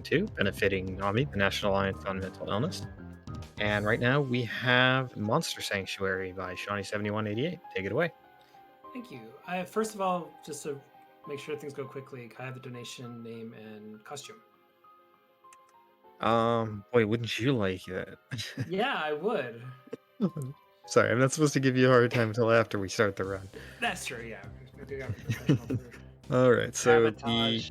2022, benefiting NAMI, the National Alliance on Mental Illness. And right now we have Monster Sanctuary by Shauny7188. Take it away. Thank you. First of all, just to make sure things go quickly, I have the donation name and costume. Boy, wouldn't you like it? Yeah, I would. Sorry, I'm not supposed to give you a hard time until after we start the run. That's true. Yeah, we got professional for All right, so the Sabotage.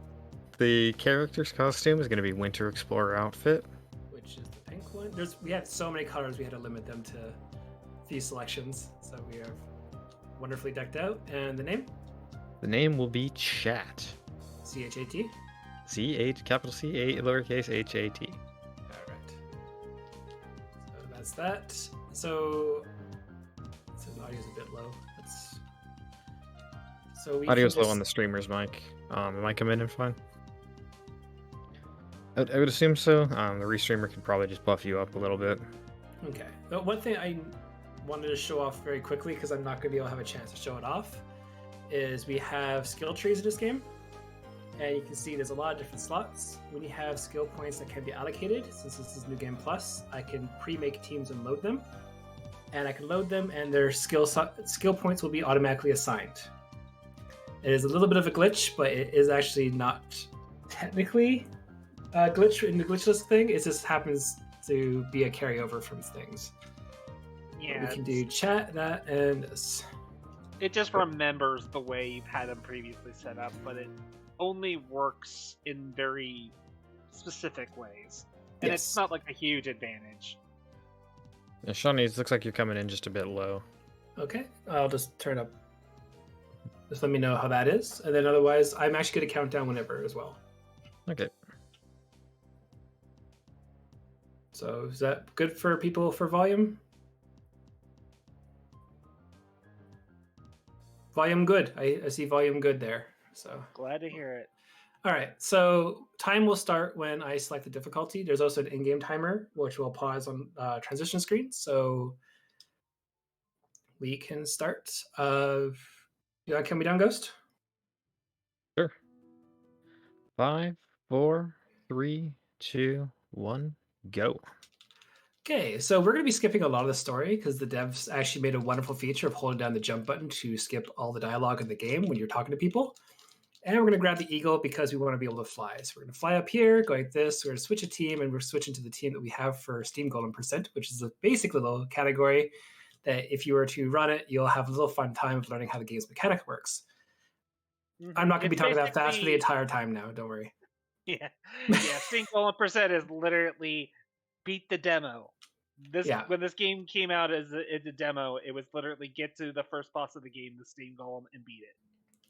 the character's costume is going to be Winter Explorer outfit. which is the pink one. We had so many colors we had to limit them to few selections. So we are wonderfully decked out. And the name? The name will be Chat. CHAT. Capital C, lowercase H-A-T. All right. So that's that. So the audio's a bit low. Audio's low on the streamer's mic. Am I coming in fine? I would assume so. The restreamer could probably just buff you up a little bit. Okay. But one thing I wanted to show off very quickly, because I'm not going to be able to have a chance to show it off, is we have skill trees in this game. And you can see there's a lot of different slots. When you have skill points that can be allocated, since this is New Game Plus, I can pre-make teams and load them. And I can load them, and their skill points will be automatically assigned. It is a little bit of a glitch, but it is actually not technically a glitch in the glitchless thing. It just happens to be a carryover from things. Yeah, We can do chat, that, and this. it just remembers the way you've had them previously set up, but it only works in very specific ways. And Yes. it's not like a huge advantage. Yeah, Shawnee, it looks like you're coming in just a bit low. Okay, I'll just turn up. Just let me know how that is. And then otherwise, I'm actually going to count down whenever as well. Okay. So is that good for people for volume? Volume good. I see volume good there. So Glad to hear it. all right. So time will start when I select the difficulty. There's also an in-game timer, which will pause on transition screen. So we can start. Yeah, can we down Ghost? Sure. 5, 4, 3, 2, 1, go. Okay, so we're going to be skipping a lot of the story because the devs actually made a wonderful feature of holding down the jump button to skip all the dialogue in the game when you're talking to people. And we're going to grab the eagle because we want to be able to fly. So we're going to fly up here, go like this. We're going to switch a team, and we're switching to the team that we have for Steam Golden Percent, which is a basic little category that if you were to run it, you'll have a little fun time of learning how the game's mechanic works. I'm not going to be It's talking that fast for the basically- entire time now. Don't worry. Yeah, Steam Golden Percent is literally beat the demo. When this game came out as a demo, it was literally get to the first boss of the game, the Steam Golem, and beat it.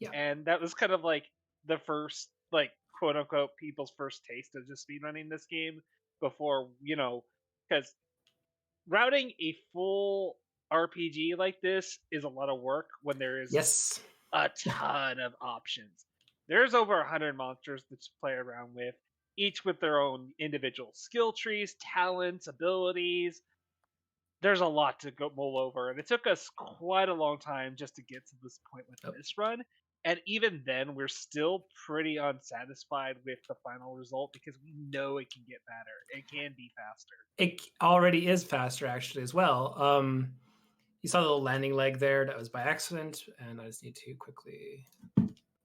Yeah. And that was kind of like the first, like, quote unquote, people's first taste of just speedrunning this game before, because routing a full RPG like this is a lot of work when there is Yes. a ton of options. There's over 100 monsters to play around with, each with their own individual skill trees, talents, abilities. There's a lot to mull over, and it took us quite a long time just to get to this point with this run. And even then, we're still pretty unsatisfied with the final result because we know it can get better. It can be faster. It already is faster, actually, as well. You saw the little landing leg there. That was by accident, and I just need to quickly...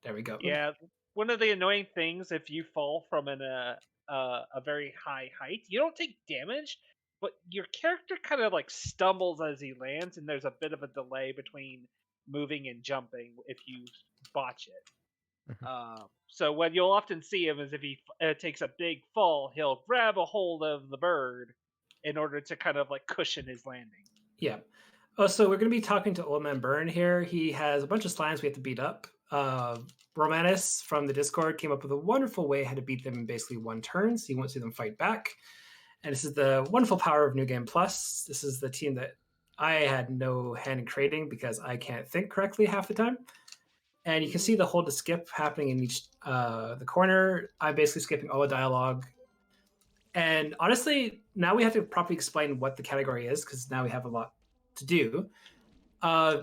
There we go. Yeah, one of the annoying things, if you fall from a very high height, you don't take damage, but your character kind of like stumbles as he lands, and there's a bit of a delay between moving and jumping if you botch it. So what you'll often see him is if he takes a big fall, he'll grab a hold of the bird in order to kind of like cushion his landing. Yeah. Oh, so we're going to be talking to Old Man Burn here. He has a bunch of slimes we have to beat up. Romanus from the Discord came up with a wonderful way how to beat them in basically one turn, so you won't see them fight back. And this is the wonderful power of New Game Plus. This is the team that I had no hand in creating because I can't think correctly half the time. And you can see the hold to skip happening in each the corner. I'm basically skipping all the dialogue. And honestly, now we have to properly explain what the category is because now we have a lot to do.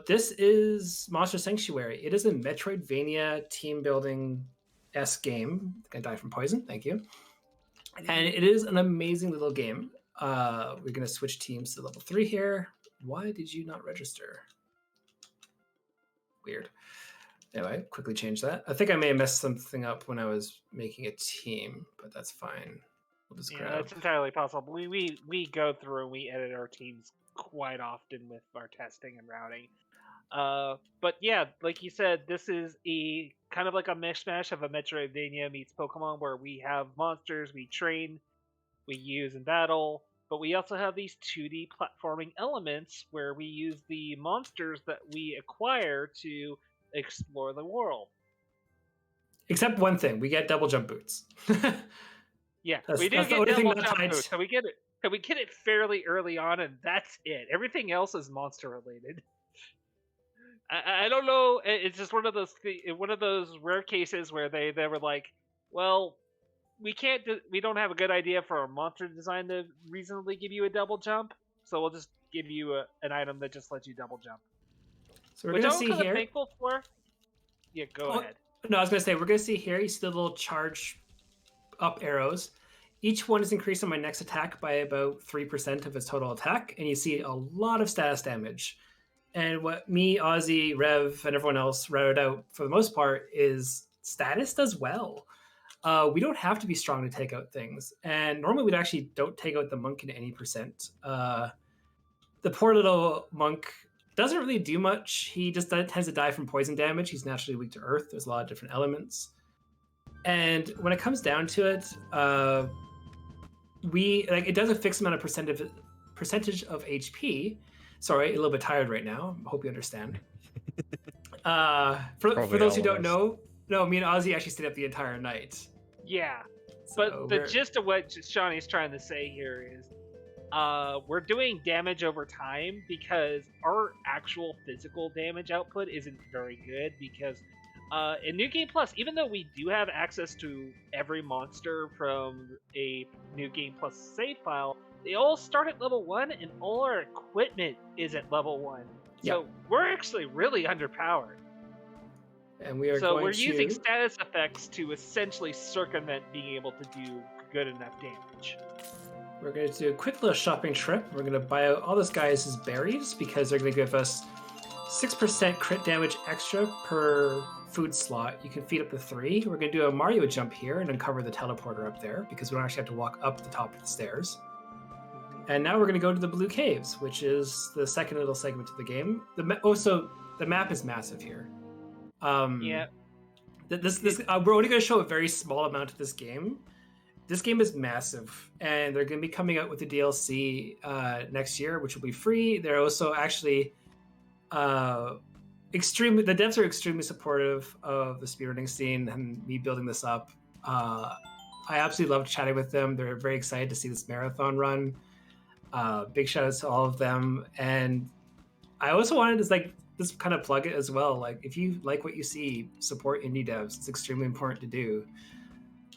This is Monster Sanctuary. It is a Metroidvania team building-esque game. I think I died from poison. Thank you. And it is an amazing little game. We're going to switch teams to level 3 here. Why did you not register? Weird. Anyway, quickly change that. I think I may have messed something up when I was making a team, but that's fine. We'll just grab. It's entirely possible. We go through and we edit our teams quite often with our testing and routing. But yeah, like you said, this is a kind of like a mishmash of a Metroidvania meets Pokemon, where we have monsters we train, we use in battle, but we also have these 2D platforming elements where we use the monsters that we acquire to explore the world. Except one thing, we get double jump boots. Yeah, That's- we do that's the get only thing double not jump tied boots, to- so we get it. So we get it fairly early on, and that's it. Everything else is monster related. I don't know. It's just one of those rare cases where they were like, well, we don't have a good idea for a monster design to reasonably give you a double jump, so we'll just give you an item that just lets you double jump. So we're Which going to I'm see kind of here. thankful for. Yeah, go ahead. No, I was going to say, we're going to see here, you see the little charge up arrows. Each one is increasing my next attack by about 3% of its total attack, and you see a lot of status damage. And what me, Ozzy, Rev, and everyone else routed out for the most part is status does well. We don't have to be strong to take out things. And normally we actually don't take out the monk in any percent. The poor little monk doesn't really do much. He just tends to die from poison damage. He's naturally weak to earth. There's a lot of different elements. And when it comes down to it, it does a fixed amount of percentage of HP. Sorry, a little bit tired right now. I hope you understand. For those who don't know, no, me and Ozzy actually stayed up the entire night. Yeah, So but the gist of what Shauny's trying to say here is, we're doing damage over time because our actual physical damage output isn't very good, because in New Game Plus, even though we do have access to every monster from a New Game Plus save file, they all start at level 1 and all our equipment is at level 1. So we're actually really underpowered. And we are using status effects to essentially circumvent being able to do good enough damage. We're going to do a quick little shopping trip. We're going to buy out all this guys' berries because they're going to give us 6% crit damage extra per food slot. You can feed up to 3. We're going to do a Mario jump here and uncover the teleporter up there because we don't actually have to walk up the top of the stairs. And now we're going to go to the Blue Caves, which is the second little segment of the game. The map is massive here. Yeah. We're only going to show a very small amount of this game. This game is massive, and they're going to be coming out with the DLC next year, which will be free. They're also actually the devs are extremely supportive of the speedrunning scene and me building this up. I absolutely loved chatting with them. They're very excited to see this marathon run. Big shout outs to all of them. And I also wanted to just kind of plug it as well. Like, if you like what you see, support indie devs. It's extremely important to do.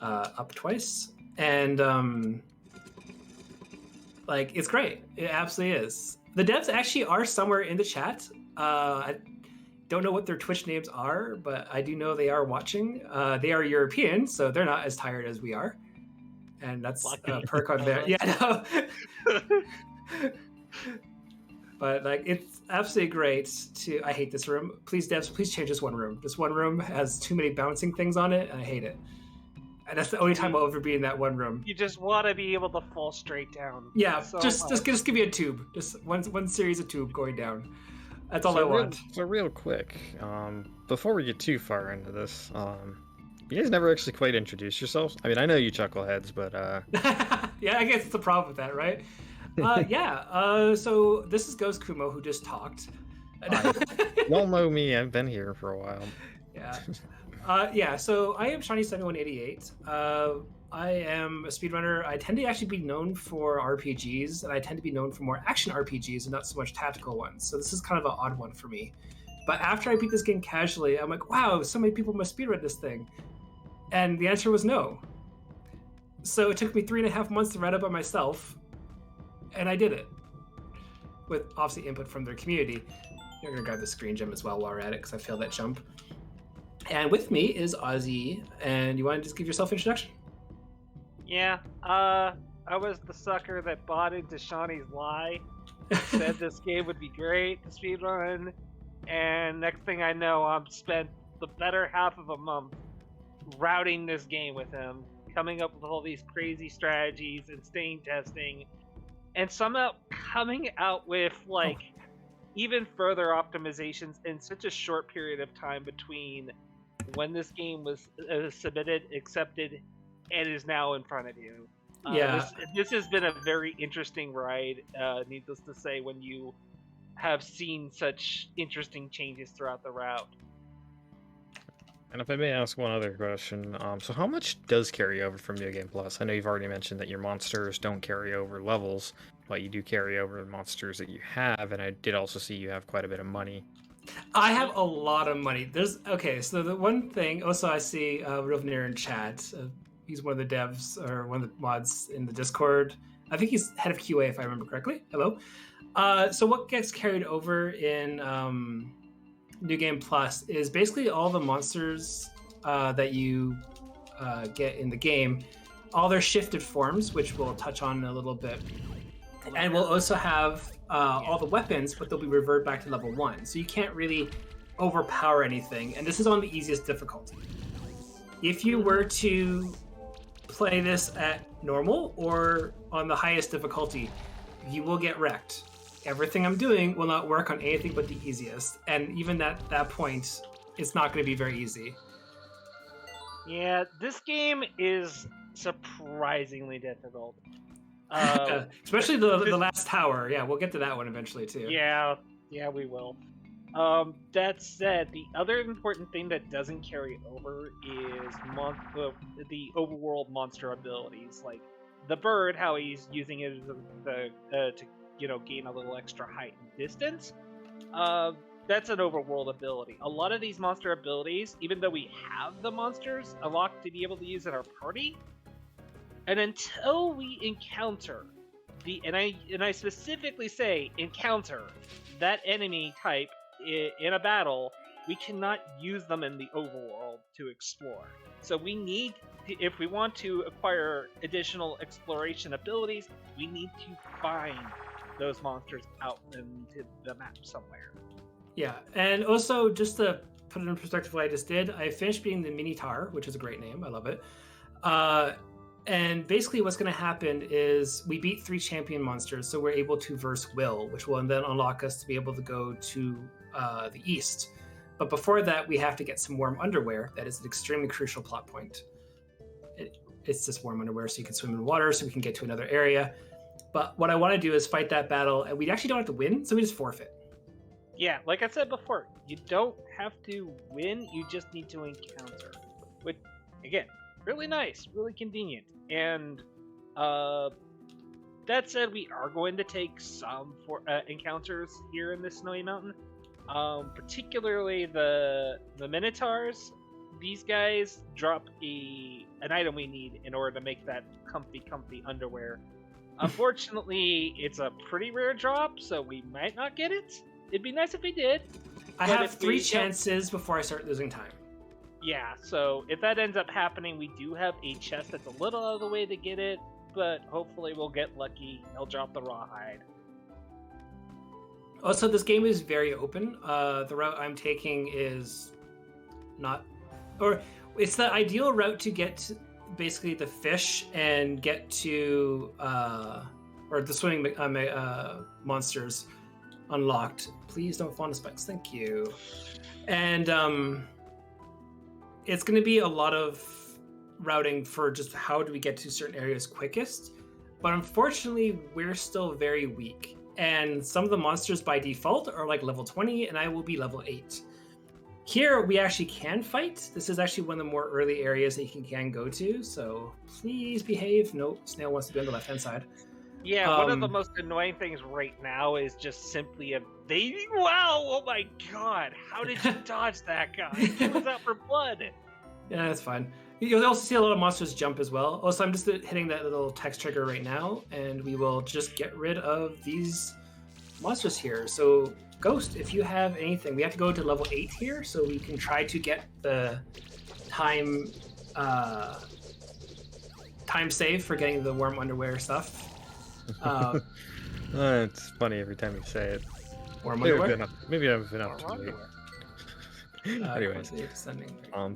Up twice. And it's great. It absolutely is. The devs actually are somewhere in the chat. I don't know what their Twitch names are, but I do know they are watching. They are European, so they're not as tired as we are. And that's a perk on there. Yeah, no. But it's absolutely great to. I hate this room. Please, devs, please change this one room. This one room has too many bouncing things on it, and I hate it. And that's the only time I'll ever be in that one room. You just want to be able to fall straight down. Yeah, just give me a tube. Just one series of tube going down. That's all I want. So real quick, before we get too far into this, you guys never actually quite introduced yourselves. I mean, I know you chuckleheads, but yeah, I guess it's the problem with that, right? So this is Ghost Kumo, who just talked. Y'all know me. I've been here for a while. Yeah. So I am Shauny7188. I am a speedrunner. I tend to actually be known for RPGs, and I tend to be known for more action RPGs and not so much tactical ones. So this is kind of an odd one for me. But after I beat this game casually, I'm like, wow, so many people must speedrun this thing. And the answer was no. So it took me 3.5 months to write it by myself, and I did it. With obviously input from their community. You're gonna grab the screen gem as well while we're at it, because I failed that jump. And with me is Ozzy, and you want to just give yourself an introduction? Yeah, I was the sucker that bought into Shauny's lie, said this game would be great to speedrun, and next thing I know, I'm spent the better half of a month routing this game with him, coming up with all these crazy strategies and stain testing, and somehow coming out with Oh, even further optimizations in such a short period of time between when this game was submitted, accepted, and is now in front of you. yeah. This has been a very interesting ride. Needless to say, when you have seen such interesting changes throughout the route. And if I may ask one other question, so how much does carry over from New Game Plus? I know you've already mentioned that your monsters don't carry over levels, but you do carry over the monsters that you have, and I did also see you have quite a bit of money. I have a lot of money. Okay. So the one thing. Also, I see Rovnir in chat. He's one of the devs or one of the mods in the Discord. I think he's head of QA if I remember correctly. Hello. So what gets carried over in New Game Plus is basically all the monsters that you get in the game, all their shifted forms, which we'll touch on a little bit, and we'll also have all the weapons, but they'll be reverted back to level 1. So you can't really overpower anything, and this is on the easiest difficulty. If you were to play this at normal or on the highest difficulty, you will get wrecked. Everything I'm doing will not work on anything but the easiest, and even at that point, it's not going to be very easy. Yeah, this game is surprisingly difficult. Especially the last tower. Yeah, we'll get to that one eventually too. Yeah, we will. That said, the other important thing that doesn't carry over is the overworld monster abilities, like the bird, how he's using it to gain a little extra height and distance. That's an overworld ability. A lot of these monster abilities, even though we have the monsters unlocked to be able to use in our party, and until we encounter and I specifically say encounter that enemy type in a battle, we cannot use them in the overworld to explore. So we need, if we want to acquire additional exploration abilities, we need to find those monsters out into the map somewhere. Yeah, and also just to put it in perspective what I just did, I finished beating the Minotaur, which is a great name. I love it. And basically what's going to happen is we beat 3 champion monsters, so we're able to verse Will, which will then unlock us to be able to go to the east. But before that, we have to get some warm underwear. That is an extremely crucial plot point. It's just warm underwear so you can swim in water, so we can get to another area. But what I want to do is fight that battle, and we actually don't have to win, so we just forfeit. Yeah, like I said before, you don't have to win, you just need to encounter. Which, again, really nice, really convenient. And that said, we are going to take some encounters here in this snowy mountain. Particularly the Minotaurs. These guys drop an item we need in order to make that comfy underwear. Unfortunately, it's a pretty rare drop, so we might not get it. It'd be nice if we did. I have 3 chances before I start losing time. Yeah, so if that ends up happening, we do have a chest that's a little out of the way to get it, but hopefully we'll get lucky. They'll drop the rawhide. Also, this game is very open. The route I'm taking is not... Or it's the ideal route to get basically the fish and get to... or the swimming monsters unlocked. Please don't fall into spikes. Thank you. And... it's going to be a lot of routing for just how do we get to certain areas quickest. But unfortunately, we're still very weak. And some of the monsters by default are like level 20, and I will be level 8. Here, we actually can fight. This is actually one of the more early areas that you can go to. So please behave. Nope, Snail wants to be on the left-hand side. Yeah, one of the most annoying things right now is just simply evading. Wow, oh my god, how did you dodge that guy? He was out for blood. Yeah, that's fine. You'll also see a lot of monsters jump as well. Also, I'm just hitting that little text trigger right now, and we will just get rid of these monsters here. So, Ghost, if you have anything, we have to go to level 8 here, so we can try to get the time time save for getting the warm underwear stuff. It's funny every time you say it. Warm Maybe underwear. I've been up too late. Anyways,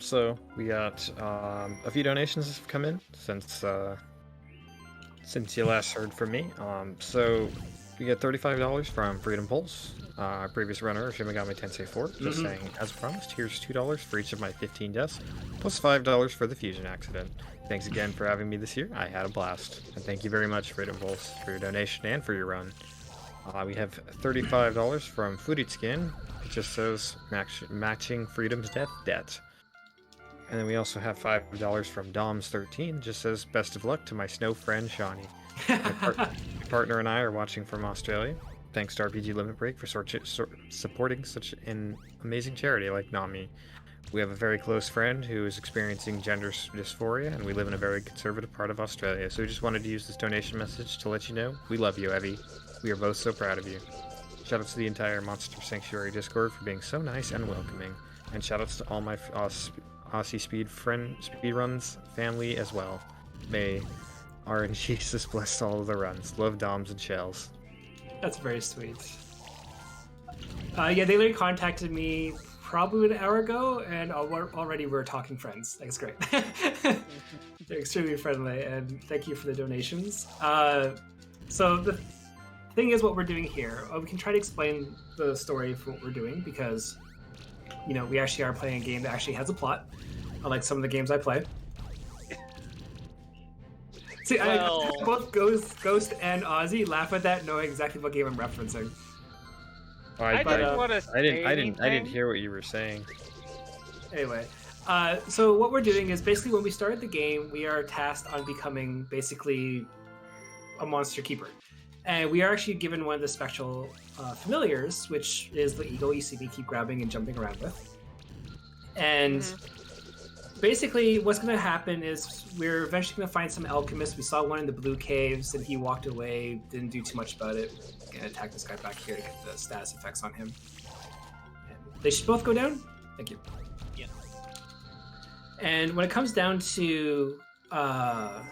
so we got a few donations have come in since you last heard from me. So we get $35 from Freedom Pulse, previous runner of Shin Megami Tensei 4, just saying, as promised, here's $2 for each of my 15 deaths, plus $5 for the fusion accident. Thanks again for having me this year. I had a blast. And thank you very much, Freedom Pulse, for your donation and for your run. We have $35 from Foodie Skin. It just says matching Freedom's death debt. And then we also have $5 from Doms13. Just says best of luck to my snow friend Shauny. My partner and I are watching from Australia. Thanks to RPG Limit Break for supporting such an amazing charity like Nami. We have a very close friend who is experiencing gender dysphoria, and we live in a very conservative part of Australia. So we just wanted to use this donation message to let you know we love you, Evie. We are both so proud of you. Shoutouts to the entire Monster Sanctuary Discord for being so nice and welcoming, and shoutouts to all my Aussie speedruns family as well. May RNGesus bless all of the runs. Love, Doms, and Shells. That's very sweet. Yeah, they literally contacted me probably an hour ago, and already we're talking friends. That's great. They're extremely friendly, and thank you for the donations. So the thing is, what we're doing here, we can try to explain the story of what we're doing, because, you know, we actually are playing a game that actually has a plot, unlike some of the games I play. See, Well... both Ghost and Ozzy laugh at that, knowing exactly what game I'm referencing. Oh, I didn't want to say I didn't hear what you were saying. Anyway, so what we're doing is basically when we started the game, we are tasked on becoming basically a monster keeper. And we are actually given one of the spectral familiars, which is the eagle you see me keep grabbing and jumping around with. And basically what's going to happen is we're eventually going to find some alchemist. We saw one in the blue caves, and he walked away, didn't do too much about it. Gonna attack this guy back here to get the status effects on him. And they should both go down. Thank you. Yeah. And when it comes down to it,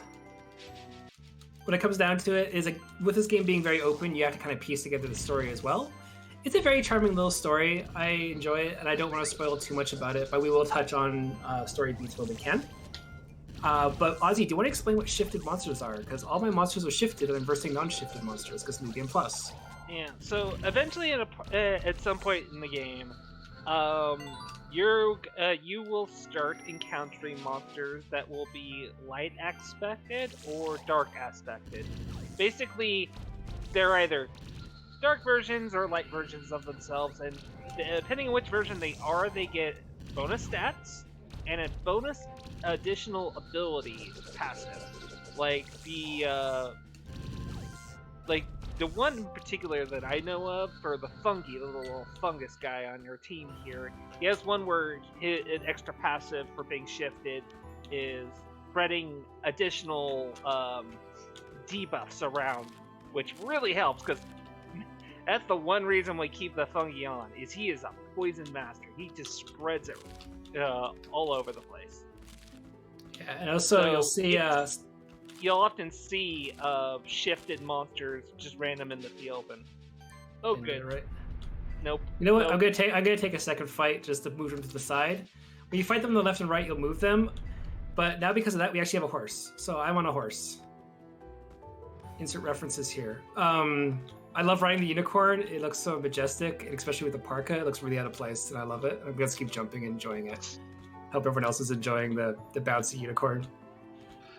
is with this game being very open, you have to kind of piece together the story as well. It's a very charming little story. I enjoy it, and I don't want to spoil too much about it, but we will touch on story beats when we can. But Ozzy, do you want to explain what shifted monsters are? Because all my monsters were shifted, and I'm versing non-shifted monsters because New Game Plus. Yeah. So eventually, at some point in the game, you will start encountering monsters that will be light aspected or dark aspected. Basically, they're either dark versions or light versions of themselves, and depending on which version they are, they get bonus stats and a bonus additional ability passive. Like the one in particular that I know of for the fungi, the little fungus guy on your team here, he has one where an extra passive for being shifted is spreading additional debuffs around, which really helps, because that's the one reason we keep the fungi on, is he is a poison master. He just spreads it all over the place. Yeah, and also you'll see you'll often see shifted monsters just random in the field, and good. Right. Nope. You know what? Nope. I'm gonna take a second fight just to move them to the side. When you fight them on the left and right, you'll move them. But now because of that, we actually have a horse. So I'm on a horse. Insert references here. I love riding the unicorn. It looks so majestic, and especially with the parka, it looks really out of place, and I love it. I'm gonna keep jumping and enjoying it. Hope everyone else is enjoying the bouncy unicorn.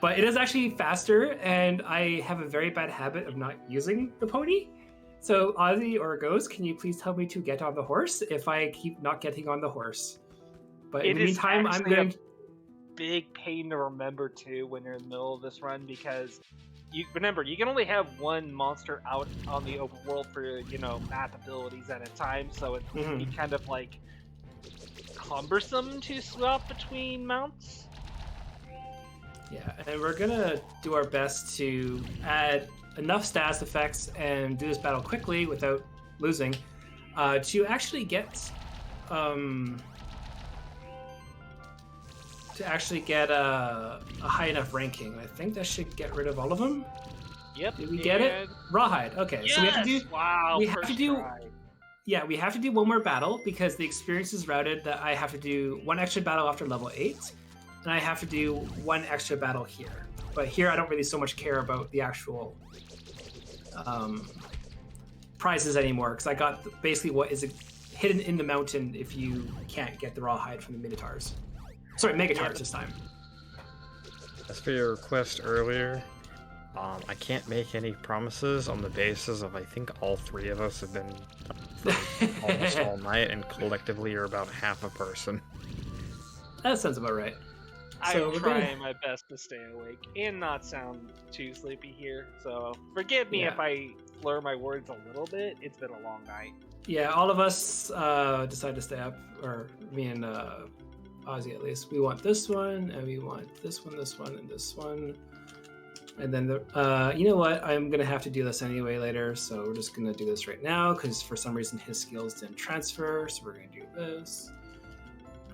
But it is actually faster, and I have a very bad habit of not using the pony. So Ozzy or Ghost, can you please tell me to get on the horse if I keep not getting on the horse? But in the meantime, I'm going to... big pain to remember too when you're in the middle of this run, because you can only have one monster out on the open world for map abilities at a time, so it can be kind of like cumbersome to swap between mounts. Yeah, and we're gonna do our best to add enough status effects and do this battle quickly without losing, to actually get to actually get a high enough ranking. I think that should get rid of all of them. Yep. Did we get it? Rawhide. Okay, Yes! so we have to do. Wow. We have to do. Try. Yeah, we have to do one more battle because the experience is routed that I have to do one extra battle after level 8, and I have to do one extra battle here. But here I don't really so much care about the actual prizes anymore because I got basically what is hidden in the mountain if you can't get the rawhide from the Minotaurs. Sorry, Megatars this time. As for your request earlier, I can't make any promises on the basis of I think all three of us have been for almost all night, and collectively you're about half a person. That sounds about right. I'm trying my best to stay awake and not sound too sleepy here, so forgive me if I slur my words a little bit. It's been a long night. Yeah, all of us decided to stay up, or me and Ozzy at least. We want this one, and we want this one, and this one. And then, you know what? I'm going to have to do this anyway later, so we're just going to do this right now, because for some reason his skills didn't transfer, so we're going to do this.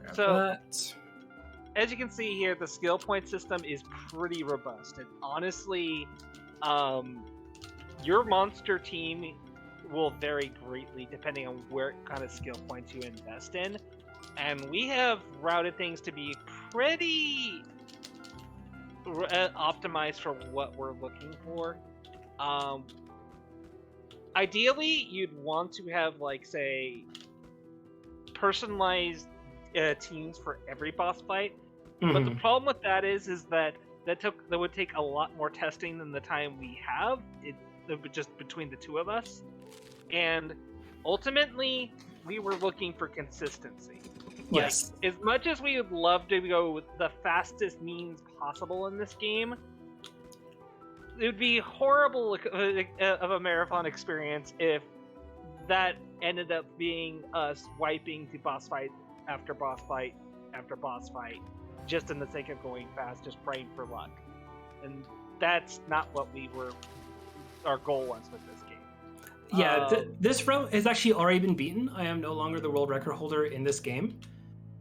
Grab that. As you can see here, the skill point system is pretty robust, and honestly, your monster team will vary greatly depending on what kind of skill points you invest in, and we have routed things to be pretty optimized for what we're looking for. Ideally, you'd want to have, like, say, personalized teams for every boss fight. Mm-hmm. But the problem with that is that would take a lot more testing than the time we have. Just between the two of us, and ultimately, we were looking for consistency. Yes. Like, as much as we would love to go with the fastest means possible in this game, it would be horrible of a marathon experience if that ended up being us wiping to boss fight after boss fight after boss fight, just in the sake of going fast, just praying for luck. And that's not what our goal was with this game. Yeah, this route has actually already been beaten. I am no longer the world record holder in this game.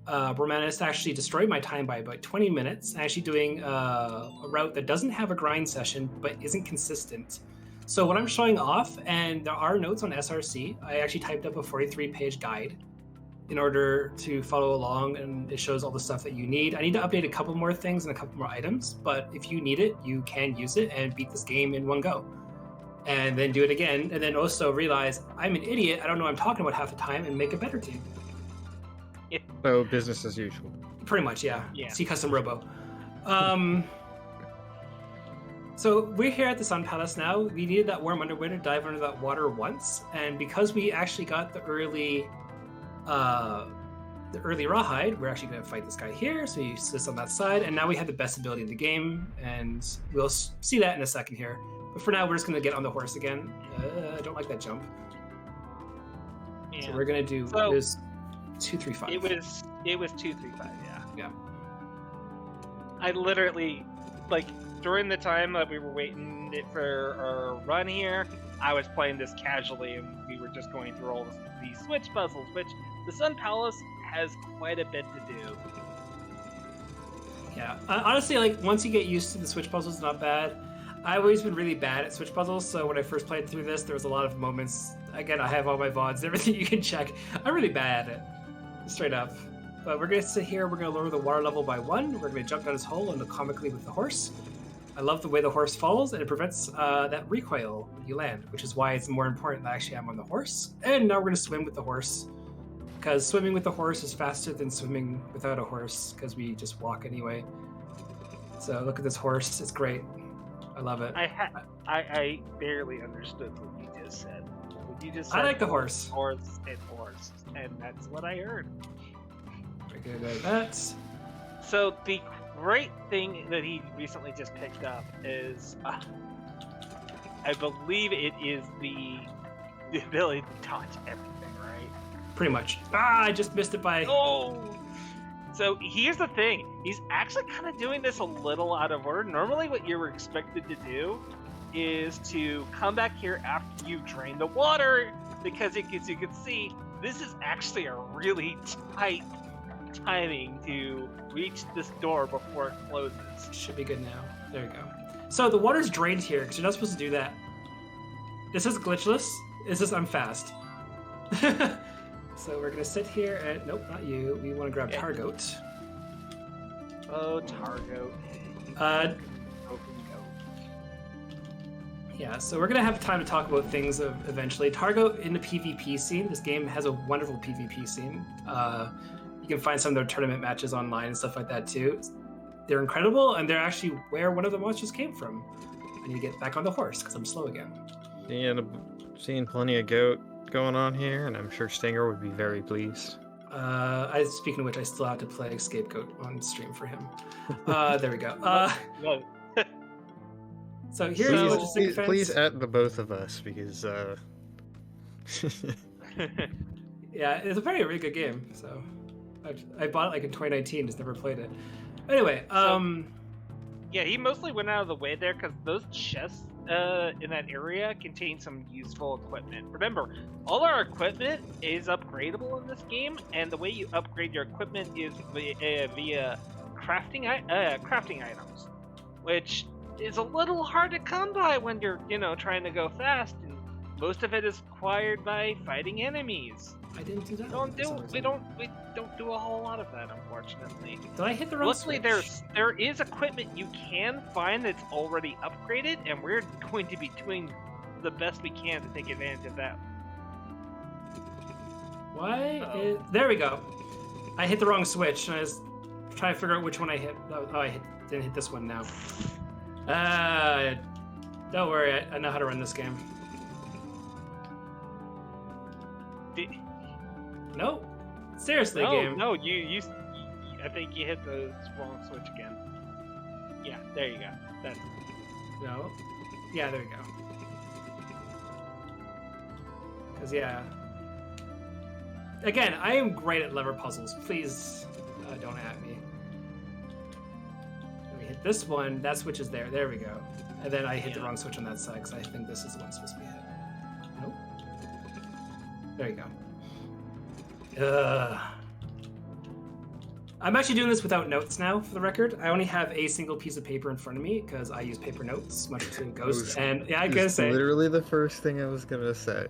Romanus actually destroyed my time by about 20 minutes, actually doing a route that doesn't have a grind session, but isn't consistent. So what I'm showing off, and there are notes on SRC, I actually typed up a 43-page guide in order to follow along, and it shows all the stuff that you need. I need to update a couple more things and a couple more items, but if you need it, you can use it and beat this game in one go. And then do it again, and then also realize I'm an idiot, I don't know what I'm talking about half the time, and make a better team. So business as usual. Pretty much, yeah. See Custom Robo. So we're here at the Sun Palace now. We needed that warm underwear to dive under that water once, and because we actually got the early rawhide, we're actually going to fight this guy here. So he sits on that side, and now we have the best ability in the game, and we'll see that in a second here. But for now, we're just going to get on the horse again. I don't like that jump. Yeah. So we're going to do this 2-3-5. It was 2-3-5. Yeah. I literally, like, during the time that we were waiting for our run here, I was playing this casually, and we were just going through all these switch puzzles, which the Sun Palace has quite a bit to do. Yeah, honestly, like, once you get used to the switch puzzles, it's not bad. I've always been really bad at switch puzzles, so when I first played through this, there was a lot of moments. Again, I have all my VODs, everything you can check. I'm really bad at it, straight up. But we're going to sit here, we're going to lower the water level by 1, we're going to jump down his hole and comically with the horse. I love the way the horse falls, and it prevents that recoil when you land, which is why it's more important that I actually am on the horse. And now we're going to swim with the horse, because swimming with the horse is faster than swimming without a horse, because we just walk anyway. So look at this horse, it's great. I love it. I barely understood what you just said. You just said I like the horse. Horse, and that's what I heard. We're good at that. So the great thing that he recently just picked up is, I believe it is the ability to dodge everything, right? Pretty much. I just missed it by... Oh! So here's the thing. He's actually kind of doing this a little out of order. Normally what you're expected to do is to come back here after you drain the water, because as you can see, this is actually a really tight timing to reach this door before it closes. Should be good now. There you go. So the water's drained here because you're not supposed to do that. This is glitchless. This is I'm fast. So we're gonna sit here and nope, not you. We want to grab Targoat. Oh, Targoat. Yeah, so we're gonna have time to talk about things eventually. Targoat in the PvP scene. This game has a wonderful PvP scene. You can find some of their tournament matches online and stuff like that too. They're incredible, and they're actually where one of the monsters came from. I need to get back on the horse because I'm slow again. Yeah, seeing plenty of goat going on here, and I'm sure Stinger would be very pleased. Speaking of which, I still have to play Scapegoat on stream for him. There we go. No. So here's please, please at the both of us because yeah, it's a really good game. So I bought it like in 2019, just never played it. Anyway, yeah, he mostly went out of the way there because those chests in that area contain some useful equipment. Remember, all our equipment is upgradable in this game, and the way you upgrade your equipment is via crafting items, which is a little hard to come by when you're, trying to go fast, and most of it is acquired by fighting enemies. I didn't do that. We don't do a whole lot of that, unfortunately. Did I hit the wrong Luckily, switch? there is equipment you can find that's already upgraded, and we're going to be doing the best we can to take advantage of that. There we go. I hit the wrong switch, and I was trying to figure out which one I hit. Oh, didn't hit this one now. Don't worry, I know how to run this game. No, seriously, game. No, you. I think you hit the wrong switch again. Yeah, there you go. That's No. Yeah, there we go. Because yeah. Again, I am great at lever puzzles. Please don't at me. Let me hit this one. That switch is there. There we go. And then I hit the wrong switch on that side because I think this is the one supposed to be hit. Nope. There you go. I'm actually doing this without notes now, for the record. I only have a single piece of paper in front of me because I use paper notes, much to Ghost. And yeah, I gotta say, literally the first thing I was gonna say.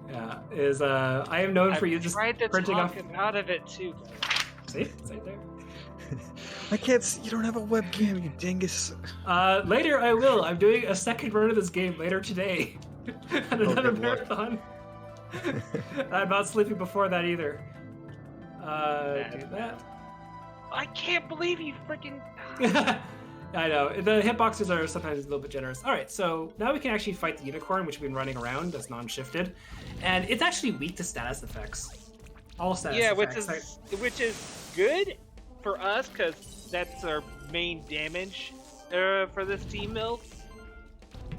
Yeah, I am known for you just printing off. him out of it too. See, it's right there. I can't see. You don't have a webcam, you dingus. Later I will. I'm doing a second run of this game later today. And another marathon. I'm not sleeping before that either. Do that. I can't believe you freaking. I know. The hitboxes are sometimes a little bit generous. All right, so now we can actually fight the unicorn, which we've been running around that's non-shifted, and it's actually weak to status effects. All status effects. Which is good for us because that's our main damage for this team build.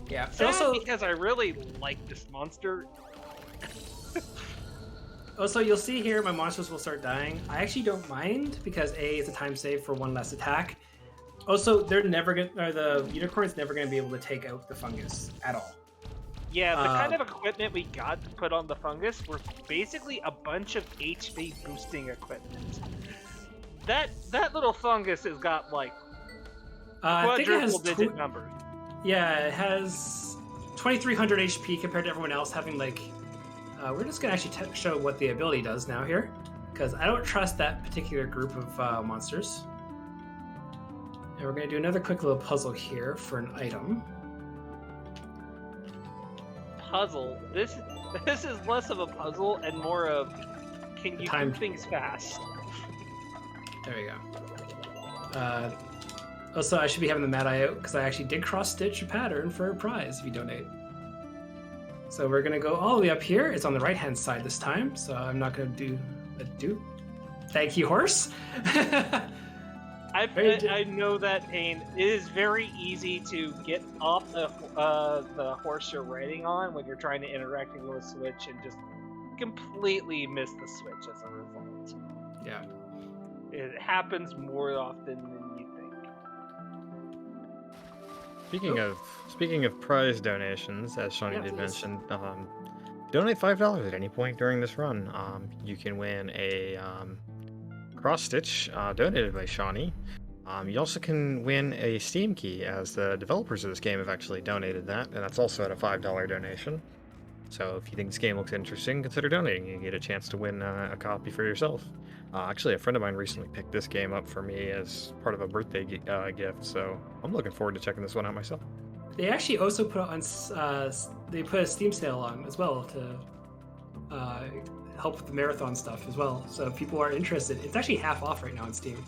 Yeah. Also, because I really like this monster. Also, you'll see here my monsters will start dying. I actually don't mind because A, it's a time save for one less attack. Also, the unicorn's never gonna be able to take out the fungus at all. Yeah, the kind of equipment we got to put on the fungus were basically a bunch of HP boosting equipment. That little fungus has got like quadruple digit numbers. Yeah, it has 2300 HP compared to everyone else having like. We're just gonna actually show what the ability does now here, because I don't trust that particular group of monsters. And we're gonna do another quick little puzzle here for an item. Puzzle. This is less of a puzzle and more of can you do things fast. There we go. Also, I should be having the Mad Eye out because I actually did cross-stitch a pattern for a prize if you donate. So we're gonna go all the way up here. It's on the right-hand side this time, so I'm not gonna do a do. Thank you, horse. I know that pain. It is very easy to get off the horse you're riding on when you're trying to interact with a switch and just completely miss the switch as a result. Yeah. It happens more often than you think. Speaking of prize donations, as Shauny did mention, donate $5 at any point during this run. You can win a Cross Stitch, donated by Shawnee. You also can win a Steam key, as the developers of this game have actually donated that, and that's also at a $5 donation. So if you think this game looks interesting, consider donating. You get a chance to win a copy for yourself. Actually, a friend of mine recently picked this game up for me as part of a birthday gift, so I'm looking forward to checking this one out myself. They actually also put on they put a Steam sale on as well to help with the marathon stuff as well. So if people are interested, it's actually half off right now on Steam.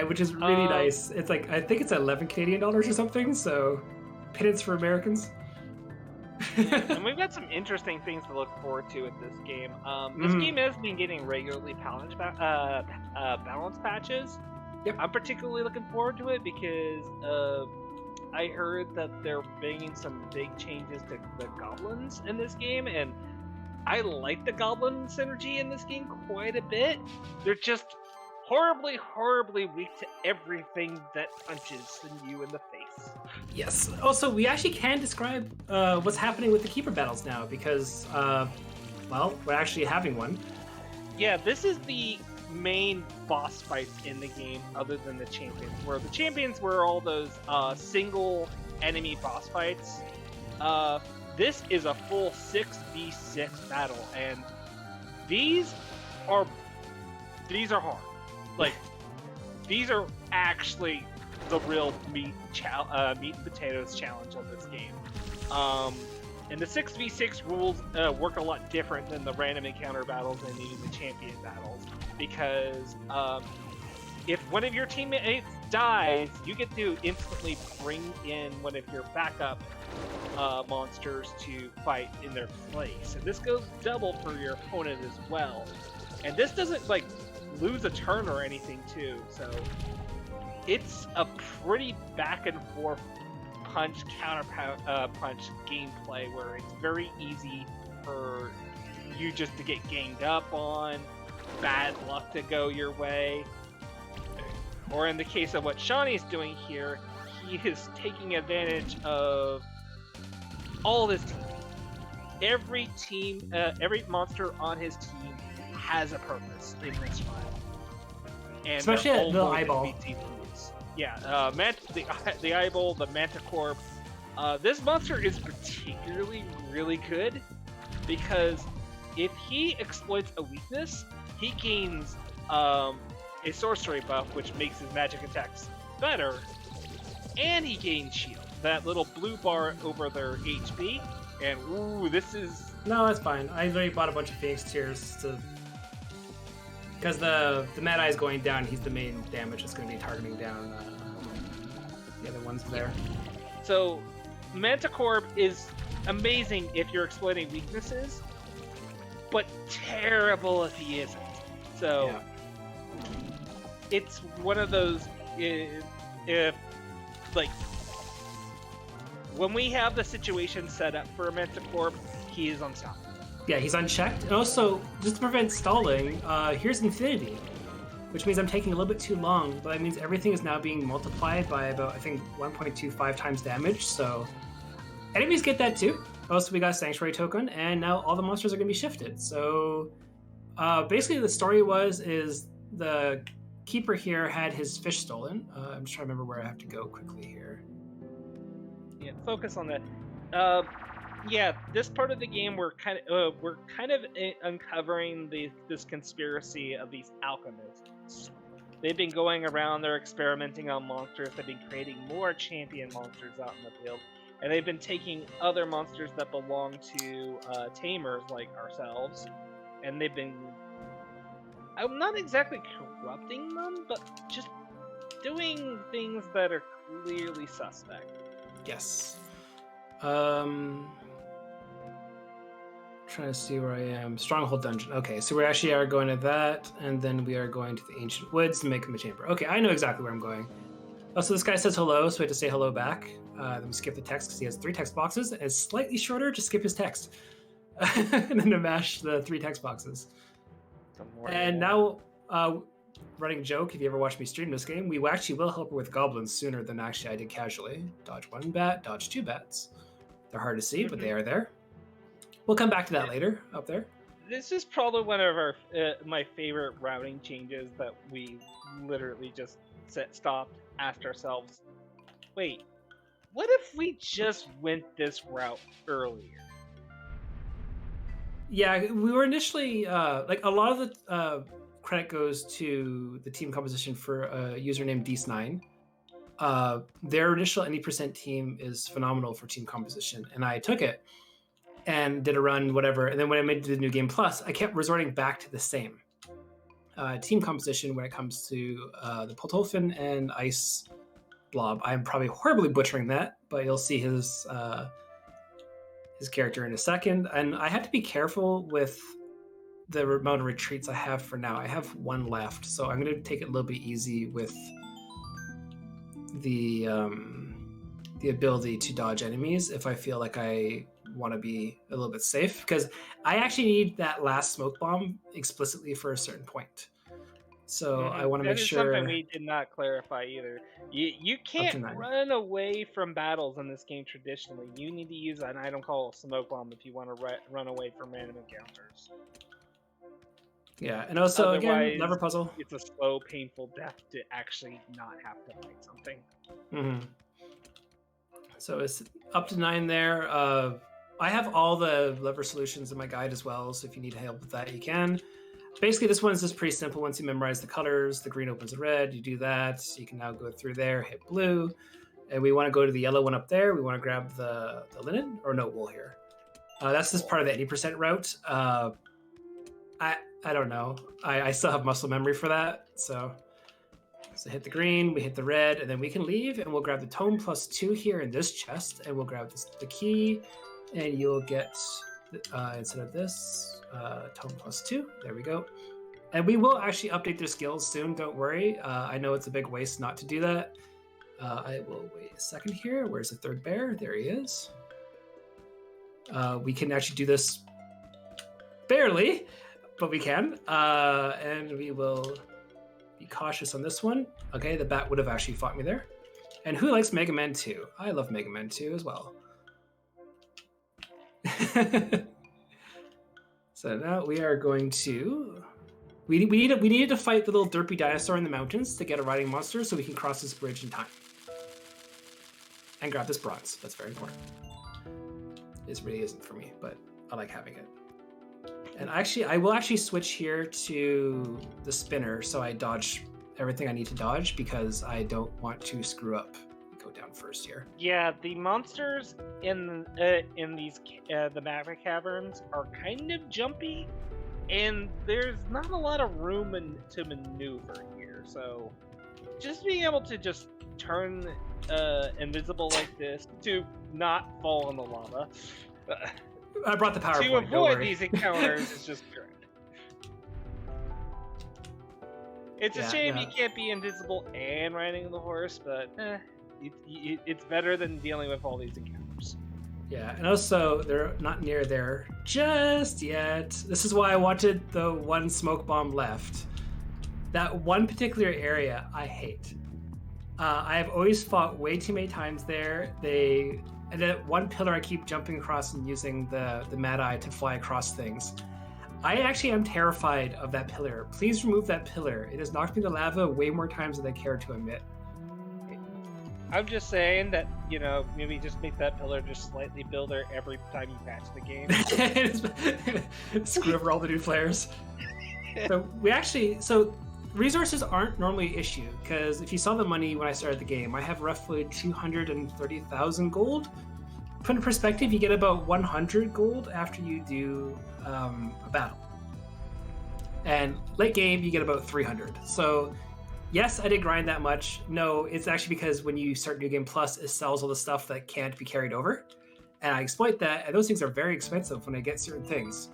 Which is really nice. It's like, I think it's 11 Canadian dollars or something, so pittance for Americans. And we've got some interesting things to look forward to with this game. This game has been getting regularly balance patches. Yep. I'm particularly looking forward to it because I heard that they're making some big changes to the goblins in this game, and I like the goblin synergy in this game quite a bit. They're just horribly weak to everything that punches you in the face. Yes. Also, we actually can describe what's happening with the keeper battles now because, well, we're actually having one. Yeah, this is the main boss fights in the game other than the champions, where the champions were all those single enemy boss fights. This is a full 6v6 battle, and these are hard. Like, these are actually the real meat and potatoes challenge of this game. And the 6v6 rules work a lot different than the random encounter battles and even the champion battles, because if one of your teammates dies, you get to instantly bring in one of your backup monsters to fight in their place. And this goes double for your opponent as well. And this doesn't, like, lose a turn or anything, too. So it's a pretty back and forth punch, counter punch gameplay where it's very easy for you just to get ganged up on, bad luck to go your way. Or in the case of what Shauny's doing here, he is taking advantage of all of his team. Every monster on his team has a purpose in this file. And especially at the eyeball. Yeah, the eyeball, the manticore. This monster is particularly really good because if he exploits a weakness, he gains a sorcery buff, which makes his magic attacks better, and he gains shield. That little blue bar over their HP, and ooh, this is... No, that's fine. I already bought a bunch of Phoenix Tears to... Because the Mad Eye is going down, he's the main damage that's going to be targeting down the other ones there. So, Manticore is amazing if you're exploiting weaknesses, but terrible if he isn't. So, yeah. It's one of those, if like, when we have the situation set up for a Manticore, he is unstoppable. Yeah, he's unchecked. And also, just to prevent stalling, here's Infinity, which means I'm taking a little bit too long, but that means everything is now being multiplied by about, I think, 1.25 times damage, so enemies get that too. Also, we got a Sanctuary token, and now all the monsters are going to be shifted. So, basically the story is the Keeper here had his fish stolen. I'm just trying to remember where I have to go quickly here. Yeah, focus on that. Yeah, this part of the game we're kind of uncovering this conspiracy of these alchemists. They've been going around, they're experimenting on monsters, they've been creating more champion monsters out in the field, and they've been taking other monsters that belong to tamers like ourselves, and they've been, I'm not exactly corrupting them, but just doing things that are clearly suspect. Yes. Trying to see where I am. Stronghold Dungeon. Okay, so we actually are going to that, and then we are going to the Ancient Woods to make him a chamber. Okay, I know exactly where I'm going. Oh, so this guy says hello, so we have to say hello back. Then we skip the text because he has 3 text boxes. And it's slightly shorter to skip his text. And then to mash the 3 text boxes. And now, running joke, if you ever watched me stream this game, we actually will help her with goblins sooner than actually I did casually. Dodge 1 bat, dodge 2 bats. They're hard to see, but they are there. We'll come back to that later, up there. This is probably one of our my favorite routing changes that we literally just stopped, asked ourselves, wait, what if we just went this route earlier? Yeah, we were initially like a lot of the credit goes to the team composition for a user named Deece9. Their initial any percent team is phenomenal for team composition, and I took it and did a run, whatever. And then when I made the new game plus, I kept resorting back to the same team composition when it comes to the Poltolfin and Ice Blob. I'm probably horribly butchering that, but you'll see his character in a second. And I have to be careful with the amount of retreats I have for now. I have one left, so I'm going to take it a little bit easy with the ability to dodge enemies if I feel like I want to be a little bit safe, because I actually need that last smoke bomb explicitly for a certain point. So I want to make sure. That is something we did not clarify either. You can't run away from battles in this game traditionally. You need to use an item called Smoke Bomb if you want to run away from random encounters. Yeah, and also otherwise, again, lever puzzle. It's a slow, painful death to actually not have to fight something. Mm-hmm. So it's up to 9 there. I have all the lever solutions in my guide as well, so if you need help with that, you can. Basically, this one's just pretty simple. Once you memorize the colors, the green opens the red, you do that. So you can now go through there, hit blue, and we want to go to the yellow one up there. We want to grab the linen, or no, wool here. That's just part of the 80% route. I don't know. I still have muscle memory for that, so hit the green, we hit the red, and then we can leave, and we'll grab the tome +2 here in this chest, and we'll grab the key, and you'll get, instead of this, tome +2. There we go. And we will actually update their skills soon, don't worry. I know it's a big waste not to do that. I will wait a second here. Where's the third bear? There he is. We can actually do this barely, but we can. And we will be cautious on this one. Okay, the bat would have actually fought me there. And who likes Mega Man 2? I love Mega Man 2 as well. So now we are going to... We needed to fight the little derpy dinosaur in the mountains to get a riding monster so we can cross this bridge in time. And grab this bronze. That's very important. This really isn't for me, but I like having it. And actually, I will actually switch here to the spinner so I dodge everything I need to dodge, because I don't want to screw up. Go down first here. Yeah, the monsters in these the magma caverns are kind of jumpy, and there's not a lot of room to maneuver here. So just being able to just turn invisible like this to not fall in the lava. I brought the PowerPoint. To avoid these encounters is just great. It's a shame you can't be invisible and riding the horse, but it's better than dealing with all these encounters. Yeah, and also they're not near there just yet. This is why I wanted the one smoke bomb left. That one particular area I hate. I have always fought way too many times there. And that one pillar I keep jumping across and using the Mad Eye to fly across things. I actually am terrified of that pillar. Please remove that pillar. It has knocked me to lava way more times than I care to admit. I'm just saying that, maybe just make that pillar just slightly builder every time you patch the game. Screw over all the new players. So resources aren't normally an issue, because if you saw the money when I started the game, I have roughly 230,000 gold. Put in perspective, you get about 100 gold after you do a battle. And late game, you get about 300. So yes, I did grind that much. No, it's actually because when you start New Game Plus, it sells all the stuff that can't be carried over. And I exploit that, and those things are very expensive when I get certain things.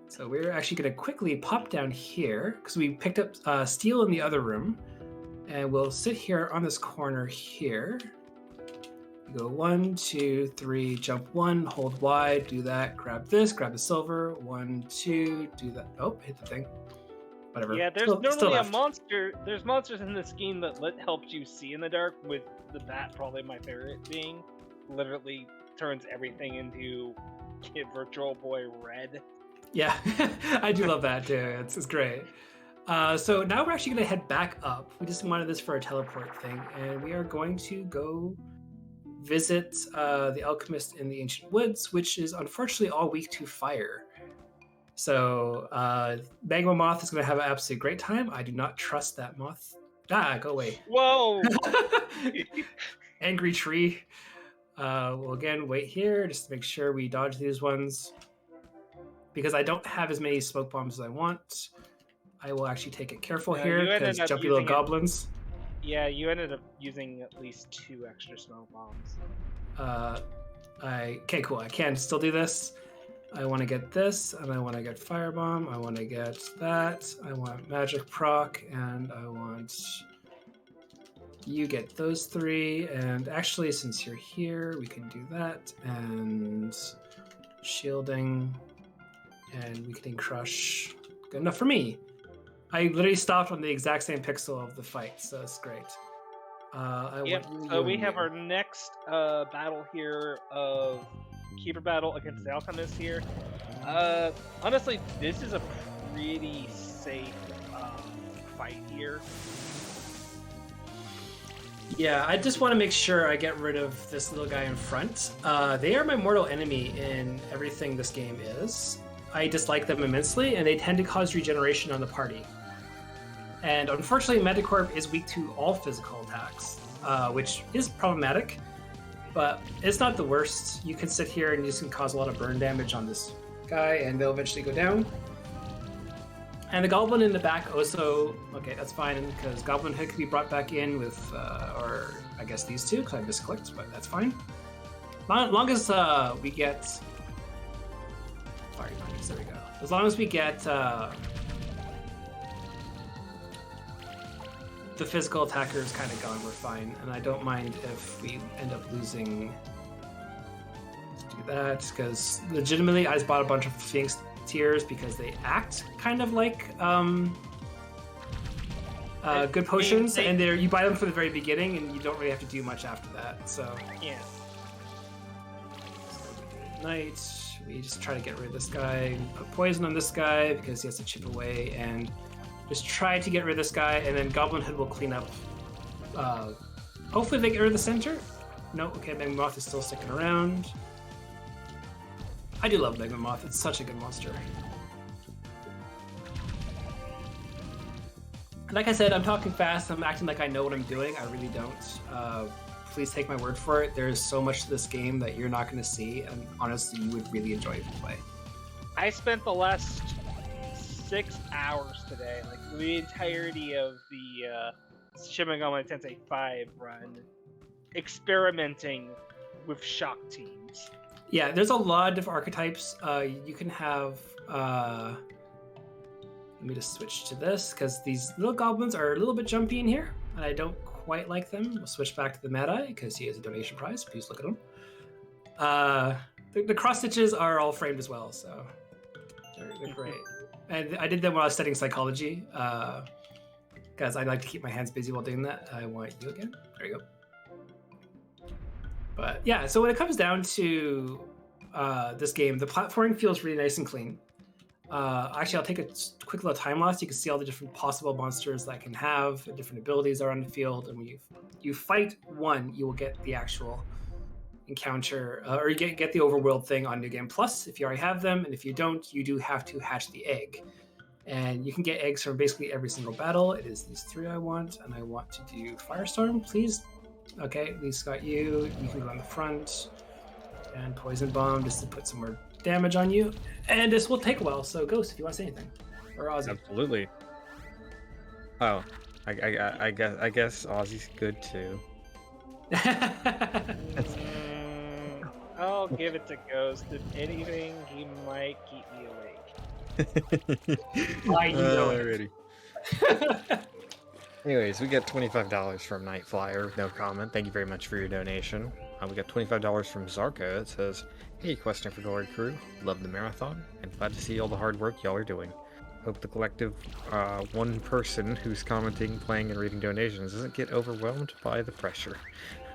So we're actually going to quickly pop down here, because we picked up steel in the other room. And we'll sit here on this corner here. Go 1, 2, 3, jump 1, hold wide, do that, grab this, grab the silver, 1, 2, do that. Oh, hit the thing. Whatever. Yeah, there's normally a monster. There's monsters in this game that helps you see in the dark, with the bat probably my favorite being. Literally turns everything into Kid Virtual Boy red. Yeah, I do love that too. It's great. So now we're actually going to head back up. We just wanted this for a teleport thing, and we are going to go visit the alchemist in the ancient woods, which is unfortunately all weak to fire. So Magma Moth is going to have an absolutely great time. I do not trust that moth. Ah, go away. Whoa! Angry tree. We'll again wait here just to make sure we dodge these ones. Because I don't have as many smoke bombs as I want. I will actually take it careful here, because jumpy little goblins. Yeah, you ended up using at least 2 extra smoke bombs. Okay, cool. I can still do this. I want to get this, and I want to get firebomb. I want to get that. I want magic proc, and I want you get those 3. And actually, since you're here, we can do that. And shielding, and we can crush. Good enough for me. I literally stopped on the exact same pixel of the fight, so it's great. So we have our next battle here of keeper battle against the alchemist here. Honestly, this is a pretty safe fight here. Yeah, I just want to make sure I get rid of this little guy in front. They are my mortal enemy in everything this game is. I dislike them immensely, and they tend to cause regeneration on the party. And unfortunately, Medicorp is weak to all physical attacks, which is problematic, but it's not the worst. You can sit here and you can cause a lot of burn damage on this guy, and they'll eventually go down. And the goblin in the back also, okay, that's fine, because Goblin Hood can be brought back in with, or I guess these two, because I misclicked, but that's fine. Long as we get... Fire Knights, there we go. As long as we get the physical attackers kind of gone, we're fine. And I don't mind if we end up losing... Let's do that, because legitimately I just bought a bunch of Phoenix Tears because they act kind of like good potions, and you buy them for the very beginning, and you don't really have to do much after that. So yeah. Night, we just try to get rid of this guy, put poison on this guy because he has to chip away, and just try to get rid of this guy, and then Goblin Hood will clean up. Hopefully they get rid of the center. No, okay, Magma Moth is still sticking around. I do love Magma Moth, it's such a good monster. Like I said, I'm talking fast, I'm acting like I know what I'm doing, I really don't. Please take my word for it, there's so much to this game that you're not going to see, and honestly, you would really enjoy it to play. I spent the last 6 hours today, like the entirety of the Shin Megami Tensei 5 run, experimenting with shock teams. Yeah, there's a lot of different archetypes. You can have... let me just switch to this, because these little goblins are a little bit jumpy in here, and I don't quite like them. We'll switch back to the Mad-Eye, because he has a donation prize. Please look at him. The cross-stitches are all framed as well, so they're great. And I did them when I was studying psychology, because I like to keep my hands busy while doing that. I want you again. There you go. But yeah, so when it comes down to this game, the platforming feels really nice and clean. Actually, I'll take a quick little time lapse. You can see all the different possible monsters that I can have, the different abilities are on the field, and when you fight one, you will get the actual encounter, or you get the overworld thing on New Game Plus if you already have them, and if you don't, you do have to hatch the egg. And you can get eggs from basically every single battle. It is these 3 I want, and I want to do Firestorm, please. Okay, Lee's got you. You can go on the front. And Poison Bomb just to put some more damage on you. And this will take a while, so Ghost, if you want to say anything. Or Ozzy. Absolutely. Oh, I guess Ozzy's good too. I'll give it to Ghost. If anything, he might keep me awake. I know it. Anyways, we get $25 from Night Flyer. No comment. Thank you very much for your donation. We got $25 from Zarka. It says, "Hey, Questing for Glory crew. Love the marathon and glad to see all the hard work y'all are doing. Hope the collective one person who's commenting, playing, and reading donations doesn't get overwhelmed by the pressure.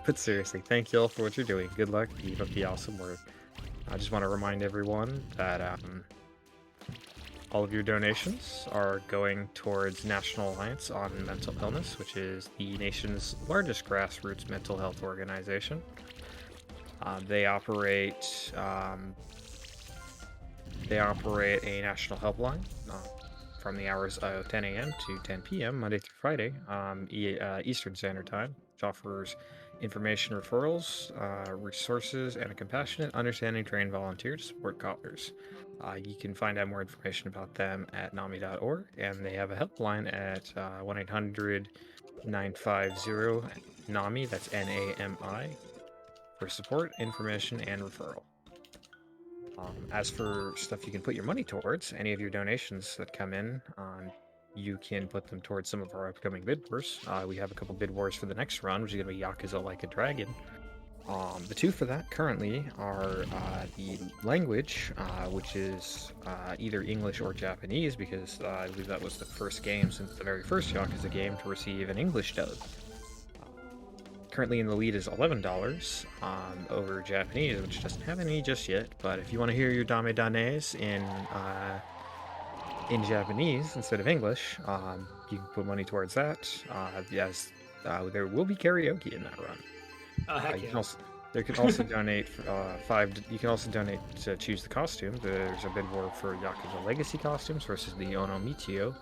But seriously, thank y'all for what you're doing. Good luck. Keep up the awesome work." I just want to remind everyone that All of your donations are going towards National Alliance on Mental Illness, which is the nation's largest grassroots mental health organization. They operate a national helpline from the hours of 10 a.m. to 10 p.m. Monday through Friday, Eastern Standard Time, which offers information, referrals, resources, and a compassionate, understanding, trained volunteer to support callers. You can find out more information about them at NAMI.org, and they have a helpline at 1-800-950-NAMI, that's NAMI, for support, information, and referral. As for stuff you can put your money towards, any of your donations that come in, you can put them towards some of our upcoming bid wars. We have a couple bid wars for the next run, which is going to be Yakuza Like a Dragon. The two for that currently are the language, which is either English or Japanese, because I believe that was the first game since the very first Yakuza game to receive an English dub. Currently in the lead is $11 over Japanese, which doesn't have any just yet. But if you want to hear your Dame Danes in Japanese instead of English, you can put money towards that. Yes, there will be karaoke in that run. Oh, heck yeah. You can also donate You can also donate to choose the costume. There's a bid war for Yakuza Legacy costumes versus the Ono Michio.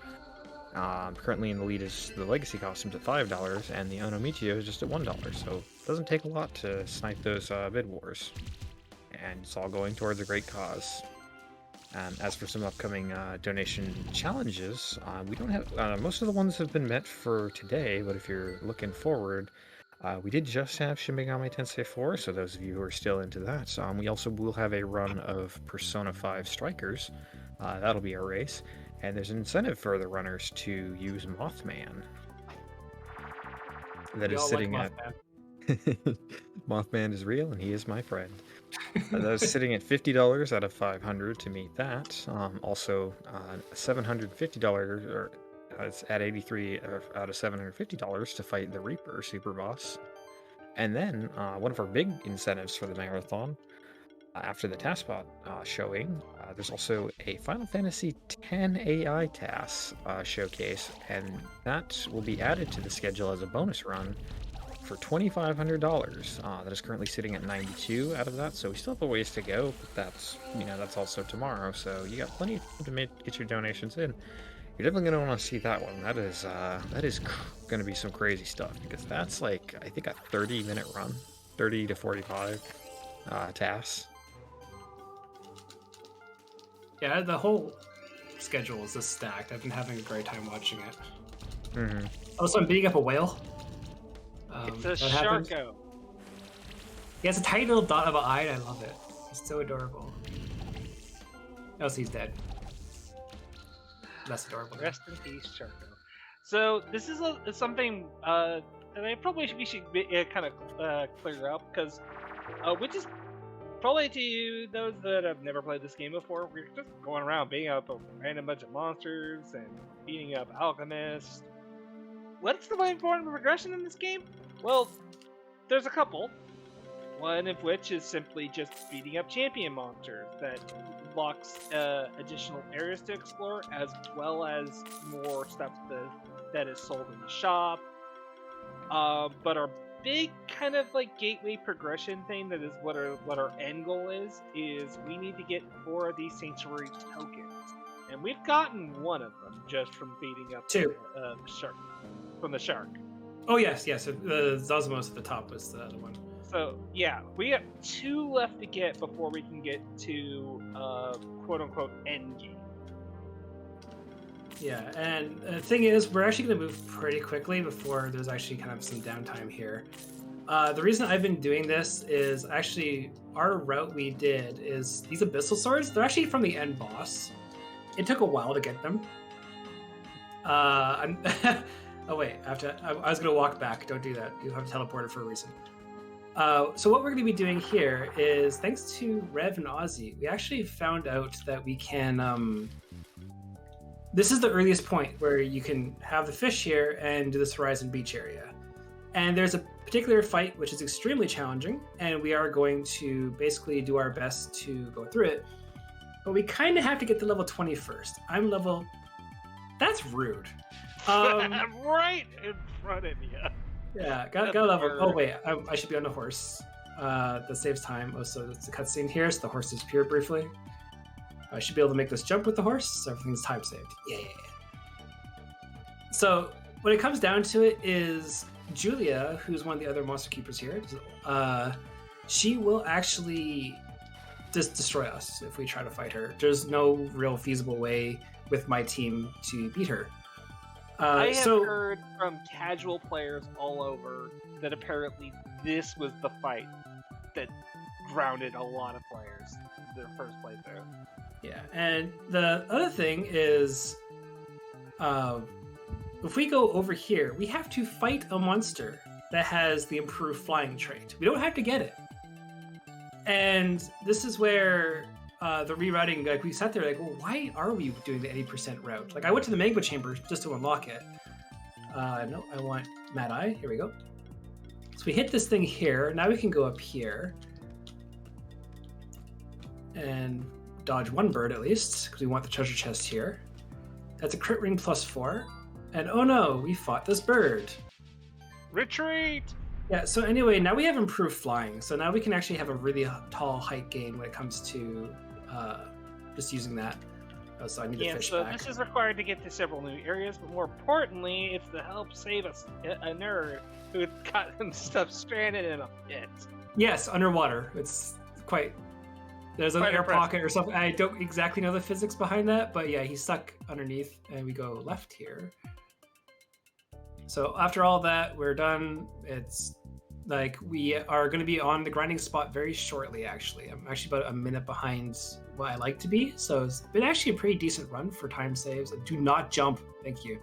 Currently in the lead is the Legacy costumes at $5, and the Ono Michio is just at $1, so it doesn't take a lot to snipe those bid wars. And it's all going towards a great cause. As for some upcoming donation challenges, we don't have... most of the ones have been met for today, but if you're looking forward, we did just have Shin Megami Tensei 4, so those of you who are still into that. We also will have a run of Persona 5 Strikers. That'll be our race. And there's an incentive for the runners to use Mothman. That is sitting at... Mothman is real, and he is my friend. That is sitting at $50 out of $500 to meet that. Also, $750, or it's at $83 out of $750 to fight the Reaper Super Boss. And then, one of our big incentives for the marathon, after the TASBot showing, there's also a Final Fantasy X AI TAS showcase, and that will be added to the schedule as a bonus run for $2,500. That is currently sitting at 92 out of that, so we still have a ways to go, but that's also tomorrow, so you got plenty of time to get your donations in. You're definitely going to want to see that one. That is going to be some crazy stuff, because that's like, I think, a 30-minute run, 30 to 45 TAS. Yeah, the whole schedule is just stacked. I've been having a great time watching it. Mm-hmm. Also, I'm beating up a whale. It's a Sharko. He has a tiny little dot of an eye, and I love it. He's so adorable. Else he's dead. Less adorable. Rest in peace, Sharko. So this is something that we should kind of clear up, because which is probably to those that have never played this game before, we're just going around beating up a random bunch of monsters and beating up alchemists. What's the most important progression in this game? Well, there's a couple. One of which is simply just beating up champion monsters that unlocks additional areas to explore, as well as more stuff that is sold in the shop. But our big kind of like gateway progression thing, that is what our end goal is we need to get 4 of these sanctuary tokens, and we've gotten one of them just from beating up 2 shark from the shark. Oh yes. Zosmos at the top was the other one. So yeah, we have 2 left to get before we can get to quote unquote end game. Yeah, and the thing is, we're actually going to move pretty quickly before there's actually kind of some downtime here. The reason I've been doing this is actually our route we did is these Abyssal Swords. They're actually from the end boss. It took a while to get them. Oh wait, I was going to walk back. Don't do that. You have teleported for a reason. So what we're going to be doing here is, thanks to Rev and Ozzy, we actually found out that we can... this is the earliest point where you can have the fish here and do this Horizon Beach area. And there's a particular fight which is extremely challenging, and we are going to basically do our best to go through it. but we kind of have to get to level 20 first. I'm level... That's rude. Right in front of you. Yeah, got level... Oh, wait, I should be on the horse. That saves time. Oh, so it's a cutscene here, so the horse disappeared briefly. I should be able to make this jump with the horse, so everything's time saved. Yeah. So when it comes down to it is Julia, who's one of the other monster keepers here, she will actually just destroy us if we try to fight her. There's no real feasible way with my team to beat her. I have heard from casual players all over that apparently this was the fight that grounded a lot of players in their first playthrough. Yeah, and the other thing is, if we go over here, we have to fight a monster that has the improved flying trait. We don't have to get it. And this is where the rerouting, like we sat there like, well, why are we doing the 80% route? Like I went to the Magma Chamber just to unlock it. No, I want Mad Eye. Here we go. So we hit this thing here. Now we can go up here and dodge one bird at least, because we want the treasure chest here. That's a crit ring +4. And oh no, we fought this bird. Retreat! Yeah, so anyway, now we have improved flying. So now we can actually have a really tall height gain when it comes to just using that. Oh, so I need to fish back. This is required to get to several new areas, but more importantly, it's to help save a nerd who got himself stranded in a pit. Yes, underwater. It's quite... There's an air pocket or something. I don't exactly know the physics behind that, but yeah, he's stuck underneath, and we go left here. So after all that, we're done. It's like we are going to be on the grinding spot very shortly, actually. I'm actually about a minute behind what I like to be, so it's been actually a pretty decent run for time saves. Do not jump. Thank you.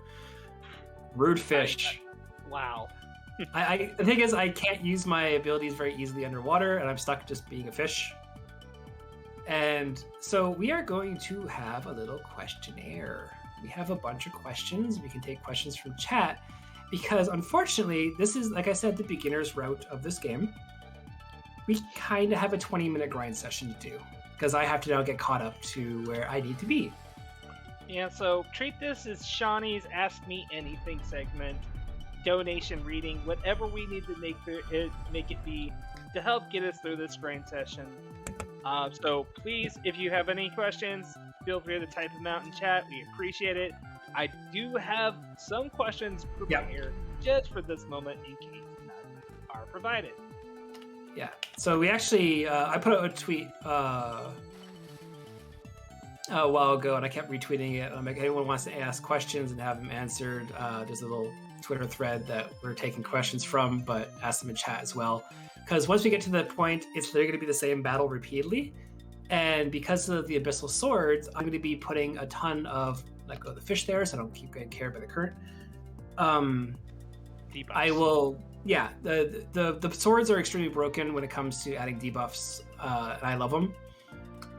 Rude fish. Wow. The thing is, I can't use my abilities very easily underwater, and I'm stuck just being a fish. And so we are going to have a little questionnaire. We have a bunch of questions. We can take questions from chat because unfortunately, this is, like I said, the beginner's route of this game. We kind of have a 20-minute grind session to do because I have to now get caught up to where I need to be. Yeah, so treat this as Shauny's Ask Me Anything segment, donation reading, whatever we need to make it be to help get us through this grind session. So please, if you have any questions, feel free to type them out in chat. We appreciate it. I do have some questions prepared just for this moment in case none are provided. Yeah. So we actually, I put out a tweet a while ago, and I kept retweeting it. I'm like, anyone wants to ask questions and have them answered, there's a little Twitter thread that we're taking questions from, but ask them in chat as well. Because once we get to the point, it's literally going to be the same battle repeatedly. And because of the Abyssal Swords, I'm going to be putting a ton of, let go of the fish there, so I don't keep getting carried by the current. Debuffs. I will, yeah, the swords are extremely broken when it comes to adding debuffs, and I love them.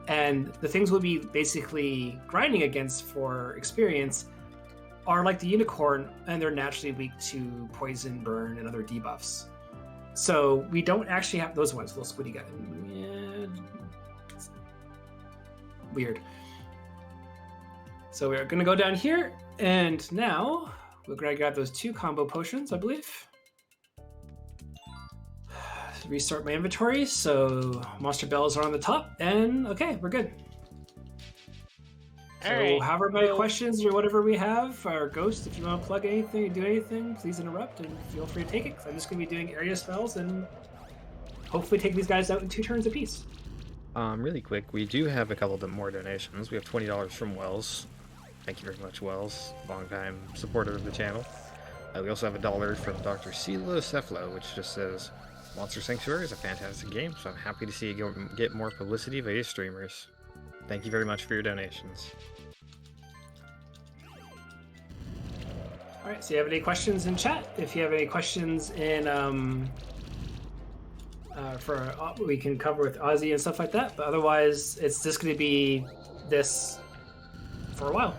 And the things we'll be basically grinding against for experience are like the unicorn, and they're naturally weak to poison, burn, and other debuffs. So we don't actually have those ones. Little squiddy guy. Yeah. Weird. So we're going to go down here, and now we're going to grab those 2 combo potions, I believe. Restart my inventory, so monster bells are on the top, and okay, we're good. So right. However many questions or whatever we have, or Ghost, if you want to plug anything or do anything, please interrupt and feel free to take it, because I'm just going to be doing area spells and hopefully take these guys out in 2 turns apiece. Really quick, we do have a couple of more donations. We have $20 from Wells. Thank you very much, Wells. Long-time supporter of the channel. We also have $1 from Dr. Celo Ceflo, which just says, Monster Sanctuary is a fantastic game, so I'm happy to see you get more publicity via streamers. Thank you very much for your donations. All right, so you have any questions in chat? If you have any questions in for we can cover with Ozzy and stuff like that, but otherwise it's just going to be this for a while.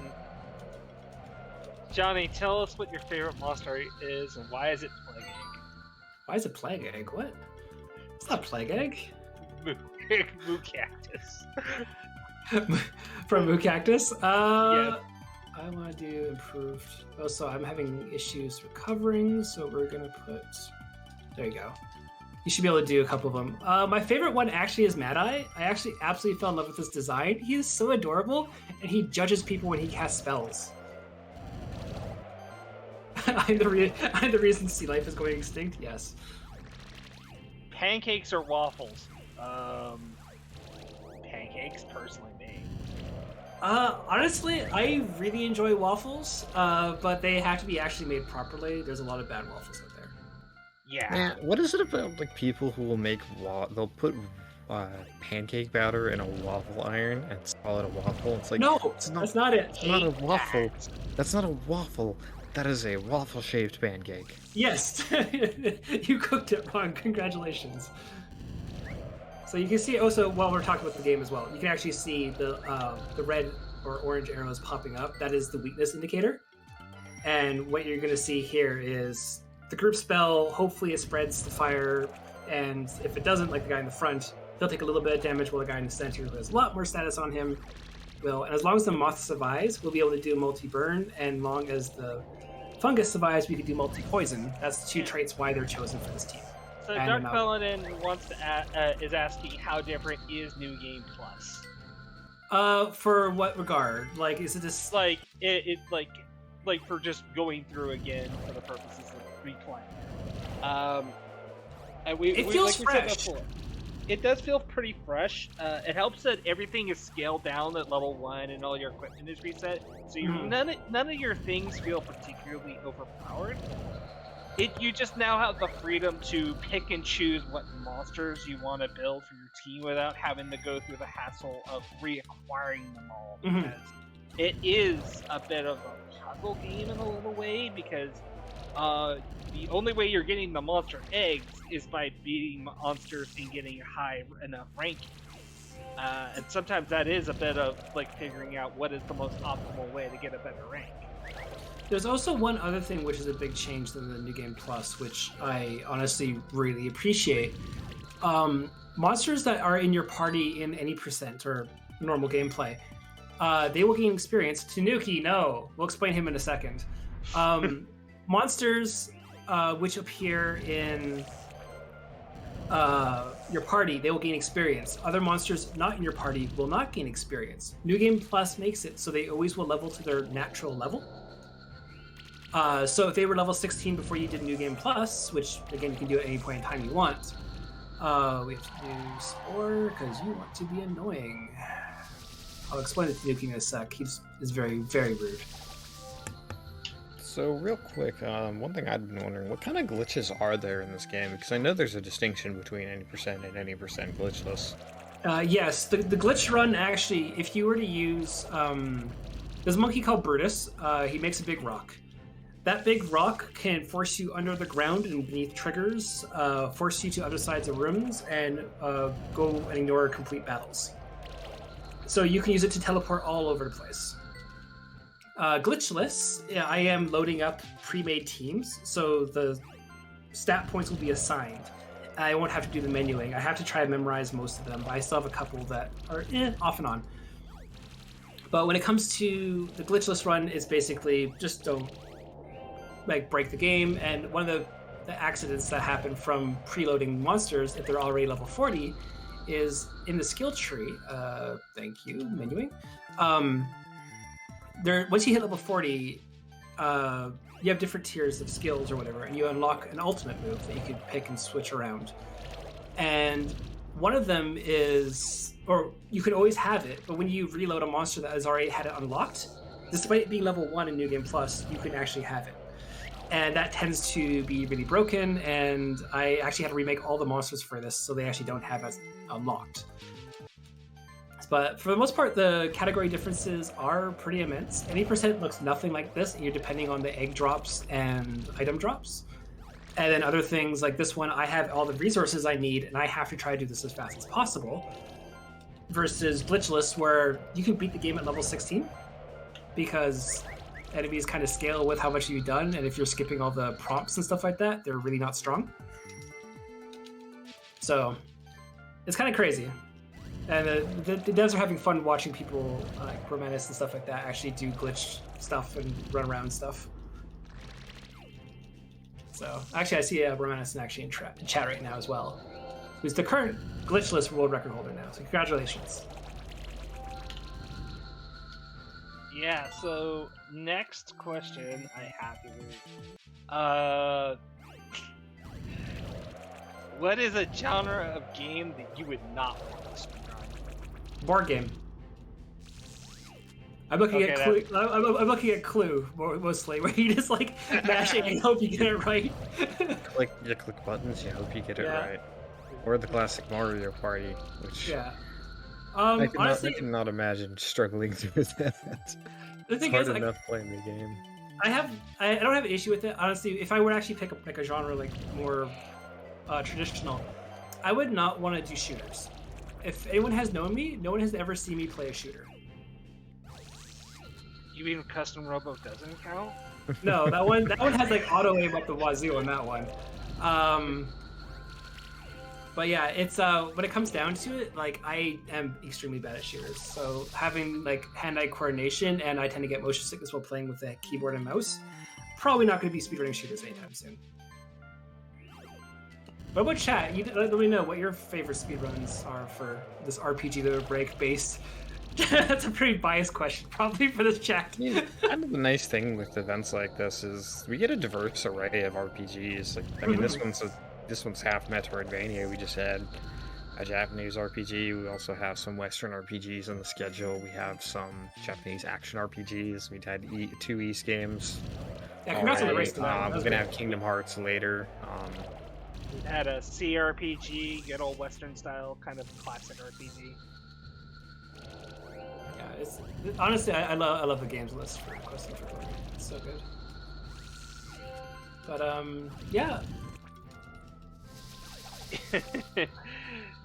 Johnny, tell us what your favorite monster is and why is it Plague Egg? Why is it Plague Egg? What? It's not Plague Egg. Moo Cactus. From Moo Cactus. Yes. I want to do improved. Oh, so I'm having issues recovering, so we're gonna put. There you go. You should be able to do a couple of them. My favorite one actually is Mad Eye. I actually absolutely fell in love with this design. He is so adorable, and he judges people when he casts spells. I'm the reason sea life is going extinct. Yes. Pancakes or waffles? Pancakes, personally, me. Honestly, I really enjoy waffles, but they have to be actually made properly. There's a lot of bad waffles out there. Yeah. Man, what is it about like people who will make they'll put pancake batter in a waffle iron and call it a waffle? It's like No, it's not, that's not it. it's not a waffle. That's not a waffle. That is a waffle-shaped pancake. Yes, you cooked it wrong. Congratulations. So you can see also while we're talking about the game as well, you can actually see the red or orange arrows popping up. That is the weakness indicator. And what you're going to see here is the group spell. Hopefully it spreads the fire, and if it doesn't, like the guy in the front, he'll take a little bit of damage, while the guy in the center who has a lot more status on him will. And as long as the moth survives, we'll be able to do multi-burn, and long as the fungus survives, we can do multi-poison. That's the two traits why they're chosen for this team. So And, Dark Paladin wants to is asking how different is New Game Plus? For what regard? Like, is it just Like like for just going through again for the purposes of replaying. And It feels like we said fresh. before, it does feel pretty fresh. It helps that everything is scaled down at level 1 and all your equipment is reset, so none of your things feel particularly overpowered. You just now have the freedom to pick and choose what monsters you want to build for your team without having to go through the hassle of reacquiring them all. Because it is a bit of a puzzle game in a little way, because the only way you're getting the monster eggs is by beating monsters and getting a high enough ranking. And sometimes that is a bit of like figuring out what is the most optimal way to get a better rank. There's also one other thing which is a big change than the New Game Plus, which I honestly really appreciate. Monsters that are in your party in any percent or normal gameplay, they will gain experience. Tanuki, no. We'll explain him in a second. Monsters which appear in your party, they will gain experience. Other monsters not in your party will not gain experience. New Game Plus makes it so they always will level to their natural level. So if they were level 16 before you did New Game Plus, which again you can do at any point in time you want, we have to do Spore because you want to be annoying. I'll explain it to Nuki in a sec. He's very, very rude. So real quick, one thing I've been wondering, what kind of glitches are there in this game? Because I know there's a distinction between any percent and any percent glitchless. Yes, the glitch run actually, if you were to use, there's a monkey called Brutus. He makes a big rock. That big rock can force you under the ground and beneath triggers, force you to other sides of rooms, and go and ignore complete battles. So you can use it to teleport all over the place. Glitchless, I am loading up pre-made teams, so the stat points will be assigned. I won't have to do the menuing. I have to try to memorize most of them, but I still have a couple that are off and on. But when it comes to the glitchless run, it's basically just don't break the game. And one of the accidents that happen from preloading monsters, if they're already level 40, is in the skill tree. Thank you, menuing. Once you hit level 40, you have different tiers of skills or whatever, and you unlock an ultimate move that you can pick and switch around. And one of them is, or you can always have it, but when you reload a monster that has already had it unlocked, despite it being level 1 in New Game Plus, you can actually have it. And that tends to be really broken, and I actually had to remake all the monsters for this, so they actually don't have it unlocked. But for the most part, the category differences are pretty immense. Any percent looks nothing like this, and you're depending on the egg drops and item drops. And then other things like this one, I have all the resources I need, and I have to try to do this as fast as possible. Versus Glitchless, where you can beat the game at level 16, because enemies kind of scale with how much you've done, and if you're skipping all the prompts and stuff like that, they're really not strong. So, it's kind of crazy. And the devs are having fun watching people like Romanus and stuff like that actually do glitch stuff and run around stuff. So actually, I see Romanus actually in chat right now as well, who's the current Glitchless world record holder now. So congratulations. Yeah, so next question I have here. What is a genre of game that you would not want to speedrun? Board game. I'm looking Okay, at Clue. I'm looking at Clue mostly, where you just like mash it and hope you get it right. You click buttons, you hope you get it Yeah. right. Or the classic Mario Party, which Yeah. I cannot imagine struggling through that. The It's thing hard is, like, enough playing the game. I don't have an issue with it. Honestly, if I were to actually pick up like a genre like more traditional, I would not want to do shooters. If anyone has known me, no one has ever seen me play a shooter. You mean Custom Robo doesn't count? No, that one has like auto aim up the wazoo on that one. But yeah, it's when it comes down to it, like I am extremely bad at shooters. So having like hand-eye coordination, and I tend to get motion sickness while playing with a keyboard and mouse, probably not going to be speedrunning shooters anytime soon. What about chat? You let me know what your favorite speedruns are for this RPG that are break based. That's a pretty biased question, probably for this chat. Yeah, kind of the nice thing with events like this is we get a diverse array of RPGs. Like, I mean, this one's half Metroidvania. We just had a Japanese RPG. We also have some Western RPGs on the schedule. We have some Japanese action RPGs. We've had two East games. Yeah, congrats on the race tonight. We're gonna have Kingdom Hearts later. We had a CRPG, good old Western style, kind of classic RPG. Yeah, honestly, I love the games list for Questing for Glory. It's so good. But yeah.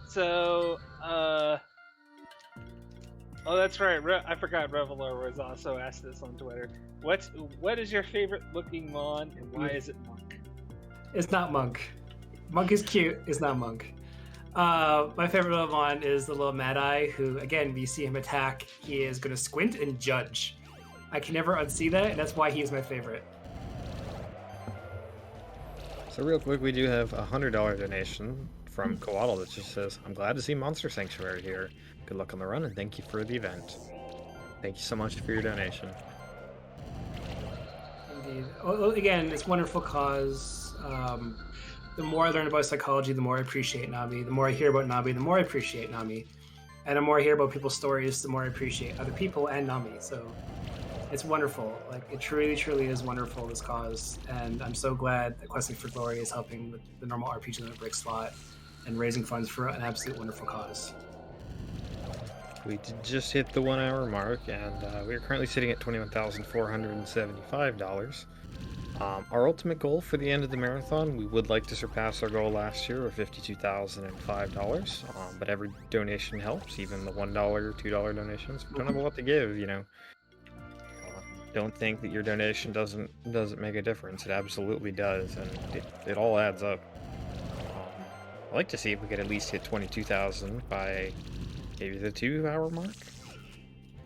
So, oh, that's right. I forgot Reveler was also asked this on Twitter. What is your favorite looking mon, and why is it Monk? It's not Monk. Monk is cute. It's not Monk. My favorite little mon is the little Mad Eye, who, again, when you see him attack, he is going to squint and judge. I can never unsee that, and that's why he is my favorite. So real quick, we do have a $100 donation from Koala that just says, "I'm glad to see Monster Sanctuary here. Good luck on the run, and thank you for the event." Thank you so much for your donation. Indeed. Again, it's a wonderful cause. The more I learn about psychology, the more I appreciate Navi. The more I hear about Navi, the more I appreciate Nami. And the more I hear about people's stories, the more I appreciate other people and Nami. So it's wonderful. Like, it truly, truly is wonderful, this cause. And I'm so glad that Questing for Glory is helping with the normal RPG Limit Break slot and raising funds for an absolute wonderful cause. We did just hit the 1 hour mark, and we are currently sitting at $21,475. Our ultimate goal for the end of the marathon, we would like to surpass our goal last year of $52,005, but every donation helps, even the $1, $2 donations. We don't have a lot to give, you know. Don't think that your donation doesn't make a difference. It absolutely does, and it all adds up. I'd like to see if we could at least hit 22,000 by maybe the 2 hour mark.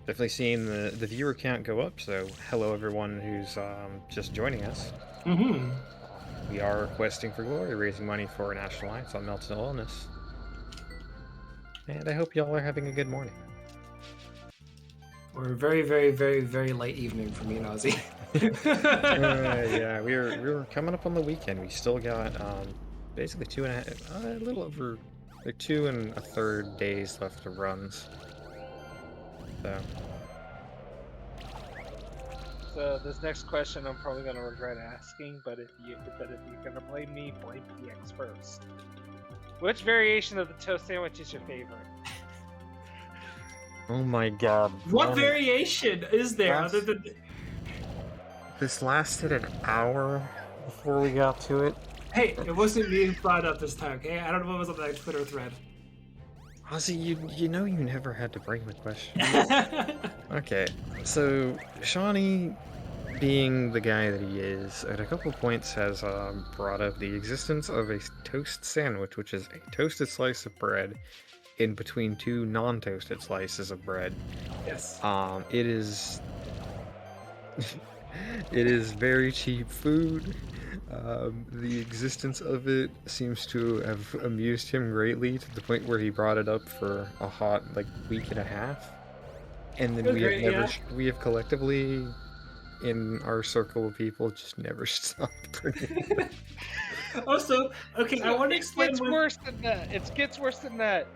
Definitely seeing the viewer count go up, so hello everyone who's just joining us. Mm-hmm. We are Questing for Glory, raising money for National Alliance on Mental Illness. And I hope y'all are having a good morning. Or a very, very, very, very late evening for me and Ozzy. Yeah, we were coming up on the weekend. We still got basically 2.5, a little over, like 2 1/3 days left of runs. So this next question I'm probably gonna regret asking, but if you're gonna blame me, blame PX first. Which variation of the toast sandwich is your favorite? Oh my god. What variation is there other than... This lasted an hour before we got to it. Hey, it wasn't me who brought it up this time, okay? I don't know what was on that Twitter thread. Ozzy, you know you never had to bring the question. Okay, so Shawnee, being the guy that he is, at a couple points has brought up the existence of a toast sandwich, which is a toasted slice of bread in between two non-toasted slices of bread. Yes. It is it is very cheap food. The existence of it seems to have amused him greatly to the point where he brought it up for a hot week and a half. And then It was we have great, never yeah. we have collectively in our circle of people just never stopped bringing it up. Also, okay, I want to It explain gets one. worse than that. It gets worse than that.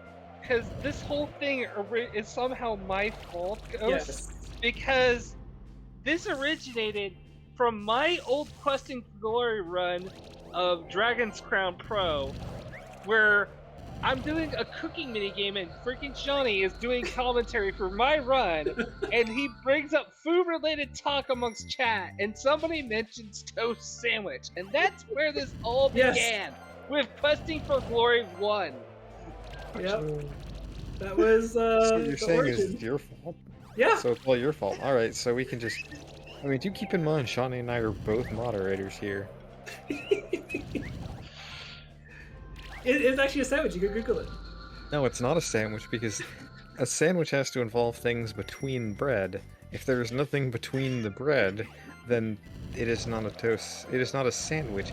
Because this whole thing is somehow my fault, Ghost. Yes. Because this originated from my old Questing for Glory run of Dragon's Crown Pro, where I'm doing a cooking minigame and freaking Shauny is doing commentary for my run, and he brings up food-related talk amongst chat, and somebody mentions toast sandwich, and that's where this all Yes. began, with Questing for Glory 1. Yep. That was So what you're the saying origin. is your fault? Yeah. So it's all your fault. Alright, so we can just... I mean, do keep in mind, Shauny and I are both moderators here. It's actually a sandwich. You can Google it. No, it's not a sandwich, because a sandwich has to involve things between bread. If there is nothing between the bread, then it is not a toast. It is not a sandwich.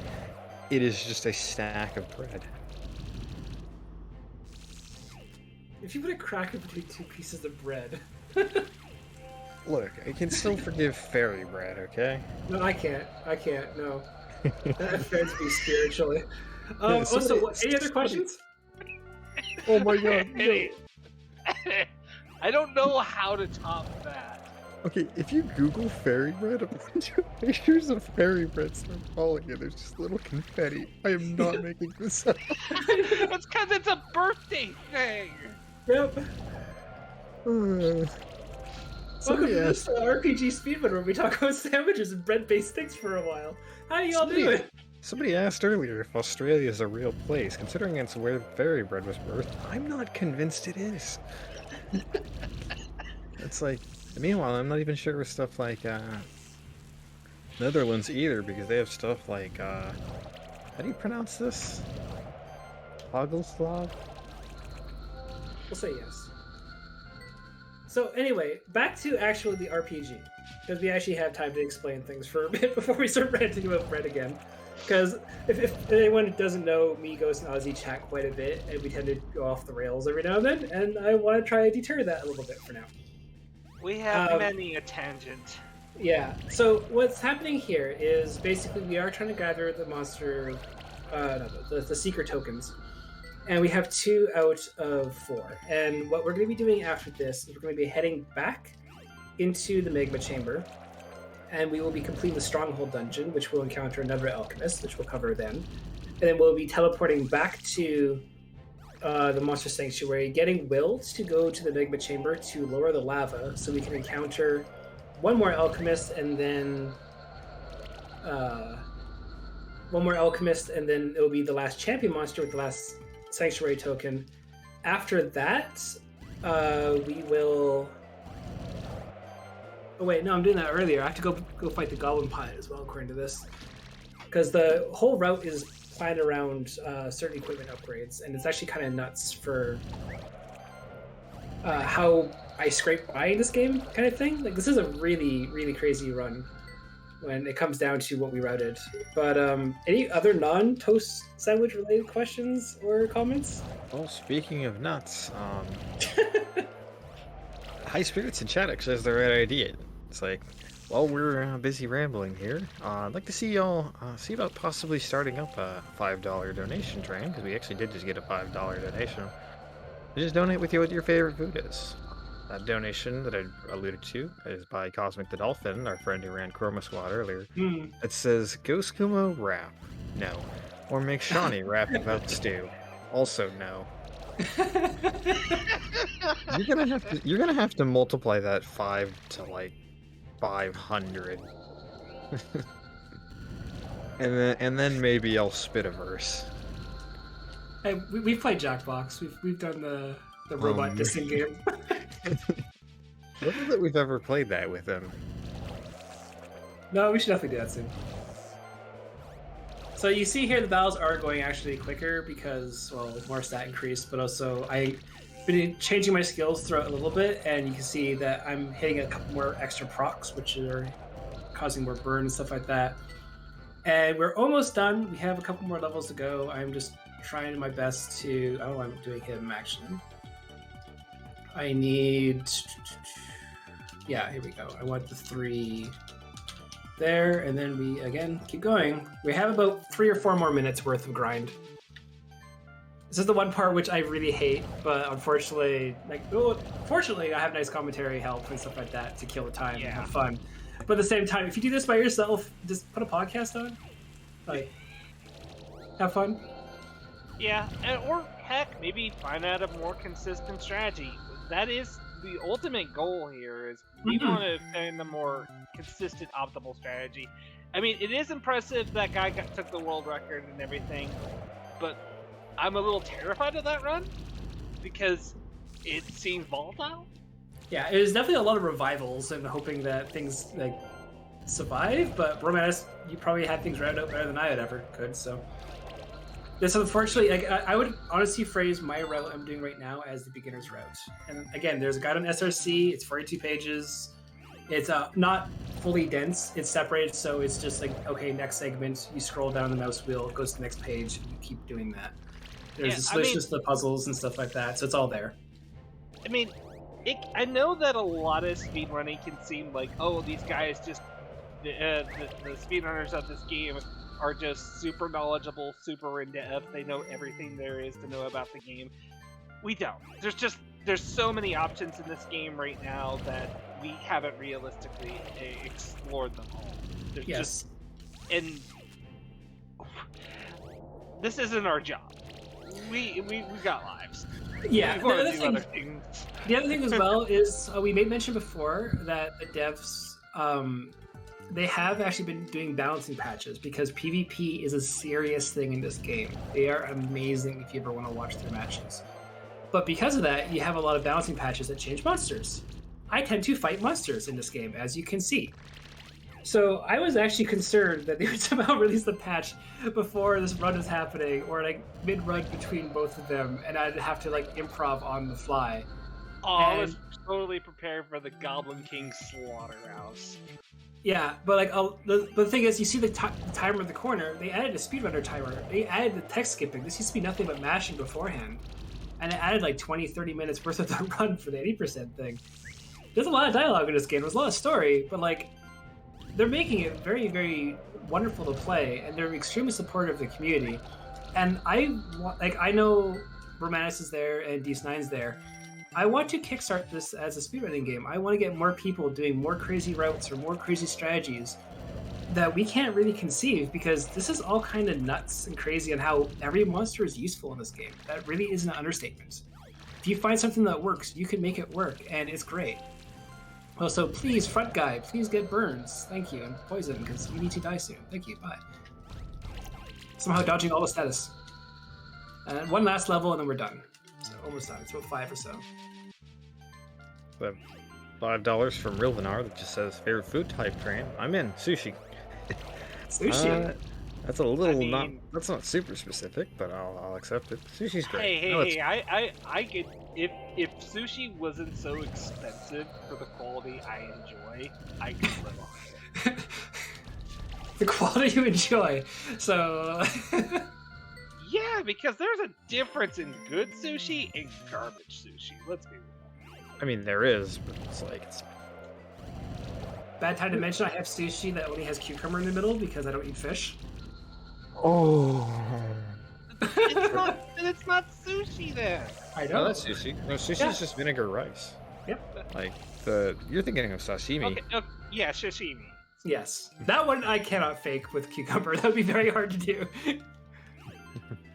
It is just a stack of bread. If you put a cracker between two pieces of bread. Look, I can still forgive fairy bread, okay? No, I can't. I can't. No. That offends me spiritually. Yeah, Also, any other questions? Oh my god. No. I don't know how to top that. Okay, if you Google fairy bread, a bunch of pictures of fairy bread start falling and there's just little confetti. I am not making this up. That's because it's a birthday thing. Yep. Welcome Somebody to this asked, RPG speedrun where we talk about sandwiches and bread-based things for a while. How you all doing? somebody asked earlier if Australia is a real place. Considering it's where fairy bread was birthed, I'm not convinced it is. It's like, meanwhile, I'm not even sure with stuff like Netherlands either, because they have stuff like how do you pronounce this? Hagelslag? We'll say yes. So anyway, back to actually the RPG, because we actually have time to explain things for a bit before we start ranting about bread again. Because if anyone doesn't know, me, Ghost, and Ozzy chat quite a bit, and we tend to go off the rails every now and then, and I want to try to deter that a little bit for now. We have many a tangent. Yeah, so what's happening here is basically we are trying to gather the monster, the secret tokens. And we have 2 out of 4. And what we're going to be doing after this is we're going to be heading back into the Magma Chamber. And we will be completing the Stronghold Dungeon, which will encounter another alchemist, which we'll cover then. And then we'll be teleporting back to the Monster Sanctuary, getting Will to go to the Magma Chamber to lower the lava so we can encounter one more alchemist and then... one more alchemist, and then it'll be the last champion monster with the last sanctuary token. After that, we will... Oh wait, no, I'm doing that earlier. I have to go fight the Goblin Pilot as well, according to this. Because the whole route is planned around certain equipment upgrades, and it's actually kind of nuts for how I scrape by in this game, kind of thing. Like, this is a really, really crazy run when it comes down to what we routed. But any other non-toast sandwich related questions or comments? Well, speaking of nuts, High Spirits in chat actually has the right idea. It's like, while we're busy rambling here, I'd like to see y'all see about possibly starting up a $5 donation train, because we actually did just get a $5 donation. Just donate with you what your favorite food is. That donation that I alluded to is by Cosmic the Dolphin, our friend who ran Chroma Squad earlier. It says, Ghost Kumo rap. No. Or make Shauny rap about stew. Also no. You're gonna have to multiply that 5 to like 500. and then maybe I'll spit a verse. Hey, we've played Jackbox. We've done the robot dissing game. I don't know that we've ever played that with him. No, we should definitely do that soon. So you see here the battles are going actually quicker because, well, more stat increase, but also been changing my skills throughout a little bit, and you can see that I'm hitting a couple more extra procs, which are causing more burn and stuff like that. And we're almost done. We have a couple more levels to go. I'm just trying my best to... Oh, I'm doing him, actually. I need... Yeah, here we go. I want the 3 there, and then we, again, keep going. We have about 3 or 4 more minutes worth of grind. This is the one part which I really hate, but unfortunately, fortunately, I have nice commentary help and stuff like that to kill the time and have fun. But at the same time, if you do this by yourself, just put a podcast on. Like, have fun. Yeah, or heck, maybe find out a more consistent strategy. That is the ultimate goal here. Is we want to find a more consistent, optimal strategy. I mean, it is impressive that guy took the world record and everything, but I'm a little terrified of that run because it seems volatile. Yeah, it was definitely a lot of revivals and hoping that things like survive. But Romanus, you probably had things rounded out better than I had ever could. So this, unfortunately, like, I would honestly phrase my route I'm doing right now as the beginner's route. And again, there's a guide on SRC. It's 42 pages. It's not fully dense. It's separated, so it's just like, okay, next segment. You scroll down the mouse wheel, it goes to the next page, and you keep doing that. There's the solutions to the puzzles and stuff like that, so it's all there. I mean, I know that a lot of speedrunning can seem like, oh, these guys just, the speedrunners of this game are just super knowledgeable, super in-depth, they know everything there is to know about the game. We don't. There's so many options in this game right now that we haven't realistically explored them all. And this isn't our job. We got lives. Yeah, the other thing as well is we made mention before that the devs they have actually been doing balancing patches because PvP is a serious thing in this game. They are amazing if you ever want to watch their matches. But because of that, you have a lot of balancing patches that change monsters. I tend to fight monsters in this game, as you can see. So I was actually concerned that they would somehow release the patch before this run is happening, or like mid-run between both of them, and I'd have to like improv on the fly. Oh, I was totally prepared for the Goblin King slaughterhouse. Yeah, but like the thing is, you see the timer in the corner. They added a speedrunner timer. They added the text skipping. This used to be nothing but mashing beforehand, and it added like 20-30 minutes worth of the run for the 80% thing. There's a lot of dialogue in this game. There's a lot of story, but like, they're making it very, very wonderful to play, and they're extremely supportive of the community. And I know Romanus is there and DS9's there. I want to kickstart this as a speedrunning game. I want to get more people doing more crazy routes or more crazy strategies that we can't really conceive, because this is all kind of nuts and crazy on how every monster is useful in this game. That really is an understatement. If you find something that works, you can make it work, and it's great. Also, please, front guy, please get burns. Thank you. And poison, because you need to die soon. Thank you. Bye. Somehow dodging all the status. And one last level, and then we're done. So, almost done. It's about 5 or so. The $5 from Real Vinar that just says favorite food type train. I'm in. Sushi. Sushi? That's a little that's not super specific, but I'll accept it. Sushi's great. Hey, I get if sushi wasn't so expensive for the quality I enjoy, I could live on it. The quality you enjoy. So yeah, because there's a difference in good sushi and garbage sushi. Let's be real. I mean, there is, but it's bad time to mention I have sushi that only has cucumber in the middle because I don't eat fish. Oh. It's not sushi then. I know. No, that's sushi. No, sushi is just vinegar rice. Yep. Like you're thinking of sashimi. Okay, yeah, sashimi. Yes, that one I cannot fake with cucumber. That would be very hard to do.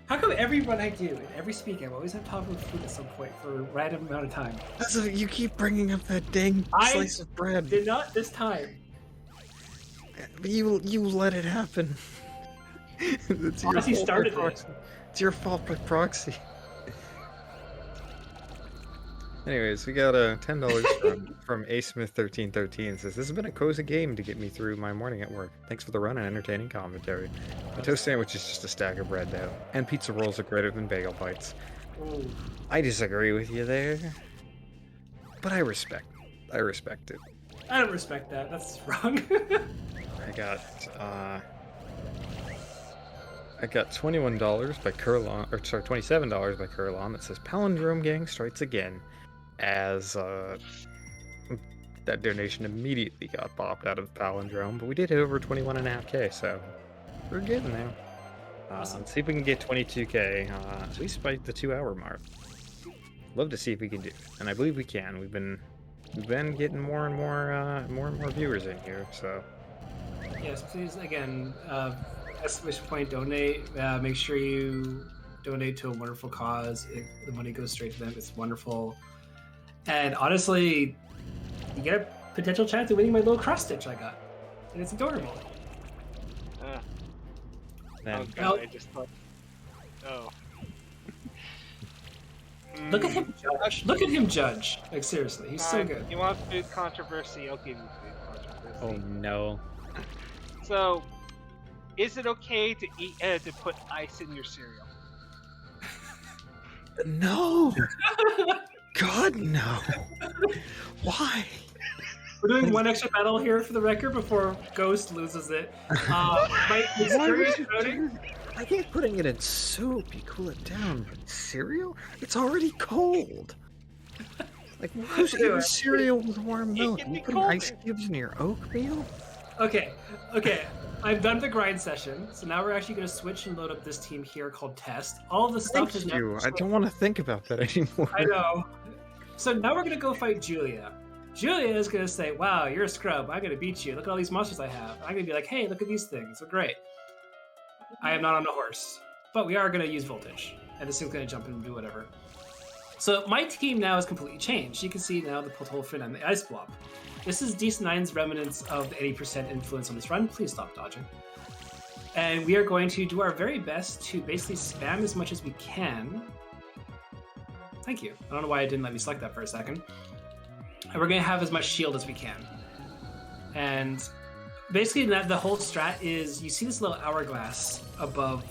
How come every run I do, in every speak, I'm always on top of food at some point for a random amount of time? You keep bringing up that dang slice of bread. Did not this time. You let it happen. It's your Honestly, started it. It's your fault by proxy. Anyways, we got $10 from ASmith1313. Says, this has been a cozy game to get me through my morning at work. Thanks for the run and entertaining commentary. A toast sandwich is just a stack of bread now, and pizza rolls are greater than bagel bites. Ooh. I disagree with you there, but I respect it. I don't respect that. That's wrong. I got $21 by Curlon, or sorry, $27 by Curlon that says Palindrome Gang strikes again, as that donation immediately got popped out of the Palindrome, but we did hit over 21.5K, so we're getting there. Awesome. Let's see if we can get 22K, at least by the 2-hour mark. Love to see if we can do it, and I believe we can. We've been getting more and more viewers in here, so. Yes, please, again, exclamation point, donate. Make sure you donate to a wonderful cause. The money goes straight to them. It's wonderful. And honestly, you get a potential chance of winning my little cross stitch I got. And it's adorable. Oh god, I just thought... Oh. Look at him judge. Look at him judge. Like, seriously, he's so good. You want food controversy? I'll give you food controversy. Oh no. So, is it okay to eat to put ice in your cereal? No! God, no! Why? We're doing one extra battle here for the record before Ghost loses it. My experience voting. I get putting it in soup, you cool it down, but cereal? It's already cold! Like, who's eating cereal with warm milk? You putting ice cubes in your oatmeal? Okay. I'm done the grind session, so now we're actually going to switch and load up this team here called Test. All of the stuff is now... I don't want to think about that anymore. I know. So now we're going to go fight Julia. Julia is going to say, wow, you're a scrub. I'm going to beat you. Look at all these monsters I have. I'm going to be like, hey, look at these things. They're great. I am not on a horse. But we are going to use Voltage. And this thing's going to jump and do whatever. So my team now is completely changed. You can see now the Potolfin and the Ice Blob. This is DC9's remnants of the 80% influence on this run. Please stop dodging. And we are going to do our very best to basically spam as much as we can. Thank you. I don't know why it didn't let me select that for a second. And we're going to have as much shield as we can. And basically the whole strat is, you see this little hourglass above...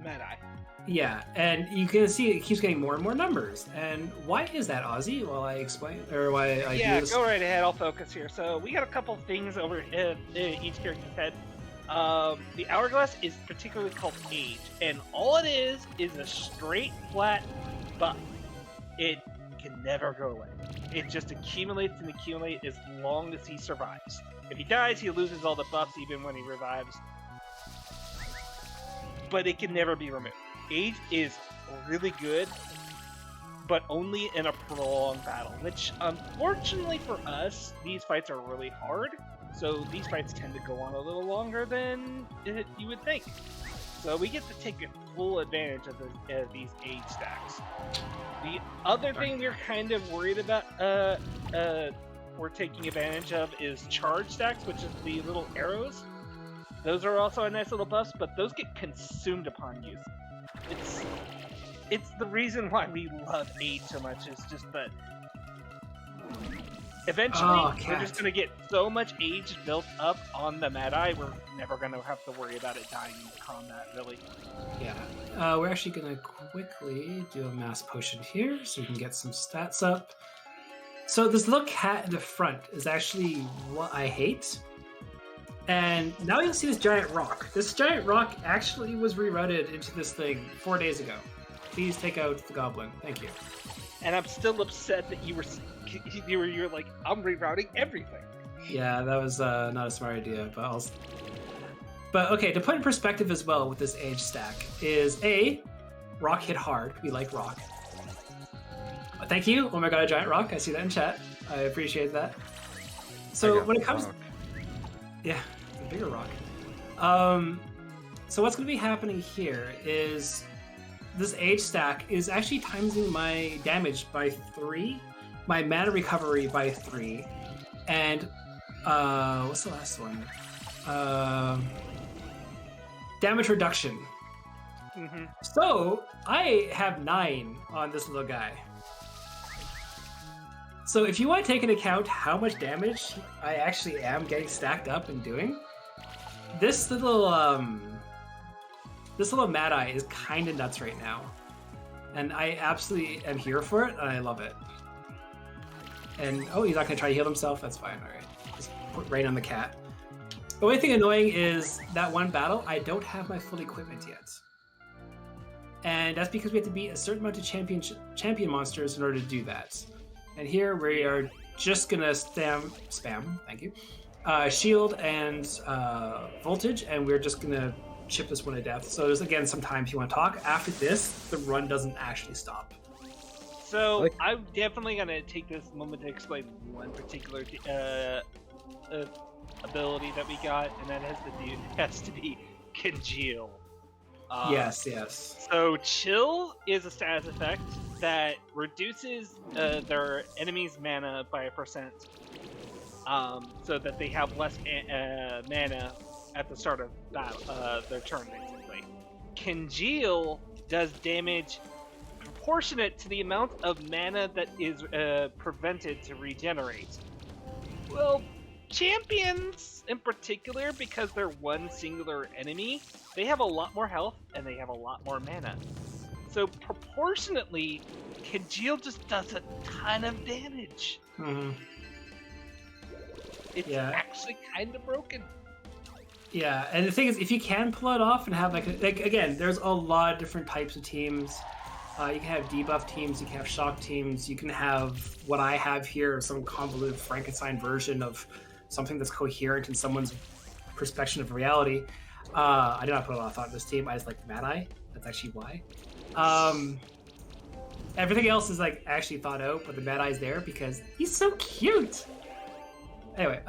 Mad-Eye. Yeah, and you can see it keeps getting more and more numbers. And why is that, Ozzy? While I explain, or why I do this? Go right ahead. I'll focus here. So we got a couple things over each character's head. The hourglass is particularly called age, and all it is a straight flat buff. It can never go away. It just accumulates and accumulates as long as he survives. If he dies, he loses all the buffs even when he revives. But it can never be removed. Age is really good, but only in a prolonged battle, which unfortunately for us, these fights are really hard, so these fights tend to go on a little longer than you would think. So we get to take full advantage of these age stacks. The other thing we're kind of worried about, we're taking advantage of, is charge stacks, which is the little arrows. Those are also a nice little buff, but those get consumed upon use. It's the reason why we love age so much, is just that eventually we're just going to get so much age built up on the Mad-Eye, we're never going to have to worry about it dying in combat, really. Yeah. We're actually going to quickly do a mass potion here so we can get some stats up. So this little cat in the front is actually what I hate. And now you'll see this giant rock. This giant rock actually was rerouted into this thing 4 days ago. Please take out the goblin. Thank you. And I'm still upset that you were like, I'm rerouting everything. Yeah, that was not a smart idea, but okay, to put in perspective as well with this age stack is rock hit hard. We like rock. Thank you. Oh my god, a giant rock. I see that in chat. I appreciate that. So when it comes... Yeah, a bigger rock. So what's going to be happening here is this age stack is actually timesing my damage by 3, my mana recovery by 3, and what's the last one? Damage reduction. Mm-hmm. So I have 9 on this little guy. So if you want to take into account how much damage I actually am getting stacked up and doing, this little this little Mad Eye is kind of nuts right now. And I absolutely am here for it, and I love it. And, oh, he's not going to try to heal himself? That's fine, all right. Just put rain on the cat. The only thing annoying is that one battle, I don't have my full equipment yet. And that's because we have to beat a certain amount of champion monsters in order to do that. And here we are just going to spam, thank you, shield and voltage, and we're just going to chip this one to death. So there's, again, some time if you want to talk. After this, the run doesn't actually stop. So I'm definitely going to take this moment to explain one particular ability that we got, and that has to be Congeal. Yes. So Chill is a status effect that reduces their enemy's mana by 1%, so that they have less mana at the start of battle, their turn, basically. Congeal does damage proportionate to the amount of mana that is prevented to regenerate. Well, champions in particular, because they're one singular enemy, they have a lot more health and they have a lot more mana. So proportionately, Congeal just does a ton of damage. Mm-hmm. It's actually kind of broken. Yeah, and the thing is, if you can pull it off and have like again, there's a lot of different types of teams. You can have debuff teams, you can have shock teams, you can have what I have here, some convoluted Frankenstein version of something that's coherent in someone's perspective of reality. I did not put a lot of thought in this team. I just like the Mad Eye. That's actually why. Everything else is like actually thought out, but the Mad Eye's there because he's so cute. Anyway,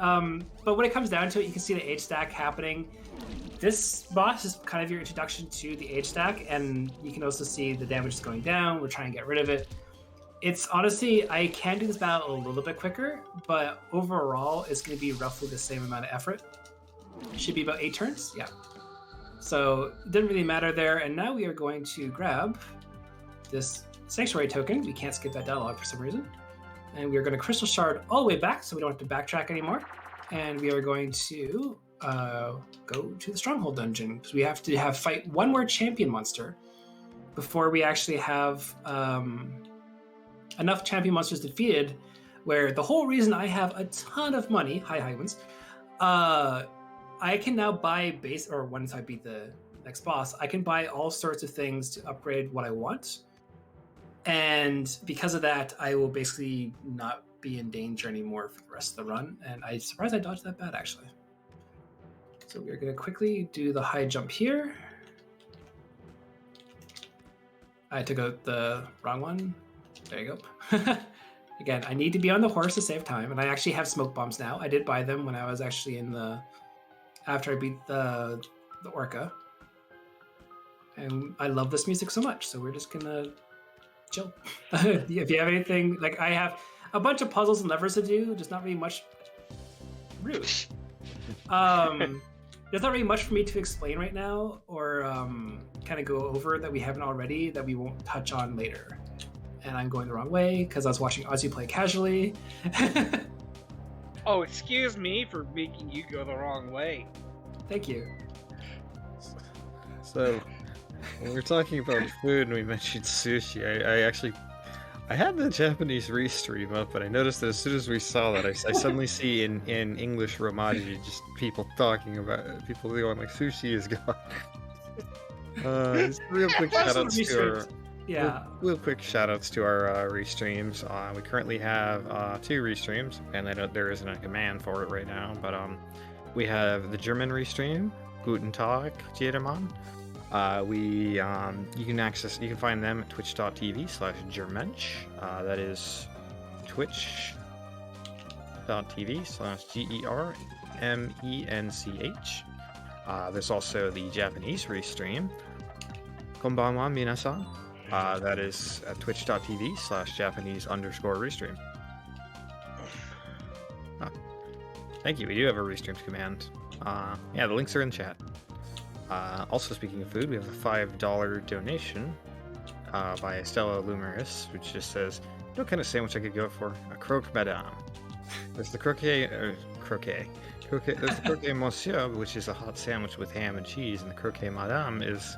but when it comes down to it, you can see the age stack happening. This boss is kind of your introduction to the age stack, and you can also see the damage is going down. We're trying to get rid of it. It's honestly, I can do this battle a little bit quicker, but overall, it's going to be roughly the same amount of effort. Should be about 8 turns, yeah. So it didn't really matter there, and now we are going to grab this Sanctuary token. We can't skip that dialogue for some reason. And we are going to Crystal Shard all the way back, so we don't have to backtrack anymore. And we are going to go to the Stronghold Dungeon, because we have to fight one more champion monster before we actually have enough champion monsters defeated, where the whole reason I have a ton of money, hi Highlands, I can now buy base, or once I beat the next boss, I can buy all sorts of things to upgrade what I want. And because of that, I will basically not be in danger anymore for the rest of the run. And I'm surprised I dodged that bad, actually. So we're going to quickly do the high jump here. I took out the wrong one. There you go. Again, I need to be on the horse to save time. And I actually have smoke bombs now. I did buy them when I was actually in after I beat the Orca. And I love this music so much. So we're just going to chill. If you have anything, like I have a bunch of puzzles and levers to do, just not really much. Rude. There's not really much for me to explain right now, or kind of go over that we haven't already, that we won't touch on later. And I'm going the wrong way because I was watching Ozzy play casually. Oh, excuse me for making you go the wrong way. Thank you. So, when we're talking about food and we mentioned sushi, I had the Japanese restream up, but I noticed that as soon as we saw that, I suddenly see in English Romaji just people talking about it. People going like, sushi is gone. Real quick shoutouts to our restreams. We currently have 2 restreams, and I know there isn't a command for it right now, but we have the German restream, Guten Tag, Jedermann. You can find them at twitch.tv/Germensch. That is twitch.tv/GERMENCH. There's also the Japanese restream, Konbanwa Minasan. That is at twitch.tv/Japanese_restream. Thank you. We do have a restreams command. Yeah, the links are in chat. Also, speaking of food, we have a $5 donation by Estella Lumeris, which just says, what kind of sandwich I could go for? A croque madame. There's the croquet. There's the croquet monsieur, which is a hot sandwich with ham and cheese, and the croquet madame is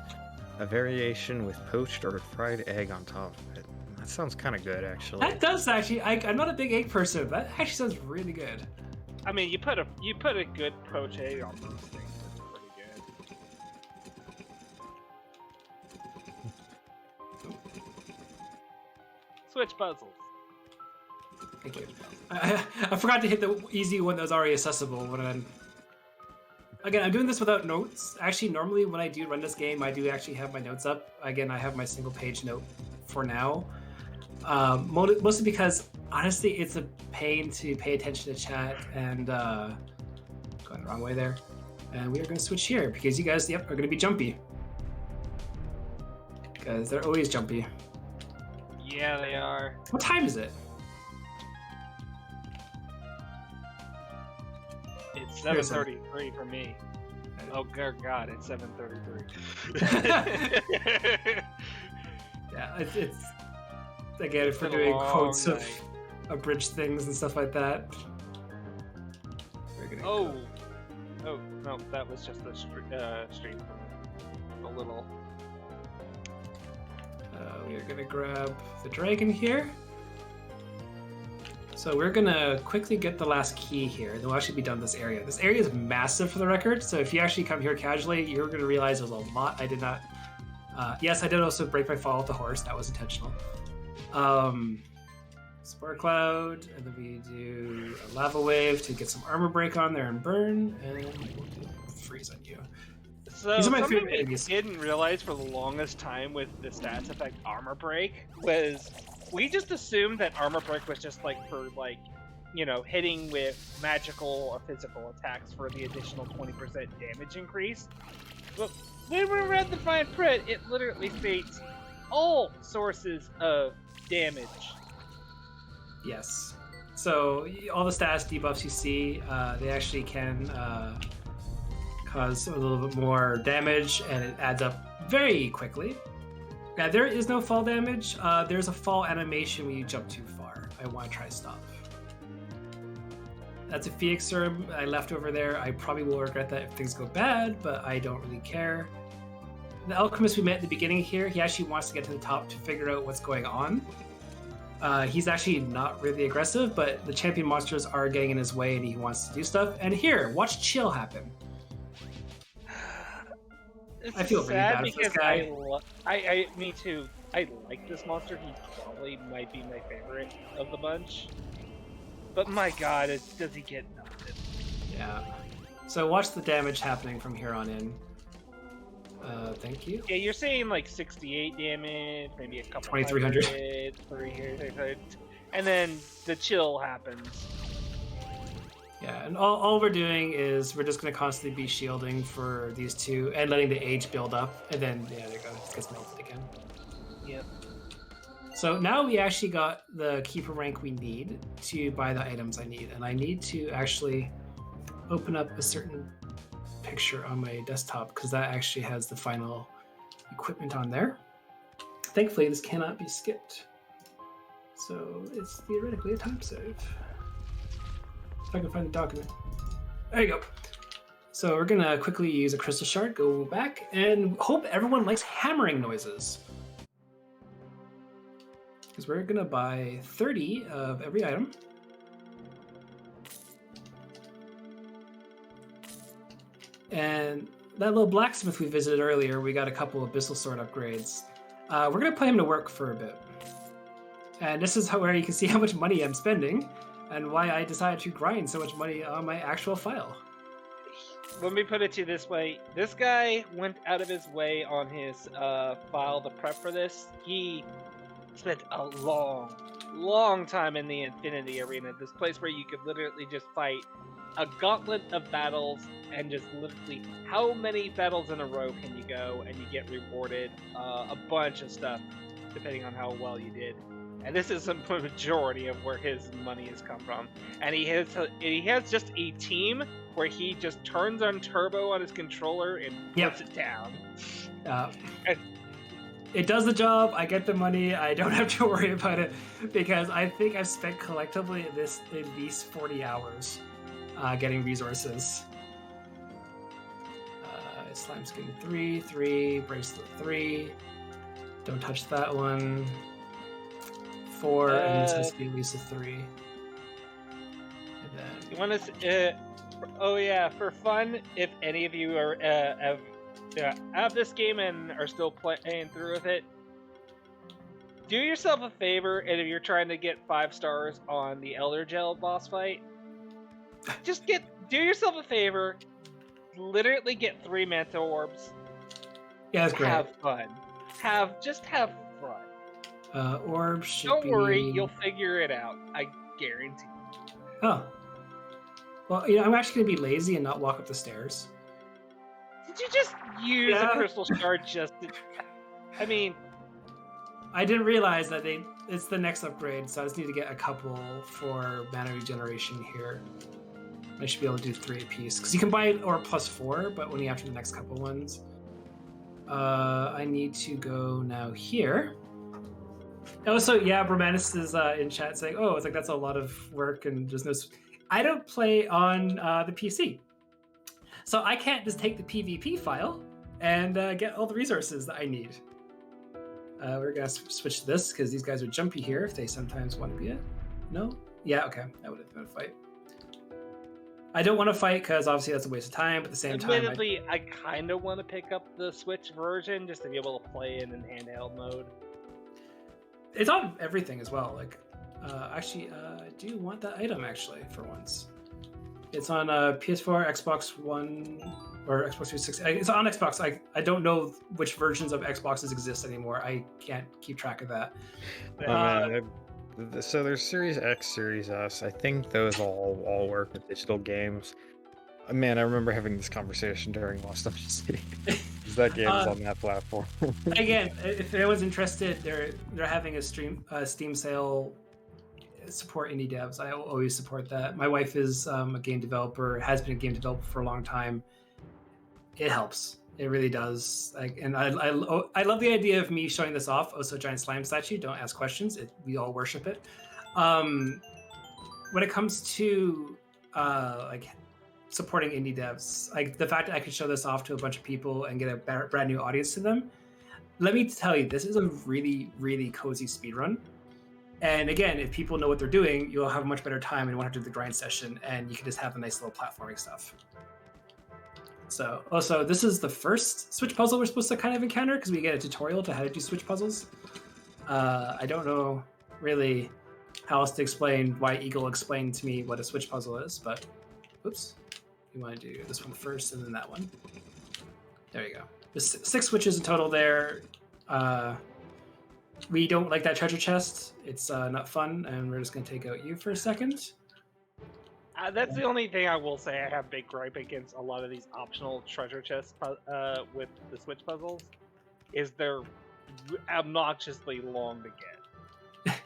A variation with poached or fried egg on top of it. That sounds kind of good, actually. That does actually. I'm not a big egg person. That actually sounds really good. I mean, you put a good poached egg on those things. It's pretty good. Switch puzzles. Thank you. I forgot to hit the easy one that was already accessible when I'm... Again, I'm doing this without notes. Actually, normally when I do run this game, I do actually have my notes up. Again, I have my single page note for now. Mostly because, honestly, it's a pain to pay attention to chat and... going the wrong way there. And we are going to switch here because you guys, are going to be jumpy. Because they're always jumpy. Yeah, they are. What time is it? It's 7:33 for me. Oh God, it's 7:33. Yeah, it's again, if we're doing quotes of abridged things and stuff like that. We're gonna oh no, that was just the stream from a little. We are gonna grab the dragon here. So we're gonna quickly get the last key here. Then we'll actually be done this area. This area is massive for the record, so if you actually come here casually, you're gonna realize there's a lot I did not... yes, I did also break my fall with the horse. That was intentional. Spore cloud, and then we do a lava wave to get some armor break on there and burn, and we'll do freeze on you. So These are my something favorite I enemies. didn't realize for the longest time with the stats effect armor break was we just assumed that armor break was just like for like, you know, hitting with magical or physical attacks for the additional 20% damage increase. But when we read the fine print, it literally states all sources of damage. Yes. So all the status debuffs you see, they actually can cause a little bit more damage, and it adds up very quickly. Yeah, there is no fall damage. There's a fall animation when you jump too far. I want to try stop. That's a Phoenix Serum I left over there. I probably will regret that if things go bad, but I don't really care. The alchemist we met at the beginning here, he actually wants to get to the top to figure out what's going on. He's actually not really aggressive, but the champion monsters are getting in his way and he wants to do stuff. And here, watch chill happen. I feel really bad for this guy. Me too. I like this monster. He probably might be my favorite of the bunch. But my God, does he get nothing? Yeah. So watch the damage happening from here on in. Thank you. Yeah, you're saying like 68 damage, maybe a couple 2300. 300, and then the chill happens. Yeah, and all we're doing is we're just going to constantly be shielding for these two and letting the age build up, and then, yeah, there you go, it gets melted again. Yep. So now we actually got the keeper rank we need to buy the items I need, and I need to actually open up a certain picture on my desktop because that actually has the final equipment on there. Thankfully, this cannot be skipped. So it's theoretically a time save. If I can find the document. There you go. So we're gonna quickly use a crystal shard, go back, and hope everyone likes hammering noises. Because we're gonna buy 30 of every item. And that little blacksmith we visited earlier, we got a couple of Abyssal Sword upgrades. We're gonna put him to work for a bit. And this is where you can see how much money I'm spending and why I decided to grind so much money on my actual file. Let me put it to you this way. This guy went out of his way on his file to prep for this. He spent a long time in the Infinity Arena, this place where you could literally just fight a gauntlet of battles and just literally how many battles in a row can you go and you get rewarded a bunch of stuff depending on how well you did. And this is the majority of where his money has come from. And he has just a team where he just turns on turbo on his controller and puts it down. It does the job. I get the money. I don't have to worry about it because I think I've spent collectively this at least 40 hours getting resources. Slime Skin 3, 3, Bracelet 3. Don't touch that one. 4, and this has to be at least a 3. And then You want to? Oh yeah, for fun, if any of you are have this game and are still playing through with it, do yourself a favor, and if you're trying to get 5 stars on the Elder Gel boss fight, just do yourself a favor, literally get 3 Manta Orbs. yeah, that's great. Have fun. Just have fun. Orb should Don't be... worry, you'll figure it out. I guarantee. Oh. Well, I'm actually going to be lazy and not walk up the stairs. Did you just use a crystal shard just to... I mean... I didn't realize that it's the next upgrade, so I just need to get a couple for mana regeneration here. I should be able to do 3 apiece. Because you can buy or +4, but only after the next couple ones. I need to go now here. Also, yeah, Romanus is in chat saying, oh, it's like that's a lot of work and there's no... I don't play on the PC. So I can't just take the PvP file and get all the resources that I need. We're going to switch to this because these guys are jumpy here if they sometimes want to be it. No? Yeah, okay. That would have been a fight. I don't want to fight because obviously that's a waste of time, but at the same time... Admittedly, I kind of want to pick up the Switch version just to be able to play it in handheld mode. It's on everything as well. Like, actually, I do want that item actually for once. It's on PS4, Xbox One, or Xbox 360. It's on Xbox. I don't know which versions of Xboxes exist anymore. I can't keep track of that. So there's Series X, Series S. I think those all work with digital games. Man, I remember having this conversation during Lost Odyssey. That game is on that platform. Again, if anyone's interested, they're having a Steam sale. Support indie devs. I always support that. My wife is a game developer. Has been a game developer for a long time. It helps. It really does. And I love the idea of me showing this off. Also, giant slime statue. Don't ask questions. We all worship it. When it comes to supporting indie devs, like the fact that I could show this off to a bunch of people and get a brand new audience to them, let me tell you, this is a really, really cozy speedrun. And again, if people know what they're doing, you'll have a much better time and you won't have to do the grind session, and you can just have a nice little platforming stuff. So, also, this is the first Switch puzzle we're supposed to kind of encounter because we get a tutorial to how to do Switch puzzles. I don't know really how else to explain why Eagle explained to me what a Switch puzzle is, but oops. You want to do this one first and then that one. There you go. There's 6 switches in total there. We don't like that treasure chest. It's not fun, and we're just going to take out you for a second. That's the only thing I will say I have big gripe against a lot of these optional treasure chests with the Switch puzzles, is they're obnoxiously long to get.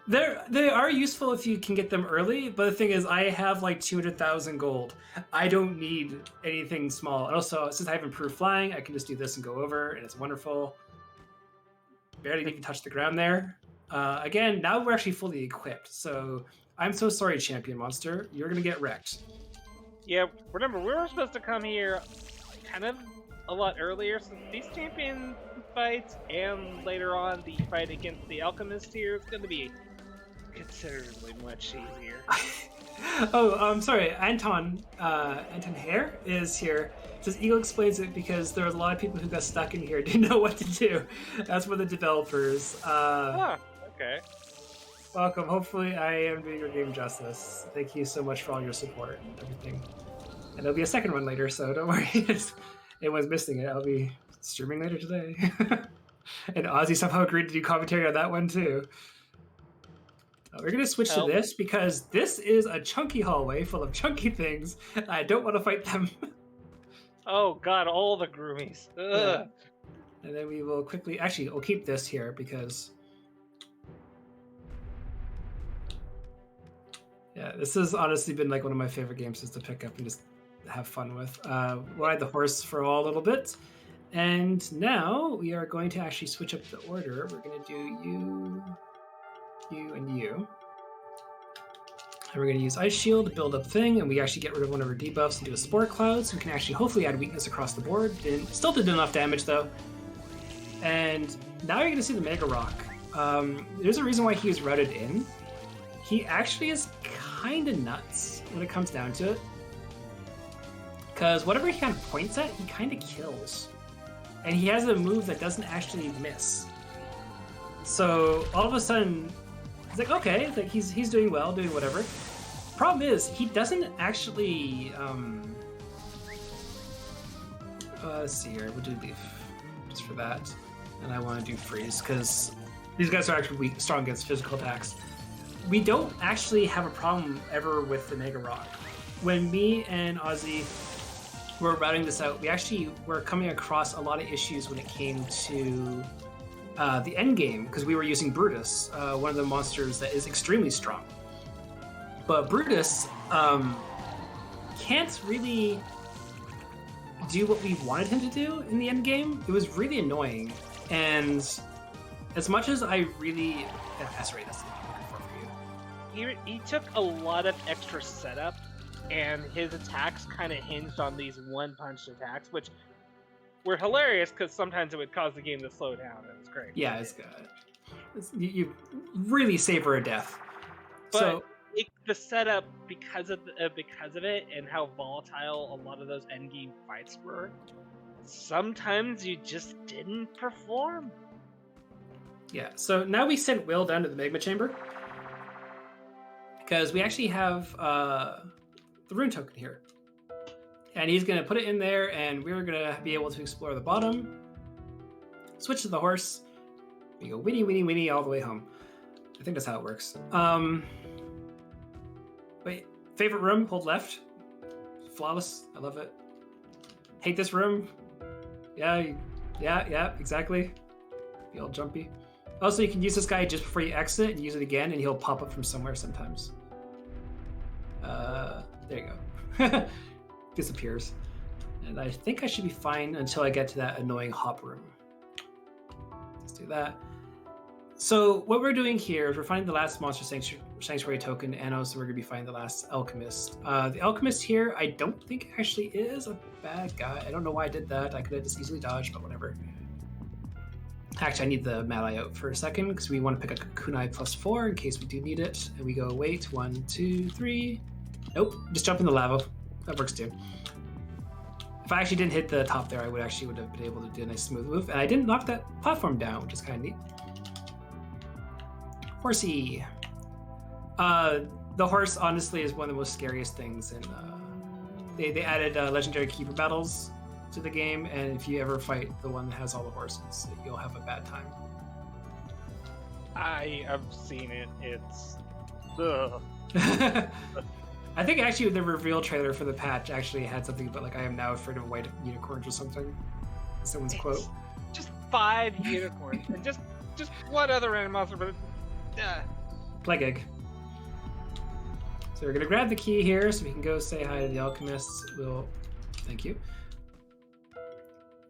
They are useful if you can get them early, but the thing is, I have like 200,000 gold. I don't need anything small. And also, since I have improved flying, I can just do this and go over, and it's wonderful. Barely even touch the ground there. Again, now we're actually fully equipped, so I'm so sorry, Champion Monster. You're gonna get wrecked. Yeah, remember, we were supposed to come here kind of a lot earlier, so these champion fights and later on the fight against the alchemist here is going to be considerably much easier. Oh, I'm sorry. Anton Hare is here. Says Eagle explains it because there was a lot of people who got stuck in here, didn't know what to do. That's one of the developers. Okay. Welcome. Hopefully I am doing your game justice. Thank you so much for all your support and everything. And there'll be a second one later, so don't worry. Anyone's missing it, I'll be streaming later today. And Ozzy somehow agreed to do commentary on that one too. We're going to switch to this because this is a chunky hallway full of chunky things. I don't want to fight them. Oh god, all the groomies. Yeah. And then we will quickly... Actually, we'll keep this here because... Yeah, this has honestly been like one of my favorite games just to pick up and just have fun with. We'll ride the horse for a little bit. And now we are going to actually switch up the order. We're going to do you, and you. And we're going to use Ice Shield to build up thing, and we actually get rid of one of our debuffs and do a Spore Cloud, so we can actually hopefully add weakness across the board. Still did enough damage though. And now you're going to see the Mega Rock. There's a reason why he is routed in. He actually is kind of nuts when it comes down to it. Because whatever he kind of points at, he kind of kills. And he has a move that doesn't actually miss. So all of a sudden, it's like, okay, like he's doing well, doing whatever. Problem is, he doesn't actually... let's see here, we'll do Leaf just for that. And I want to do Freeze, because these guys are actually strong against physical attacks. We don't actually have a problem ever with the Mega Rock. When me and Ozzy were routing this out, we actually were coming across a lot of issues when it came to the end game, because we were using Brutus, one of the monsters that is extremely strong. But Brutus can't really do what we wanted him to do in the end game. It was really annoying, and as much as I really... that's right, that's the for you. He took a lot of extra setup, and his attacks kind of hinged on these one-punch attacks, which were hilarious because sometimes it would cause the game to slow down. It was great. Yeah, it's good. You really savor a death. But so the setup, because of it, and how volatile a lot of those endgame fights were, sometimes you just didn't perform. Yeah. So now we sent Will down to the Magma Chamber because we actually have the rune token here. And he's going to put it in there, and we're going to be able to explore the bottom. Switch to the horse. We go winnie, winnie, winnie all the way home. I think that's how it works. Wait, favorite room, hold left. Flawless, I love it. Hate this room. Yeah, exactly. Be all jumpy. Also, you can use this guy just before you exit and use it again, and he'll pop up from somewhere sometimes. There you go. Disappears. And I think I should be fine until I get to that annoying hop room. Let's do that. So what we're doing here is we're finding the last monster sanctuary token, and also we're going to be finding the last alchemist. The alchemist here, I don't think actually is a bad guy. I don't know why I did that. I could have just easily dodged, but whatever. Actually, I need the Mad Eye out for a second because we want to pick a kunai +4 in case we do need it. And we go, wait, 1, 2, 3. Nope, just jump in the lava. That works too. If I actually didn't hit the top there, I would have been able to do a nice smooth move. And I didn't knock that platform down, which is kind of neat. Horsey. The horse, honestly, is one of the most scariest things. And they added legendary keeper battles to the game, and if you ever fight the one that has all the horses, you'll have a bad time. I have seen it. It's... Ugh. I think actually the reveal trailer for the patch actually had something about like, I am now afraid of white unicorns or something. Someone's quote. Just 5 unicorns and just one other random monster, but Plague Egg. So we're gonna grab the key here so we can go say hi to the alchemist. Thank you.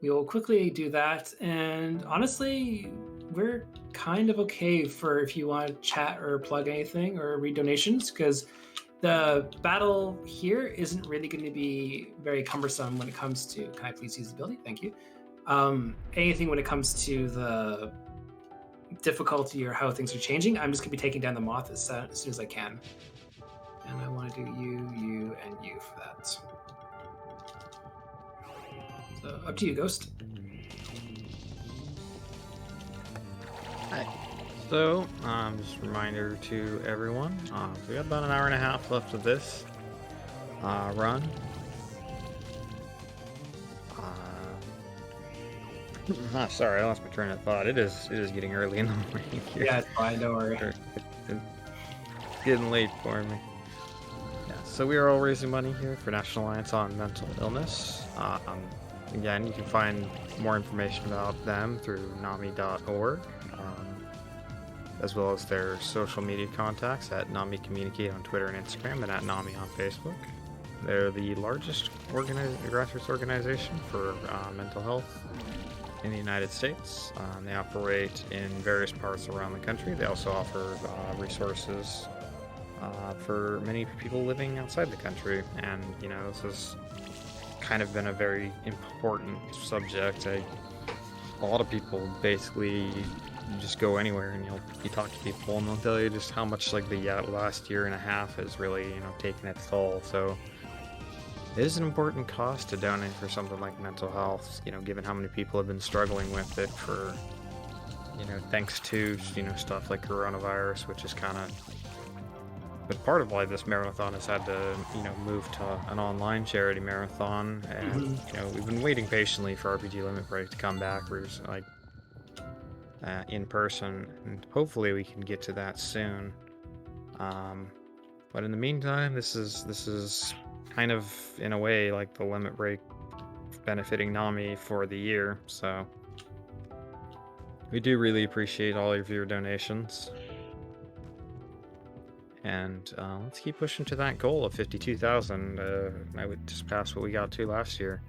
We will quickly do that, and honestly, we're kind of okay for if you want to chat or plug anything or read donations, because the battle here isn't really going to be very cumbersome when it comes to, can I please use the ability? Thank you. Anything when it comes to the difficulty or how things are changing, I'm just going to be taking down the moth as soon as I can. And I want to do you, and you for that. So up to you, Ghost. Hi. So, just a reminder to everyone, we got about an hour and a half left of this run. Sorry, I lost my train of thought. It is getting early in the morning here. Yeah, it's fine, don't worry. It's getting late for me. Yeah, so we are all raising money here for National Alliance on Mental Illness. Again, you can find more information about them through nami.org, as well as their social media contacts at Nami Communicate on Twitter and Instagram, and at Nami on Facebook. They're the largest grassroots organization for mental health in the United States. They operate in various parts around the country. They also offer resources for many people living outside the country. And, you know, this has kind of been a very important subject. A lot of people basically just go anywhere and you talk to people and they'll tell you just how much like the last year and a half has really, you know, taken its toll. So it is an important cause to donate for something like mental health, you know, given how many people have been struggling with it for, you know, thanks to, you know, stuff like coronavirus, which is kind of but part of why this marathon has had to, you know, move to an online charity marathon. And, you know, we've been waiting patiently for RPG Limit Break to come back. We're just, like, in person, and hopefully we can get to that soon. But in the meantime, this is kind of in a way like the limit break benefiting Nami for the year. So we do really appreciate all of your donations, and let's keep pushing to that goal of 52,000. I would just pass what we got to last year.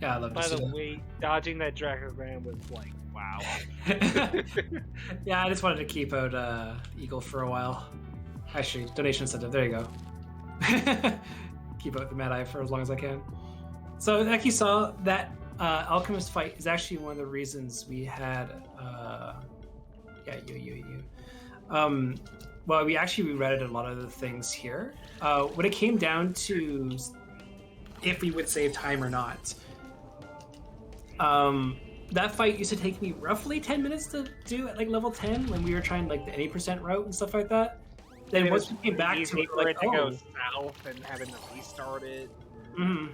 Yeah, I love to By see the that. way, dodging that Dracogram was like, wow. Yeah, I just wanted to keep out Eagle for a while. Actually, donation incentive. There you go. Keep out the Mad Eye for as long as I can. So, like you saw, that Alchemist fight is actually one of the reasons we had. Well, we actually reredded a lot of the things here. When it came down to if we would save time or not, that fight used to take me roughly 10 minutes to do at like level 10 when we were trying like the any percent route and stuff like that. Then once we came back to it, for like, it to go south and having to restart it. Mm-hmm.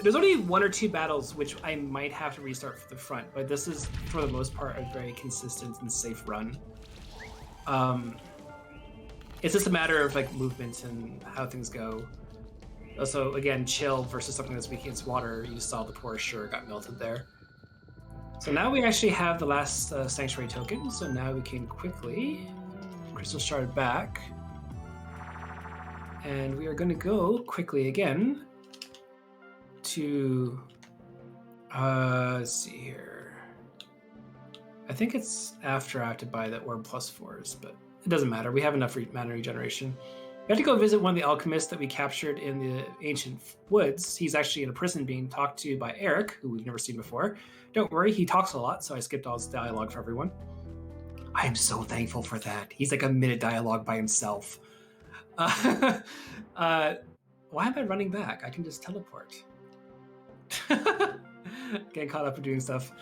There's only one or two battles which I might have to restart for the front, but this is for the most part a very consistent and safe run. It's just a matter of like movement and how things go. Also, again, chill versus something that's weak against water. You saw the poor Sure got melted there. So now we actually have the last Sanctuary token, so now we can quickly Crystal Shard back. And we are going to go quickly again to, let's see here. I think it's after I have to buy the Orb +4s, but it doesn't matter. We have enough mana regeneration. We have to go visit one of the alchemists that we captured in the ancient woods. He's actually in a prison being talked to by Eric, who we've never seen before. Don't worry, he talks a lot, so I skipped all his dialogue for everyone. I am so thankful for that. He's like a minute dialogue by himself. Why am I running back? I can just teleport. Getting caught up in doing stuff.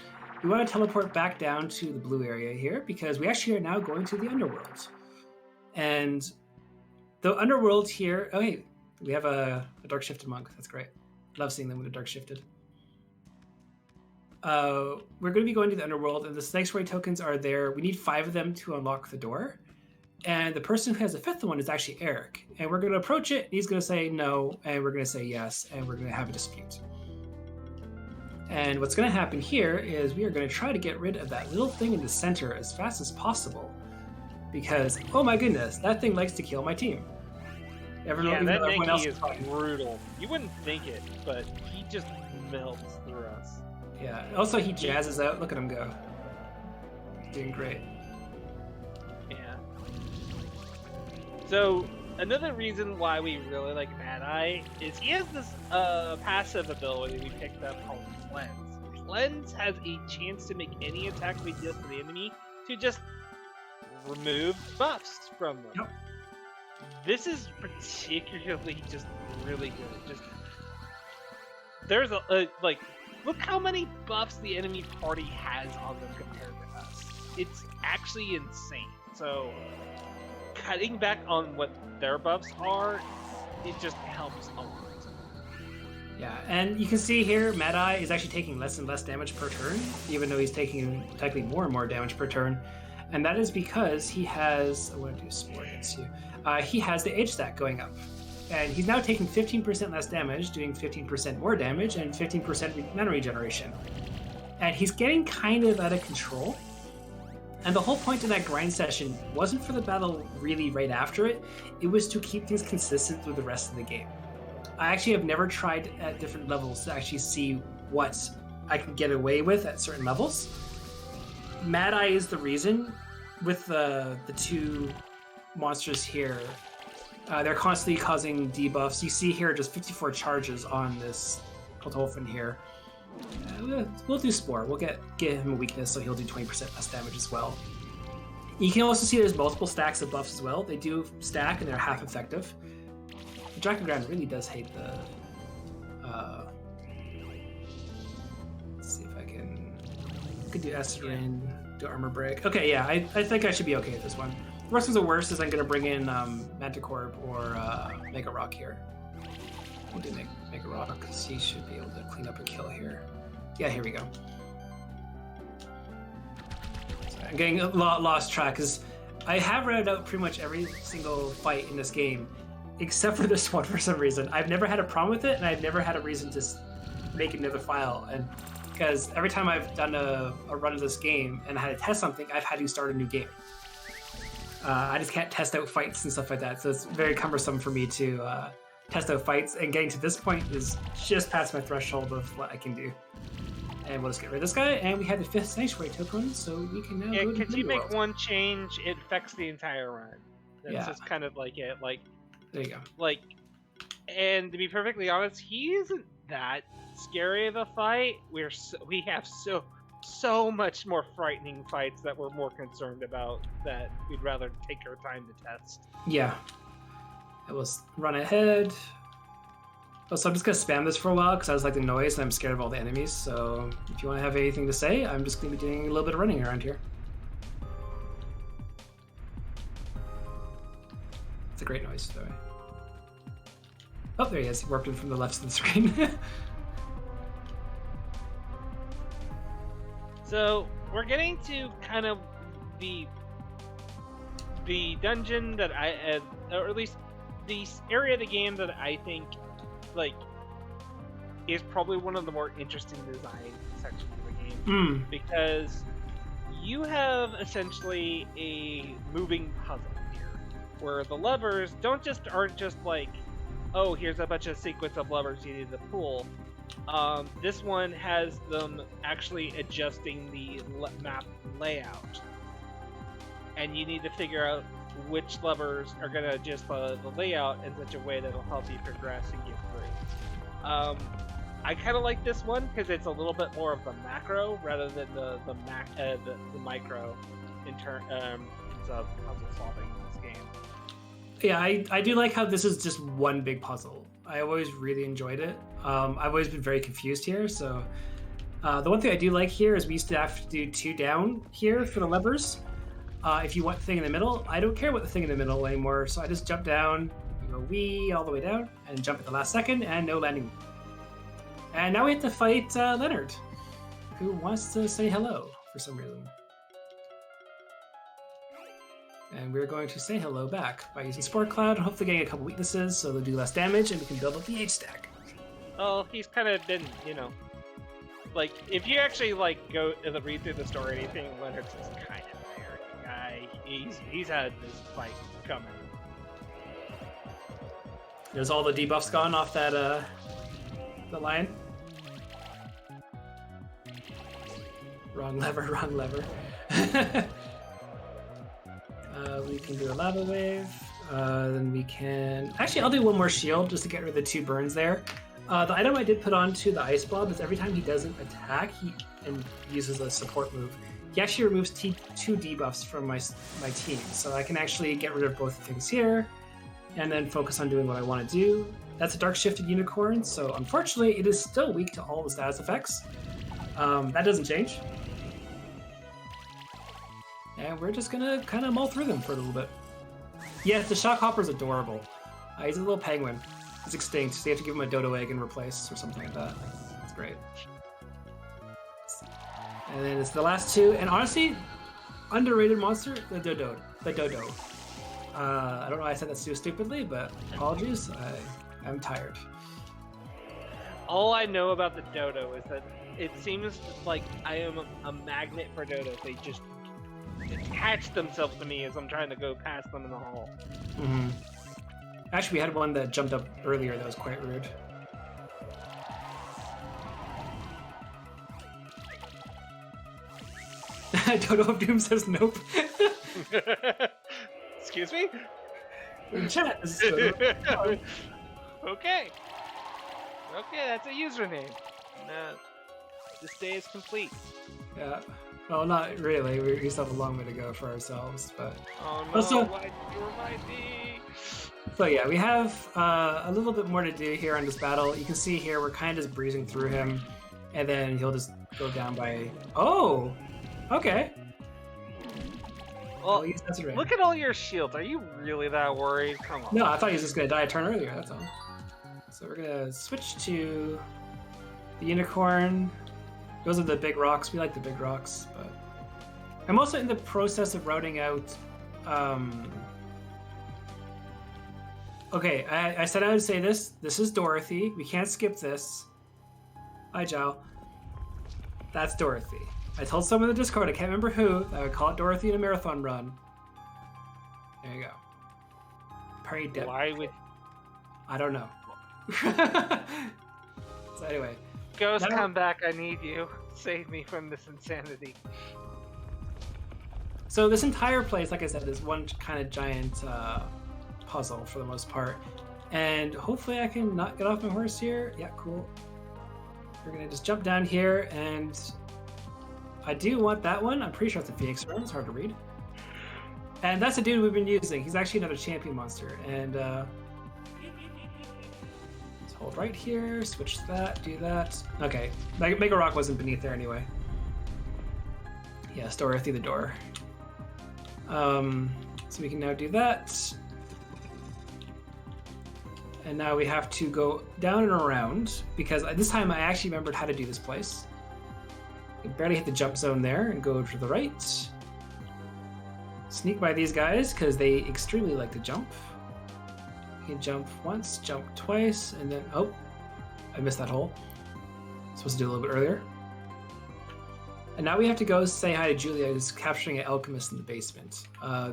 We want to teleport back down to the blue area here because we actually are now going to the underworld. And the underworld here... Oh, hey, we have a dark shifted monk. That's great. Love seeing them when they're dark shifted. We're going to be going to the underworld, and the sanctuary tokens are there. We need 5 of them to unlock the door. And the person who has the 5th one is actually Eric. And we're going to approach it. He's going to say no, and we're going to say yes, and we're going to have a dispute. And what's going to happen here is we are going to try to get rid of that little thing in the center as fast as possible. Because, oh my goodness, that thing likes to kill my team. Yeah, that Yankee is brutal. You wouldn't think it, but he just melts through us. Yeah, also he jazzes out. Look at him go. Doing great. Yeah. So, another reason why we really like Mad Eye is he has this passive ability we picked up called Cleanse. Cleanse has a chance to make any attack we deal to the enemy to just remove buffs from them. Yep. This is particularly just really good. Just there's a like, look how many buffs the enemy party has on them compared to us. It's actually insane. So cutting back on what their buffs are, it just helps a lot. Yeah, and you can see here, Mad Eye is actually taking less and less damage per turn, even though he's taking technically more and more damage per turn. And that is because he has, I want to do Spore against you. He has the age stack going up. And he's now taking 15% less damage, doing 15% more damage, and 15% mana regeneration. And he's getting kind of out of control. And the whole point of that grind session wasn't for the battle really right after it. It was to keep things consistent through the rest of the game. I actually have never tried at different levels to actually see what I can get away with at certain levels. Mad Eye is the reason with the two monsters here, they're constantly causing debuffs. You see here just 54 charges on this Kultolfin here. We'll do Spore. We'll get him a weakness, so he'll do 20% less damage as well. You can also see there's multiple stacks of buffs as well. They do stack and they're half effective. Dracogram really does hate the... let's see if I could do Esserin, do Armor Break. Okay, yeah, I think I should be okay with this one. Worst comes to worst is I'm going to bring in Manticore or Mega Rock here. We'll do Mega Rock because he should be able to clean up and kill here. Yeah, here we go. Sorry, I'm getting a lot lost track because I have read out pretty much every single fight in this game, except for this one for some reason. I've never had a problem with it, and I've never had a reason to make another file. And because every time I've done a run of this game and I had to test something, I've had to start a new game. I just can't test out fights and stuff like that, so it's very cumbersome for me to test out fights, and getting to this point is just past my threshold of what I can do. And we'll just get rid of this guy, and we have the 5th Sanctuary token, so we can now go to because you the make world. one change, it affects the entire run. That's Yeah. just kind of like it. Like, There you go. like, and to be perfectly honest, he isn't that scary of a fight. We have so much more frightening fights that we're more concerned about that we'd rather take our time to test. Yeah. I will run ahead. Oh, so I'm just going to spam this for a while because I just like the noise and I'm scared of all the enemies. So if you want to have anything to say, I'm just going to be doing a little bit of running around here. It's a great noise, though. Oh, there he is. He warped in from the left of the screen. So we're getting to kind of the dungeon that or at least the area of the game that I think like is probably one of the more interesting design sections of the game because you have essentially a moving puzzle here, where the levers aren't just like, oh, here's a bunch of sequence of levers you need to pull. This one has them actually adjusting the map layout, and you need to figure out which levers are going to adjust the layout in such a way that will help you progress and get through. I kind of like this one because it's a little bit more of the macro rather than the micro in terms of puzzle solving in this game. Yeah, I do like how this is just one big puzzle. I always really enjoyed it. I've always been very confused here, so the one thing I do like here is we used to have to do 2 down here for the levers. If you want the thing in the middle, I don't care about the thing in the middle anymore, so I just jump down, go wee all the way down, and jump at the last second, and no landing. And now we have to fight Leonard, who wants to say hello for some reason. And we're going to say hello back by using Spore Cloud and hopefully getting a couple weaknesses so they'll do less damage and we can build up the H stack. Well, he's kind of been, like, if you actually, like, go read through the story or anything, Leonard's just kind of an arrogant guy. He's had this fight coming. There's all the debuffs gone off that, the line. Wrong lever. We can do a lava wave. Then we can... Actually, I'll do one more shield just to get rid of the 2 burns there. The item I did put onto the Ice Blob is every time he doesn't attack and uses a support move, he actually removes 2 debuffs from my team. So I can actually get rid of both things here and then focus on doing what I want to do. That's a Dark Shifted Unicorn, so unfortunately it is still weak to all the status effects. That doesn't change. And we're just gonna kind of mull through them for a little bit. Yes, the Shockhopper's adorable. He's a little penguin. He's extinct, so you have to give him a dodo egg and replace or something like that. That's great. And then it's the last 2, and honestly, underrated monster, the dodo. I don't know why I said that so stupidly, but apologies. I'm tired. All I know about the dodo is that it seems like I am a magnet for dodos. They just attach themselves to me as I'm trying to go past them in the hall. Mm-hmm. Actually, we had one that jumped up earlier that was quite rude. It's Excuse me? In chat. Okay. Okay, that's a username. This day is complete. Yeah. Well, not really. We still have a long way to go for ourselves, but Oh no, Also- why did you remind me? so yeah, we have a little bit more to do here on this battle. You can see here we're kind of just breezing through him, and then he'll just go down by. Oh, okay. Well, I'll use Desert Rain. look at all your shields. Are you really that worried? Come on. No, I thought he was just gonna die a turn earlier. That's all. So we're gonna switch to the unicorn. Those are the big rocks. We like the big rocks, but I'm also in the process of routing out. Okay, I said I would say this. This is Dorothy. We can't skip this. Hi, Joe. That's Dorothy. I told someone in the Discord, I can't remember who, that I would call it Dorothy in a marathon run. There you go. Party dip. Why would I don't know. So anyway. Ghost Now- come back? I need you. Save me from this insanity. So this entire place, like I said, is one kind of giant puzzle for the most part. And hopefully I can not get off my horse here. Yeah, cool. We're gonna just jump down here, and I do want that one. I'm pretty sure it's a Phoenix Run. It's hard to read. And that's a dude we've been using. He's actually another champion monster. And let's hold right here, switch that, do that. Okay, Mega Rock wasn't beneath there anyway. Yes, Dorothy the door. So we can now do that. And now we have to go down and around, because this time I actually remembered how to do this place. You barely hit the jump zone there and go to the right. Sneak by these guys, because they extremely like to jump. You can jump once, jump twice, and then, oh, I missed that hole. Supposed to do a little bit earlier. And now we have to go say hi to Julia, who's capturing an alchemist in the basement.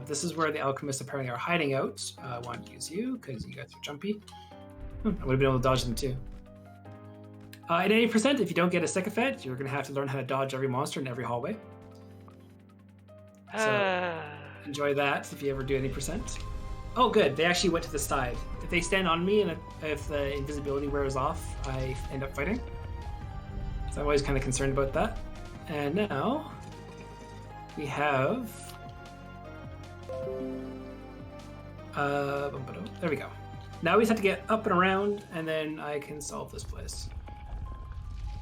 This is where the alchemists apparently are hiding out. I want to use you, because you guys are jumpy. I would have been able to dodge them too. At 80%, if you don't get a sycophant, you're going to have to learn how to dodge every monster in every hallway. So enjoy that if you ever do any percent. Oh, good. They actually went to the side. If they stand on me and if the invisibility wears off, I end up fighting. So I'm always kind of concerned about that. And now we have. There we go. Now we just have to get up and around, and then I can solve this place.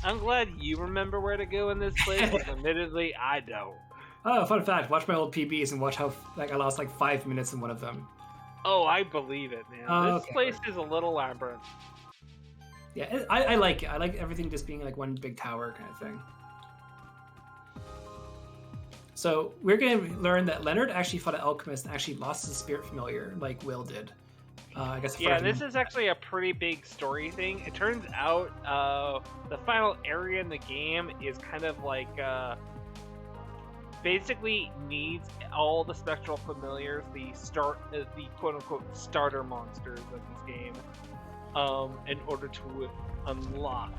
I'm glad you remember where to go in this place, but admittedly, I don't. Oh, fun fact! Watch my old PBs and watch how I lost like 5 minutes in one of them. Oh, I believe it, man. Oh, This okay. place is a little labyrinth. Yeah, I like it. I like everything just being like one big tower kind of thing. So we're going to learn that Leonard actually fought an alchemist and actually lost his spirit familiar, like Will did. I guess. Yeah, this is actually a pretty big story thing. It turns out the final area in the game is kind of like basically needs all the spectral familiars, the quote-unquote starter monsters of this game, in order to unlock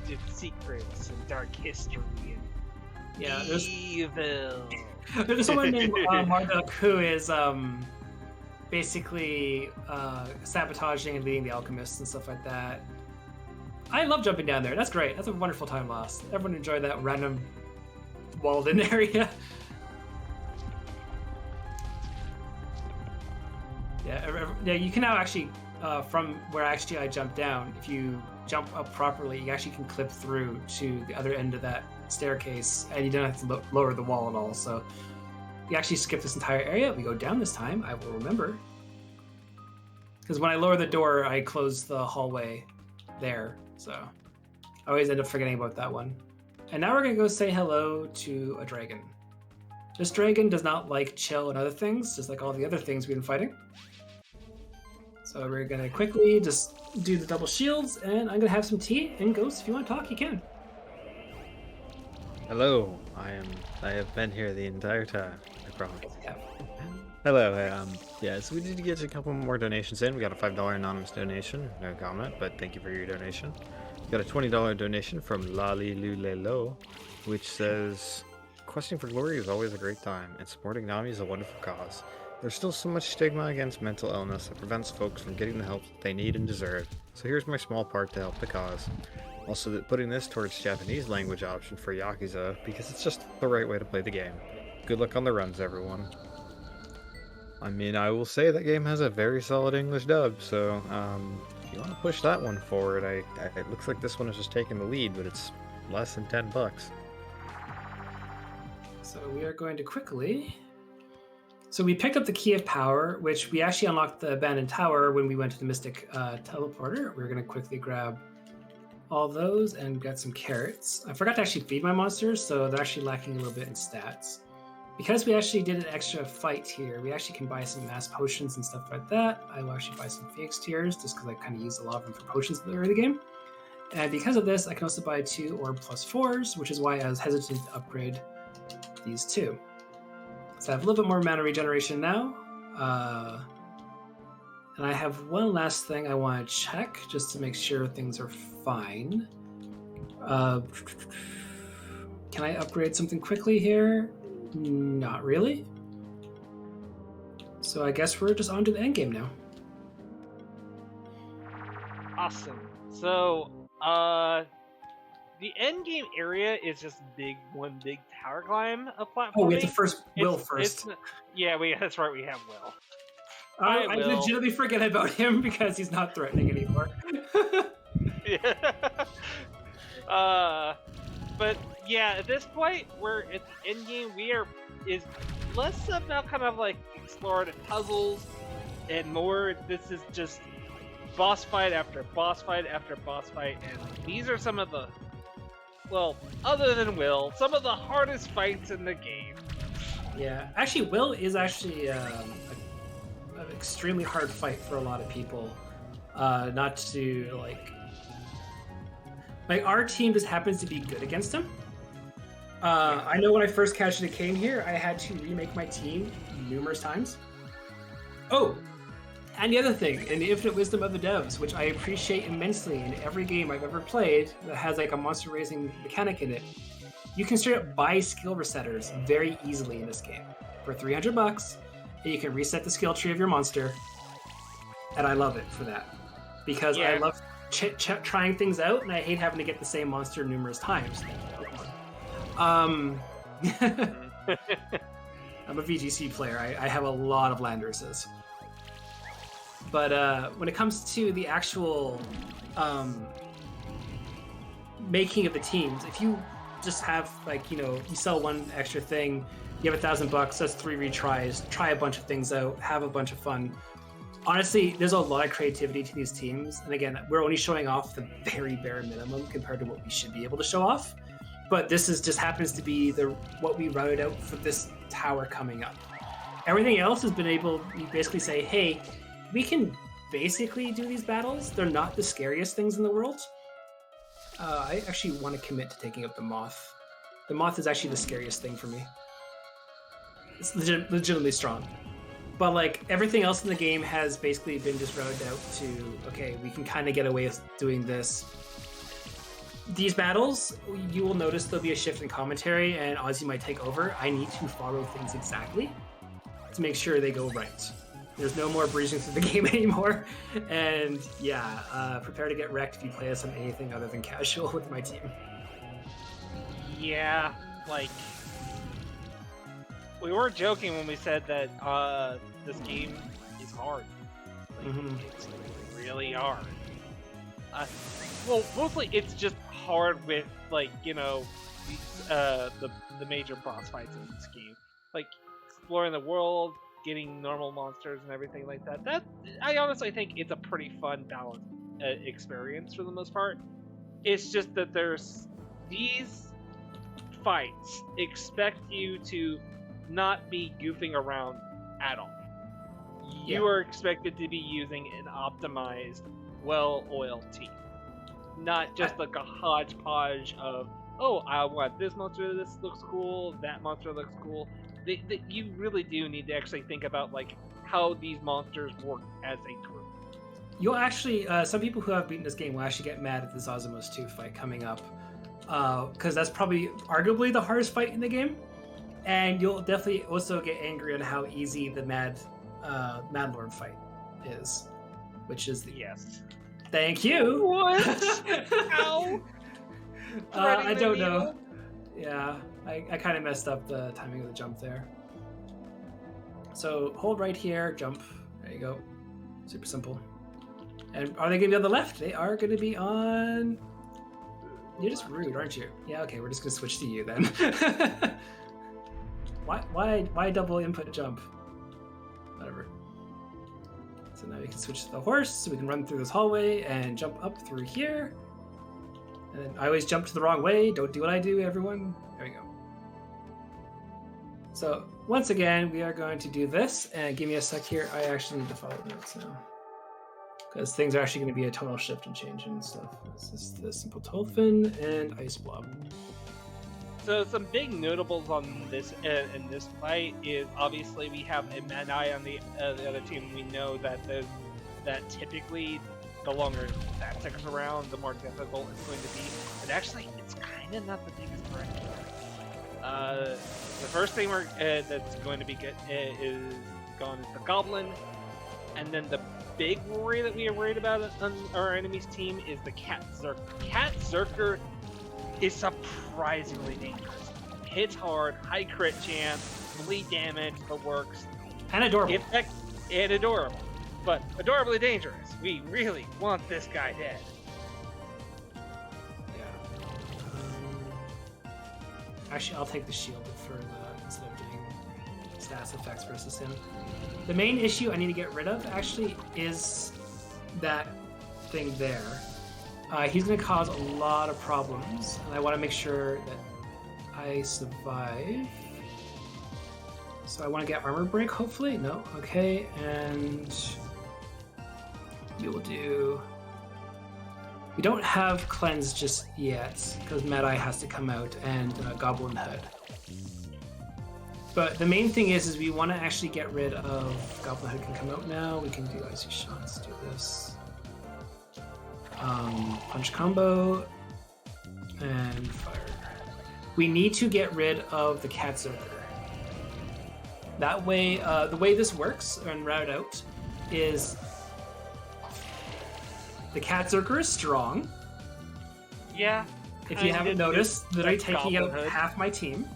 the secrets and dark history and Yeah, evil. there's someone named Marduk who is basically sabotaging and leading the alchemists and stuff like that. I love jumping down there. That's great. That's a wonderful time lost. Everyone enjoyed that random walled-in area. Yeah, you can now actually, from where actually I jumped down, if you jump up properly, you actually can clip through to the other end of that staircase, and you don't have to lower the wall at all. So you actually skip this entire area. We go down this time. I will remember, because when I lower the door, I close the hallway there. So I always end up forgetting about that one. And now we're gonna go say hello to a dragon. This dragon does not like chill and other things, just like all the other things we've been fighting. So we're gonna quickly just do the double shields, and I'm gonna have some tea. And Ghost, if you want to talk, you can. Hello, I have been here the entire time, I promise. Yeah. Hello, yeah, so we need to get a couple more donations in. We got a $5 anonymous donation, no comment, but thank you for your donation. We got a $20 donation from Lali Lulelo, which says, questing for glory is always a great time, and supporting Nami is a wonderful cause. There's still so much stigma against mental illness that prevents folks from getting the help they need and deserve, so here's my small part to help the cause. Also, that putting this towards Japanese language option for Yakuza, because it's just the right way to play the game. Good luck on the runs, everyone. I mean, I will say that game has a very solid English dub, so if you want to push that one forward, it looks like this one is just taking the lead, but it's less than $10. So we are going to quickly... So we picked up the Key of Power, which we actually unlocked the Abandoned Tower when we went to the Mystic Teleporter. We're going to quickly grab all those and get some carrots. I forgot to actually feed my monsters, so they're actually lacking a little bit in stats. Because we actually did an extra fight here, we actually can buy some mass potions and stuff like that. I will actually buy some Phoenix Tears, just because I kind of used a lot of them for potions at the early game. And because of this, I can also buy 2 Orb plus 4s, which is why I was hesitant to upgrade these two. So I have a little bit more mana regeneration now. And I have one last thing I want to check, just to make sure things are fine. Can I upgrade something quickly here? Not really. So I guess we're just on to the end game now. Awesome. So, the end game area is just one big tower climb of platforming. Oh, we have to first Will first. That's right. We have Will. I legitimately forget about him because he's not threatening anymore. Yeah. But yeah, at this point, we're at the end game. Is less about kind of like exploring puzzles and more. This is just boss fight after boss fight after boss fight, and these are some of the, well, other than Will, some of the hardest fights in the game. Yeah, actually, Will is actually an extremely hard fight for a lot of people. Not to like our team just happens to be good against him. I know when I first casually came here, I had to remake my team numerous times. Oh, and the other thing, and the infinite wisdom of the devs, which I appreciate immensely in every game I've ever played that has like a monster raising mechanic in it. You can straight up buy skill resetters very easily in this game for $300, and you can reset the skill tree of your monster. And I love it for that because I love trying things out, and I hate having to get the same monster numerous times. I'm a VGC player. I have a lot of Landresses. But when it comes to the actual making of the teams, if you just have you sell one extra thing, you have $1,000, that's 3 retries, try a bunch of things out, have a bunch of fun. Honestly, there's a lot of creativity to these teams. And again, we're only showing off the very bare minimum compared to what we should be able to show off. But this just happens to be what we routed out for this tower coming up. Everything else has been able to basically say, hey, we can basically do these battles. They're not the scariest things in the world. I actually want to commit to taking up the Moth. The Moth is actually the scariest thing for me. It's legitimately strong. But everything else in the game has basically been just routed out to, okay, we can kind of get away with doing this. These battles, you will notice there'll be a shift in commentary and Ozzy might take over. I need to follow things exactly to make sure they go right. There's no more breezing through the game anymore. And prepare to get wrecked if you play us on anything other than casual with my team. Yeah, we were joking when we said that this game is hard. It's really hard. Well, mostly it's just hard with the major boss fights in this game, exploring the world, getting normal monsters and everything like that. That I honestly think it's a pretty fun, balanced experience for the most part. It's just that there's these fights expect you to not be goofing around at all. You are expected to be using an optimized, well-oiled team. Not just a hodgepodge of, oh, I want this monster, this looks cool, that monster looks cool. You really do need to actually think about how these monsters work as a group. You'll actually, some people who have beaten this game will actually get mad at the Zazimos 2 fight coming up. Because that's probably arguably the hardest fight in the game. And you'll definitely also get angry on how easy the Mad Mad Lord fight is, which is the Yes. Thank you. What? Ow. I don't know. Yeah, I kind of messed up the timing of the jump there. So hold right here, jump. There you go. Super simple. And are they going to be on the left? They are going to be on... You're just rude, aren't you? Yeah, okay, we're just going to switch to you then. Why double input jump? Whatever. So now we can switch to the horse, so we can run through this hallway and jump up through here. And then I always jump to the wrong way. Don't do what I do, everyone. There we go. So once again, we are going to do this. And give me a sec here. I actually need to follow notes now, because things are actually going to be a tonal shift and change and stuff. This is the simple Tolfin and Ice Blob. So some big notables on this in this fight is obviously we have a Mad Eye on the other team. We know that that typically the longer that sticks around, the more difficult it's going to be. But actually, it's kind of not the biggest correction. The first thing that's going to be good is gone is the Goblin, and then the big worry that we are worried about on our enemy's team is the Cat Zerker. Cat Zerker is surprisingly dangerous. Hits hard, high crit chance, bleed damage, the works. And adorable. And adorable. But adorably dangerous. We really want this guy dead. Yeah. Actually, I'll take the shield instead of doing status effects versus him. The main issue I need to get rid of, actually, is that thing there. He's going to cause a lot of problems, and I want to make sure that I survive. So I want to get armor break, hopefully. No, okay, and we will do... We don't have cleanse just yet, because Mad Eye has to come out, and Goblin Hood. But the main thing is we want to actually get rid of Goblin Hood can come out now. We can do icy shots, do this. Punch combo, and fire. We need to get rid of the Cat Zerker. That way, the way this works and route out is the Cat Zerker is strong. Yeah. If you haven't noticed, that I'm taking out half my team.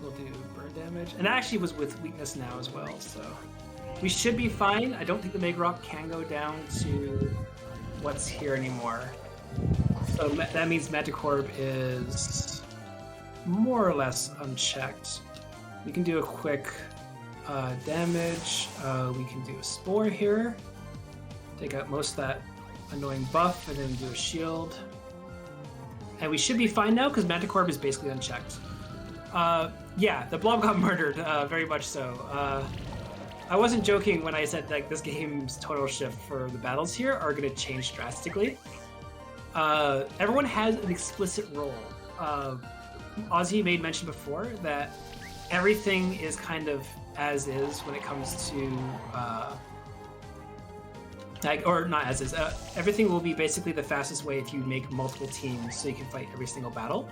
We'll do burn damage. And that actually was with weakness now as well, so we should be fine. I don't think the Mega Rock can go down to what's here anymore. So that means Magicorp is more or less unchecked. We can do a quick damage. We can do a Spore here. Take out most of that annoying buff and then do a shield. And we should be fine now because Magicorp is basically unchecked. Yeah, the Blob got murdered, very much so. I wasn't joking when I said like this game's tonal shift for the battles here are going to change drastically. Everyone has an explicit role. Ozzy made mention before that everything is kind of as is when it comes to or not as is. Everything will be basically the fastest way if you make multiple teams so you can fight every single battle.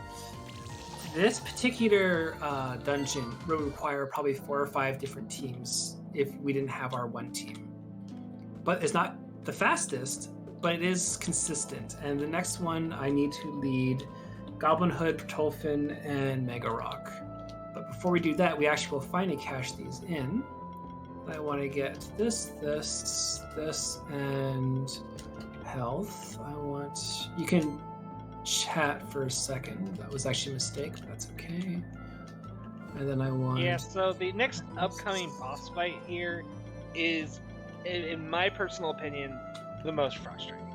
This particular dungeon will require probably 4 or 5 different teams if we didn't have our one team. But it's not the fastest, but it is consistent. And the next one, I need to lead Goblin Hood, Tolfin, and Mega Rock. But before we do that, we actually will finally cache these in. I want to get this, and health. You can chat for a second. That was actually a mistake, but that's okay. And then I want... Yeah, so the next upcoming boss fight here is, in my personal opinion, the most frustrating.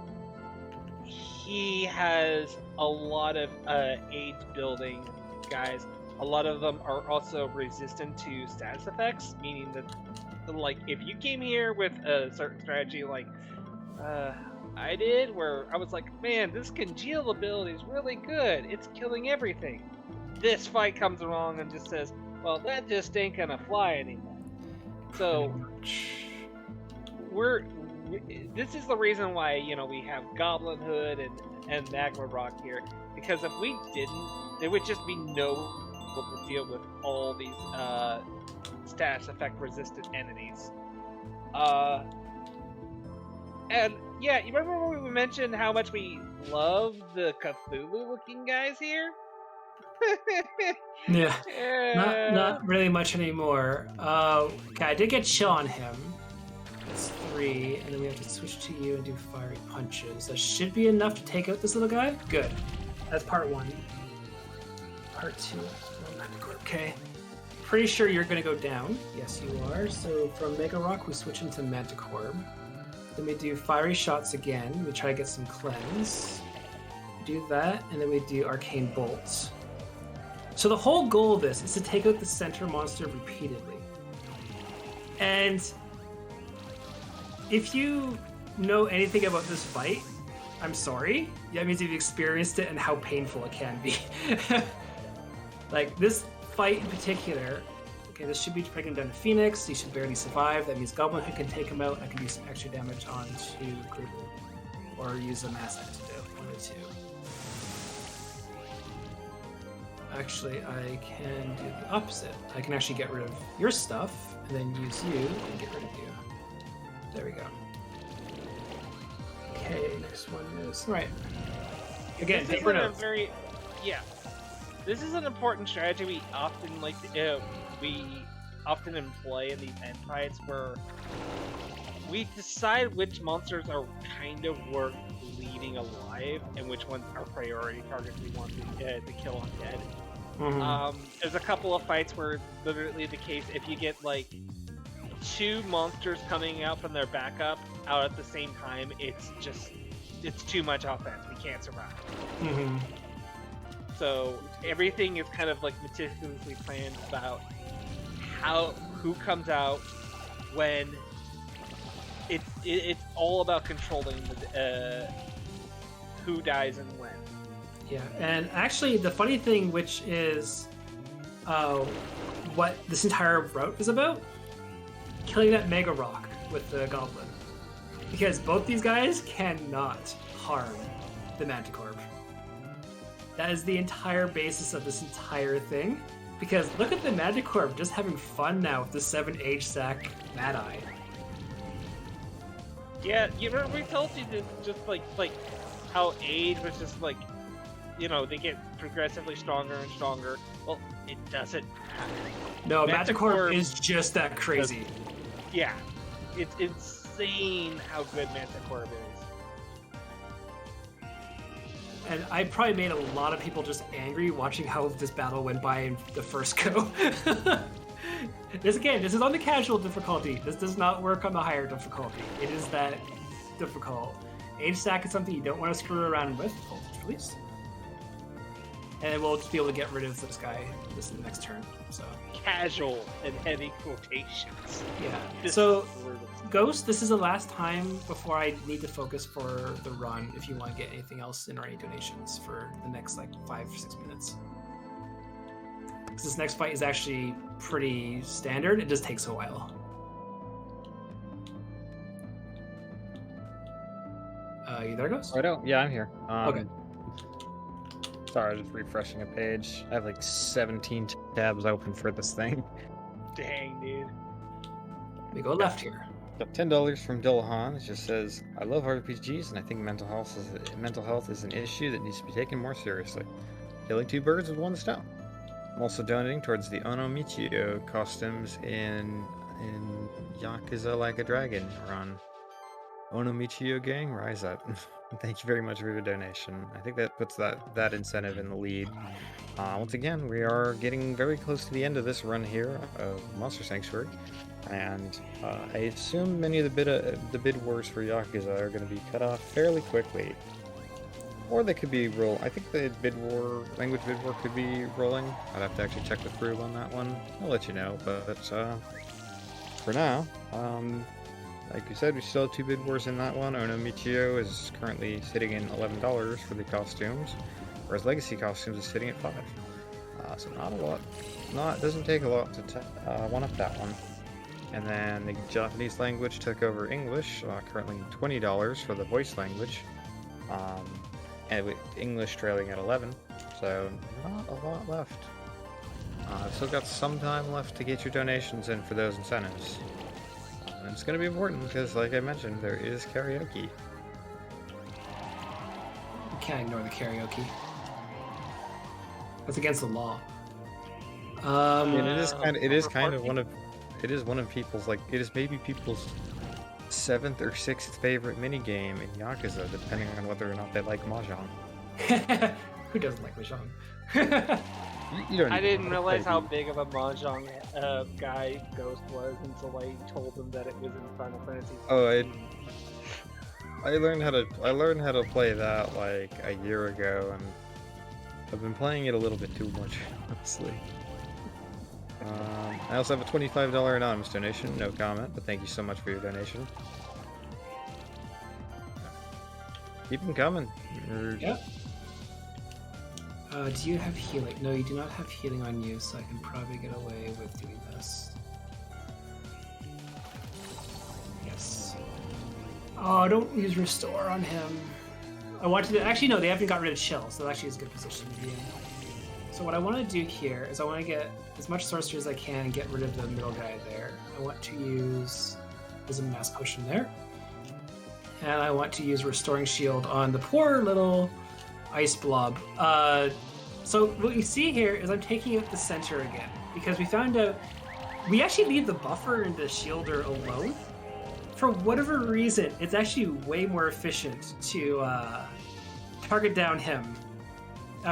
He has a lot of age building guys. A lot of them are also resistant to status effects, meaning that, like, if you came here with a certain strategy like I did, where I was like, man, this congeal ability is really good, it's killing everything. This fight comes along and just says, well, that just ain't gonna fly anymore. So this is the reason why, you know, we have Goblin Hood and Magma Rock here, because if we didn't, there would just be no able to deal with all these status effect resistant enemies. And yeah, you remember when we mentioned how much we love the Cthulhu looking guys here? Yeah, Eh, not really much anymore. Okay, I did get chill on him. That's 3, and then we have to switch to you and do fiery punches. That should be enough to take out this little guy. Good. That's part 1. Part 2. Okay. Pretty sure you're gonna go down. Yes, you are. So from Mega Rock, we switch into Manticore. Then we do fiery shots again. We try to get some cleanse. We do that, and then we do arcane bolts. So the whole goal of this is to take out the center monster repeatedly. And if you know anything about this fight, I'm sorry. That means you've experienced it and how painful it can be. Like this fight in particular, okay, this should be taking down to Phoenix. He should barely survive. That means Goblin Hood can take him out. I can do some extra damage onto Gribble. Or use a mass antidote. 1 or 2. Actually, I can do the opposite. I can actually get rid of your stuff and then use you and get rid of you. There we go. Okay, next one is right. Again, this paper isn't a notes. This is an important strategy we often employ in these end fights, where we decide which monsters are kind of worth leaving alive and which ones are priority targets we want to kill undead. Mm-hmm. There's a couple of fights where it's literally the case if you get like 2 monsters coming out from their backup out at the same time, it's too much offense. We can't survive. Mm-hmm. So everything is kind of like meticulously planned about who comes out when. It's all about controlling who dies and when. Yeah, and actually the funny thing, which is what this entire route is about, killing that Mega Rock with the Goblin. Because both these guys cannot harm the Manticore. That is the entire basis of this entire thing. Because look at the Manticore just having fun now with the 7 Age Sack Mad Eye. Yeah, you remember we told you to just like how age was just like, they get progressively stronger and stronger. Well, it doesn't matter. No, Manticore is just that crazy. Yeah, it's insane how good Manticore is. And I probably made a lot of people just angry watching how this battle went by in the first go. This is on the casual difficulty. This does not work on the higher difficulty. It is that difficult. Age Sack is something you don't want to screw around with. Oh, release. And then we'll just be able to get rid of this guy this next turn. So Casual and heavy quotations. yeah. So Ghost, this is the last time before I need to focus for the run if you want to get anything else in or any donations for the next 5 or 6 minutes. Because this next fight is actually pretty standard. It just takes a while. You there, Ghost? Righto. Yeah, I'm here. Okay. Sorry, I was just refreshing a page. I have 17 tabs open for this thing. Dang, dude. We go left here. Got $10 from Dillahan. It just says, "I love RPGs, and I think mental health is an issue that needs to be taken more seriously. Killing 2 birds with 1 stone." I'm also donating towards the Onomichio costumes in Yakuza Like a Dragon run. Onomichio gang, rise up. Thank you very much for your donation. I think that puts that incentive in the lead. Once again, we are getting very close to the end of this run here of Monster Sanctuary, and I assume many of the bid wars for Yakuza are going to be cut off fairly quickly. Or they could be I think the language bid war could be rolling. I'd have to actually check the through on that one. I'll let you know, but for now, like you said, we still have 2 bid wars in that one. Onomichio is currently sitting in $11 for the costumes, whereas Legacy costumes is sitting at $5. So not a lot. Doesn't take a lot to one up that one. And then the Japanese language took over English, currently $20 for the voice language. And with English trailing at 11, so not a lot left. I've still got some time left to get your donations in for those incentives. And it's going to be important because, like I mentioned, there is karaoke. You can't ignore the karaoke. That's against the law. And it is one of people's, like, it is maybe people's 7th or 6th favorite minigame in Yakuza, depending on whether or not they like Mahjong. Who doesn't like Mahjong? You don't I even didn't realize how play big of a Mahjong guy Ghost was until I told him that it was in Final Fantasy. Oh, I learned how to play that like a year ago, and I've been playing it a little bit too much, honestly. I also have a $25 anonymous donation, no comment, but thank you so much for your donation. Keep them coming. Yeah. Do you have healing? No, you do not have healing on you, so I can probably get away with doing this. Yes. Oh, don't use restore on him. I wanted to. Actually, no, they haven't got rid of chill, so that actually is a good position to be in. So what I want to do here is I want to get as much sorcery as I can and get rid of the middle guy there. I want to use there's a mass potion there, and I want to use restoring shield on the poor little ice blob. So what you see here is I'm taking out the center again because we found out we actually leave the buffer and the shielder alone. For whatever reason, it's actually way more efficient to target down him.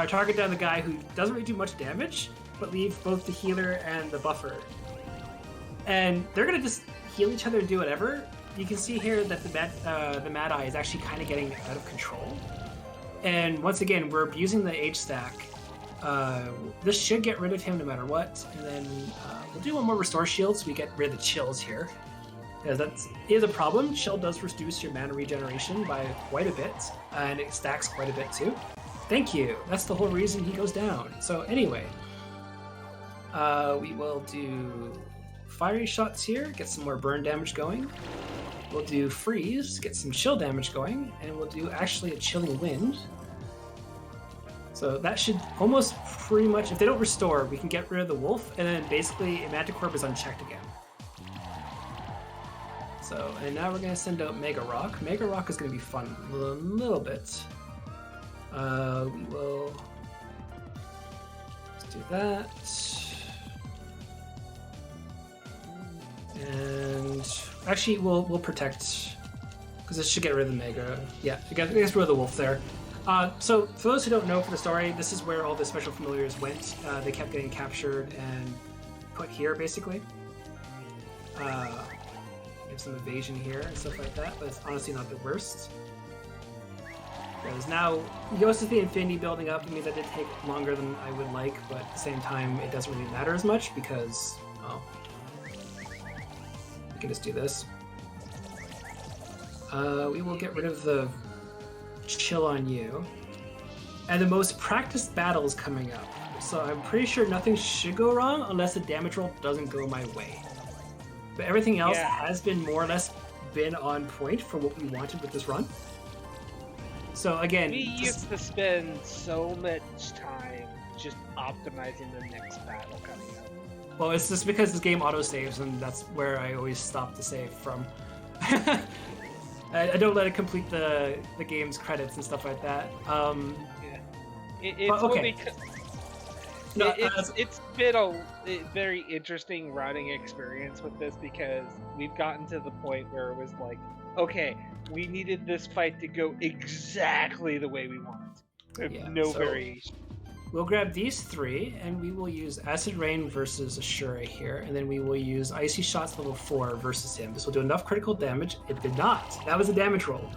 Target down the guy who doesn't really do much damage, but leave both the healer and the buffer. And they're gonna just heal each other and do whatever. You can see here that the Mad Eye is actually kind of getting out of control. And once again, we're abusing the H stack. This should get rid of him no matter what. And then we'll do one more restore shield so we get rid of the chills here. Because that is a problem. Chill does reduce your mana regeneration by quite a bit. And it stacks quite a bit too. Thank you. That's the whole reason he goes down. So anyway, we will do fiery shots here, get some more burn damage going. We'll do freeze, get some chill damage going, and we'll do actually a chilling wind. So that should almost pretty much, if they don't restore, we can get rid of the wolf, and then basically Manticore is unchecked again. So, and now we're going to send out Mega Rock. Mega Rock is going to be fun a little bit. We will let's do that. And actually, we'll protect because this should get rid of the Mega. Yeah, I guess rid of the wolf there. So for those who don't know for the story, this is where all the special familiars went. They kept getting captured and put here, basically. We have some evasion here and stuff like that, but it's honestly not the worst. Because now Ghost of the Infinity building up, it means that did take longer than I would like, but at the same time, it doesn't really matter as much because, well, we can just do this. We will get rid of the chill on you. And the most practiced battle is coming up. So I'm pretty sure nothing should go wrong unless the damage roll doesn't go my way. But everything else has been more or less been on point for what we wanted with this run. So again, we used to spend so much time just optimizing the next battle coming up. Well, it's just because this game auto-saves, and that's where I always stop the save from. I don't let it complete the game's credits and stuff like that. It's okay. It's been a very interesting running experience with this because we've gotten to the point where it was like, okay, we needed this fight to go exactly the way we wanted. Yeah, no so variation. We'll grab these three, and we will use Acid Rain versus Ashura here, and then we will use Icy Shots level 4 versus him. This will do enough critical damage. It did not. That was a damage roll.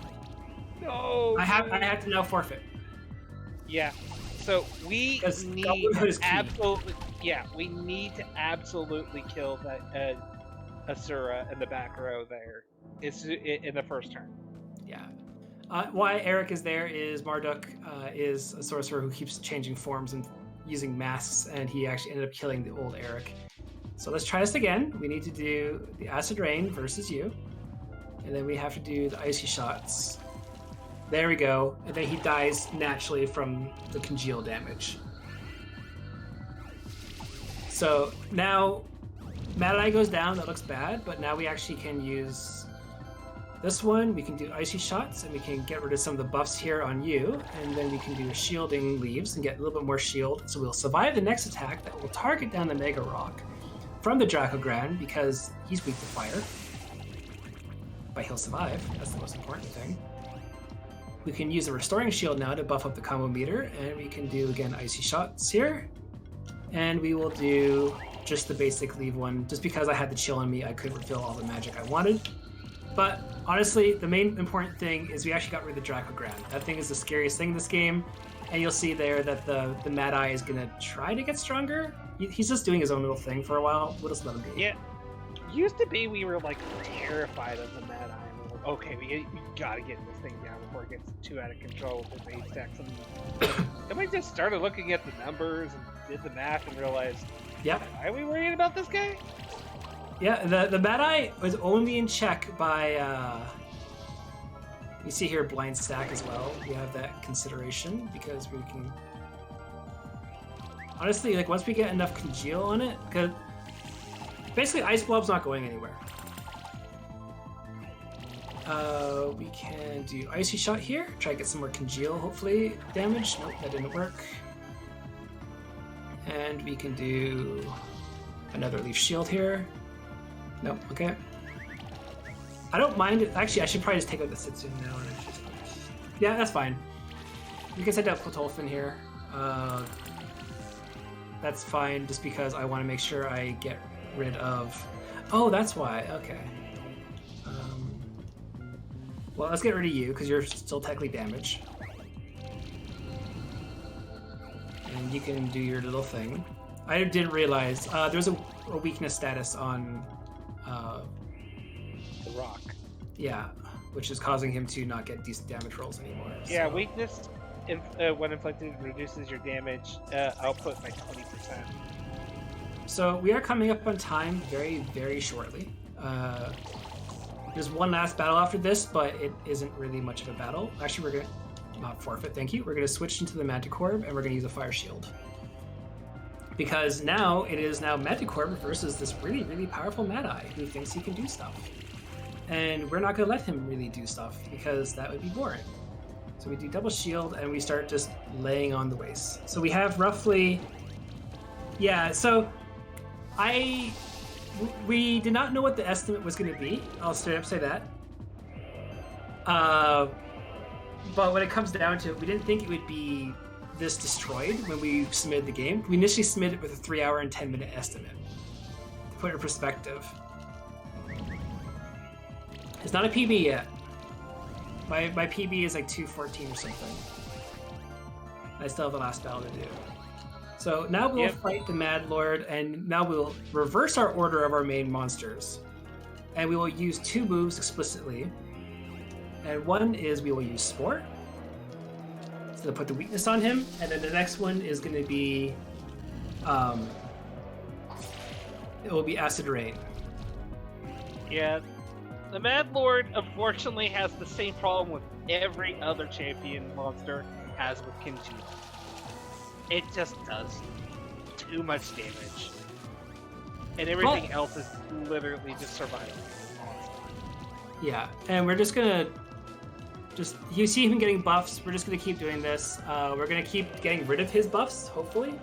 No. I have to now forfeit. Yeah. So we need absolutely. Yeah, we need to absolutely kill that Asura in the back row there. It's in the first turn. Yeah. Why Eric is there is Marduk is a sorcerer who keeps changing forms and using masks, and he actually ended up killing the old Eric. So let's try this again. We need to do the Acid Rain versus you, and then we have to do the Icy Shots. There we go. And then he dies naturally from the congeal damage. So now Mad Eye goes down, that looks bad, but now we actually can use this one. We can do icy shots, and we can get rid of some of the buffs here on you, and then we can do shielding leaves and get a little bit more shield. So we'll survive the next attack that will target down the Mega Rock from the Dracogran because he's weak to fire. But he'll survive, that's the most important thing. We can use a restoring shield now to buff up the combo meter, and we can do again icy shots here. And we will do just the basic leave one. Just because I had the chill on me, I could refill all the magic I wanted. But honestly, the main important thing is we actually got rid of the Dracogran. That thing is the scariest thing in this game. And you'll see there that the Mad Eye is going to try to get stronger. He's just doing his own little thing for a while. We'll just let him be. Yeah. Used to be we were like terrified of the Mad Eye. And we're like, okay, we gotta get this thing down before it gets too out of control with the base stacks. Then we just started looking at the numbers and did the math and realized, yeah, why are we worried about this guy? Yeah, the Mad Eye was only in check by, you see here blind stack as well. We have that consideration because we can, honestly, like once we get enough congeal on it, because basically Ice Blob's not going anywhere. We can do Icy Shot here, try to get some more congeal, hopefully, damage. Nope, that didn't work. And we can do another Leaf Shield here. Nope, okay. I don't mind it. Actually, I should probably just take out the Sitsune now. Yeah, that's fine. We can send out Plotolfin here. That's fine, just because I want to make sure I get rid of... Oh, that's why. Okay. Well, let's get rid of you, because you're still technically damaged. And you can do your little thing. I didn't realize there's a weakness status on the rock. Yeah, which is causing him to not get decent damage rolls anymore. Yeah, so. Weakness when inflicted reduces your damage output by 20%. So we are coming up on time very, very shortly. There's one last battle after this, but it isn't really much of a battle. Actually, we're gonna not forfeit, thank you. We're gonna switch into the Manticore, and we're gonna use a Fire Shield. Because now it is Manticore versus this really, really powerful Mad Eye who thinks he can do stuff. And we're not gonna let him really do stuff because that would be boring. So we do double shield and we start just laying on the waste. So we have roughly, yeah, so we did not know what the estimate was gonna be. I'll straight up say that. But when it comes down to it, we didn't think it would be this destroyed when we submitted the game. We initially submitted with a 3 hour and 10 minute estimate. To put it in perspective. It's not a PB yet. My PB is like 2:14 or something. I still have the last battle to do. So now we'll fight the Mad Lord, and now we'll reverse our order of our main monsters. And we will use 2 moves explicitly. And one is we will use Spore. So to put the weakness on him, and then the next one is going to be, it will be Acid Rain. Yeah, the Mad Lord unfortunately has the same problem with every other champion monster has with Kinji. It just does too much damage, and everything else is literally just survival. Yeah, and we're just gonna. You see him getting buffs, we're just going to keep doing this. We're going to keep getting rid of his buffs, hopefully.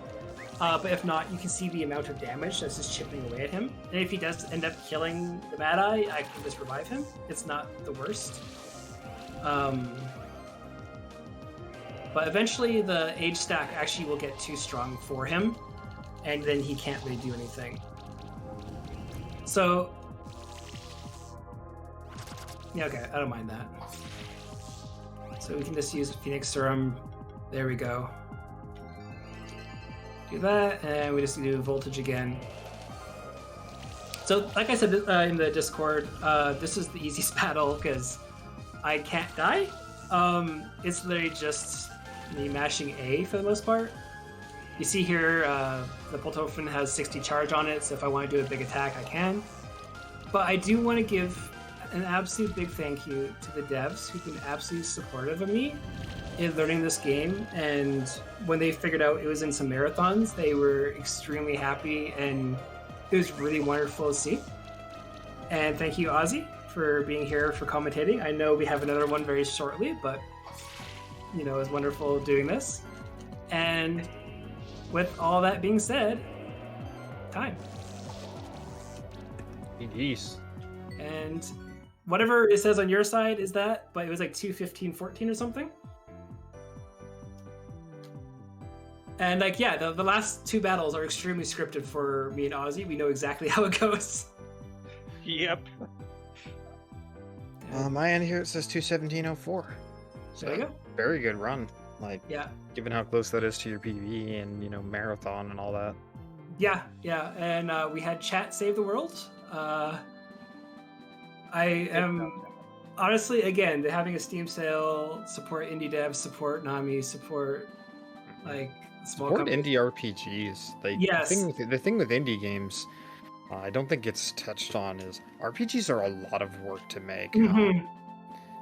But if not, you can see the amount of damage that's just chipping away at him. And if he does end up killing the Mad Eye, I can just revive him. It's not the worst. But eventually the age stack actually will get too strong for him, and then he can't really do anything. So, yeah, okay, I don't mind that. So we can just use Phoenix Serum. There we go. Do that, and we just do Voltage again. So, like I said in the Discord, this is the easiest battle because I can't die. It's literally just me mashing A for the most part. You see here, the Plotolfin has 60 charge on it, so if I want to do a big attack, I can. But I do want to give an absolute big thank you to the devs who've been absolutely supportive of me in learning this game, and when they figured out it was in some marathons, they were extremely happy, and it was really wonderful to see. And thank you, Ozzy, for being here for commentating. I know we have another one very shortly, but you know, it was wonderful doing this. And with all that being said, time. Jeez. And whatever it says on your side is that, but it was like 2:15:14 or something. And like, yeah, the last two battles are extremely scripted for me and Ozzy. We know exactly how it goes. Yep. My end here it says 2:17:04. So There you go. very good run. Like, Yeah. given how close that is to your PB and, you know, marathon and all that. Yeah. And we had chat save the world. I am honestly, again, having a Steam sale, support indie devs, support Nami, support like small Support companies. indie RPGs. Like, Yes. the thing with indie games, I don't think it's touched on, is RPGs are a lot of work to make. Mhm.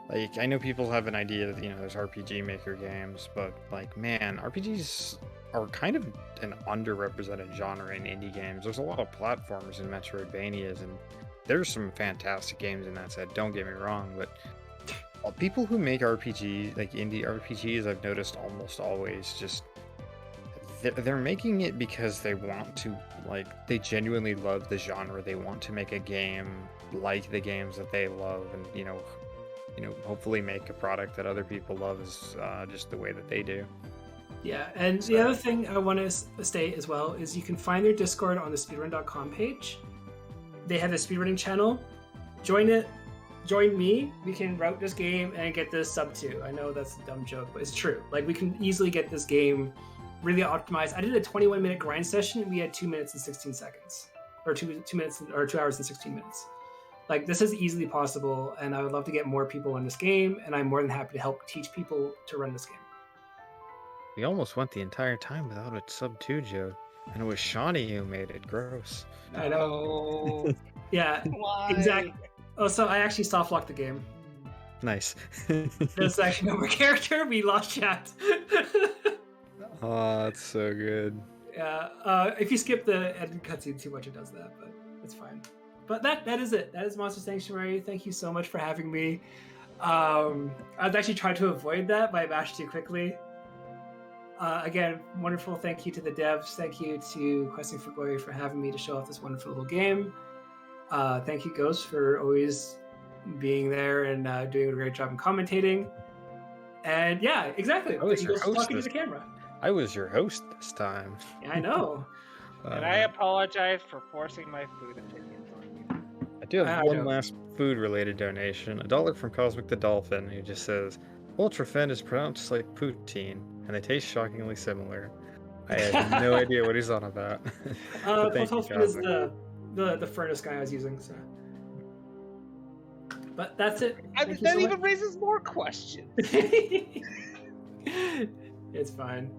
Like, I know people have an idea that, you know, there's RPG Maker games, but, like, man, RPGs are kind of an underrepresented genre in indie games. There's a lot of platformers and Metroidvanias, and there's some fantastic games in that set, don't get me wrong, but people who make RPGs, like indie RPGs, I've noticed almost always just, they're making it because they want to, like, they genuinely love the genre. They want to make a game like the games that they love, and, you know, hopefully make a product that other people love is just the way that they do. Yeah, and the other thing I want to state as well is you can find their Discord on the speedrun.com page. They have a speedrunning channel. Join it. Join me. We can route this game and get this sub 2. I know that's a dumb joke, but it's true. Like, we can easily get this game really optimized. I did a 21-minute grind session, and we had 2 minutes and 16 seconds. Or 2 hours and 16 minutes. Like, this is easily possible, and I would love to get more people in this game, and I'm more than happy to help teach people to run this game. We almost went the entire time without a sub 2 joke, and it was Shauny who made it. Gross. I know. No. Yeah, Why? exactly. Oh, so I actually soft locked the game. Nice. There's actually no more character. We lost chat. Oh, that's so good. Yeah. If you skip the end cutscene too much, it does that, but it's fine. But that is it. That is Monster Sanctuary. Thank you so much for having me. I was actually trying to avoid that, but I mashed too quickly. Again, wonderful thank you to the devs. Thank you to Questing for Glory for having me to show off this wonderful little game. Thank you, Ghost, for always being there and doing a great job in commentating. And yeah, exactly. I was your host talking to the camera. I was your host this time. Yeah, I know. And I apologize for forcing my food opinions on you. I do have I one know. last food-related donation. $1 from Cosmic the Dolphin, who just says, Ultrafin is pronounced like poutine, and they taste shockingly similar. I have no idea what he's on about. But thank you, Dolphin is Cosmic. the furnace guy I was using. So, but that's it. Thank you That so even raises more questions. It's fine.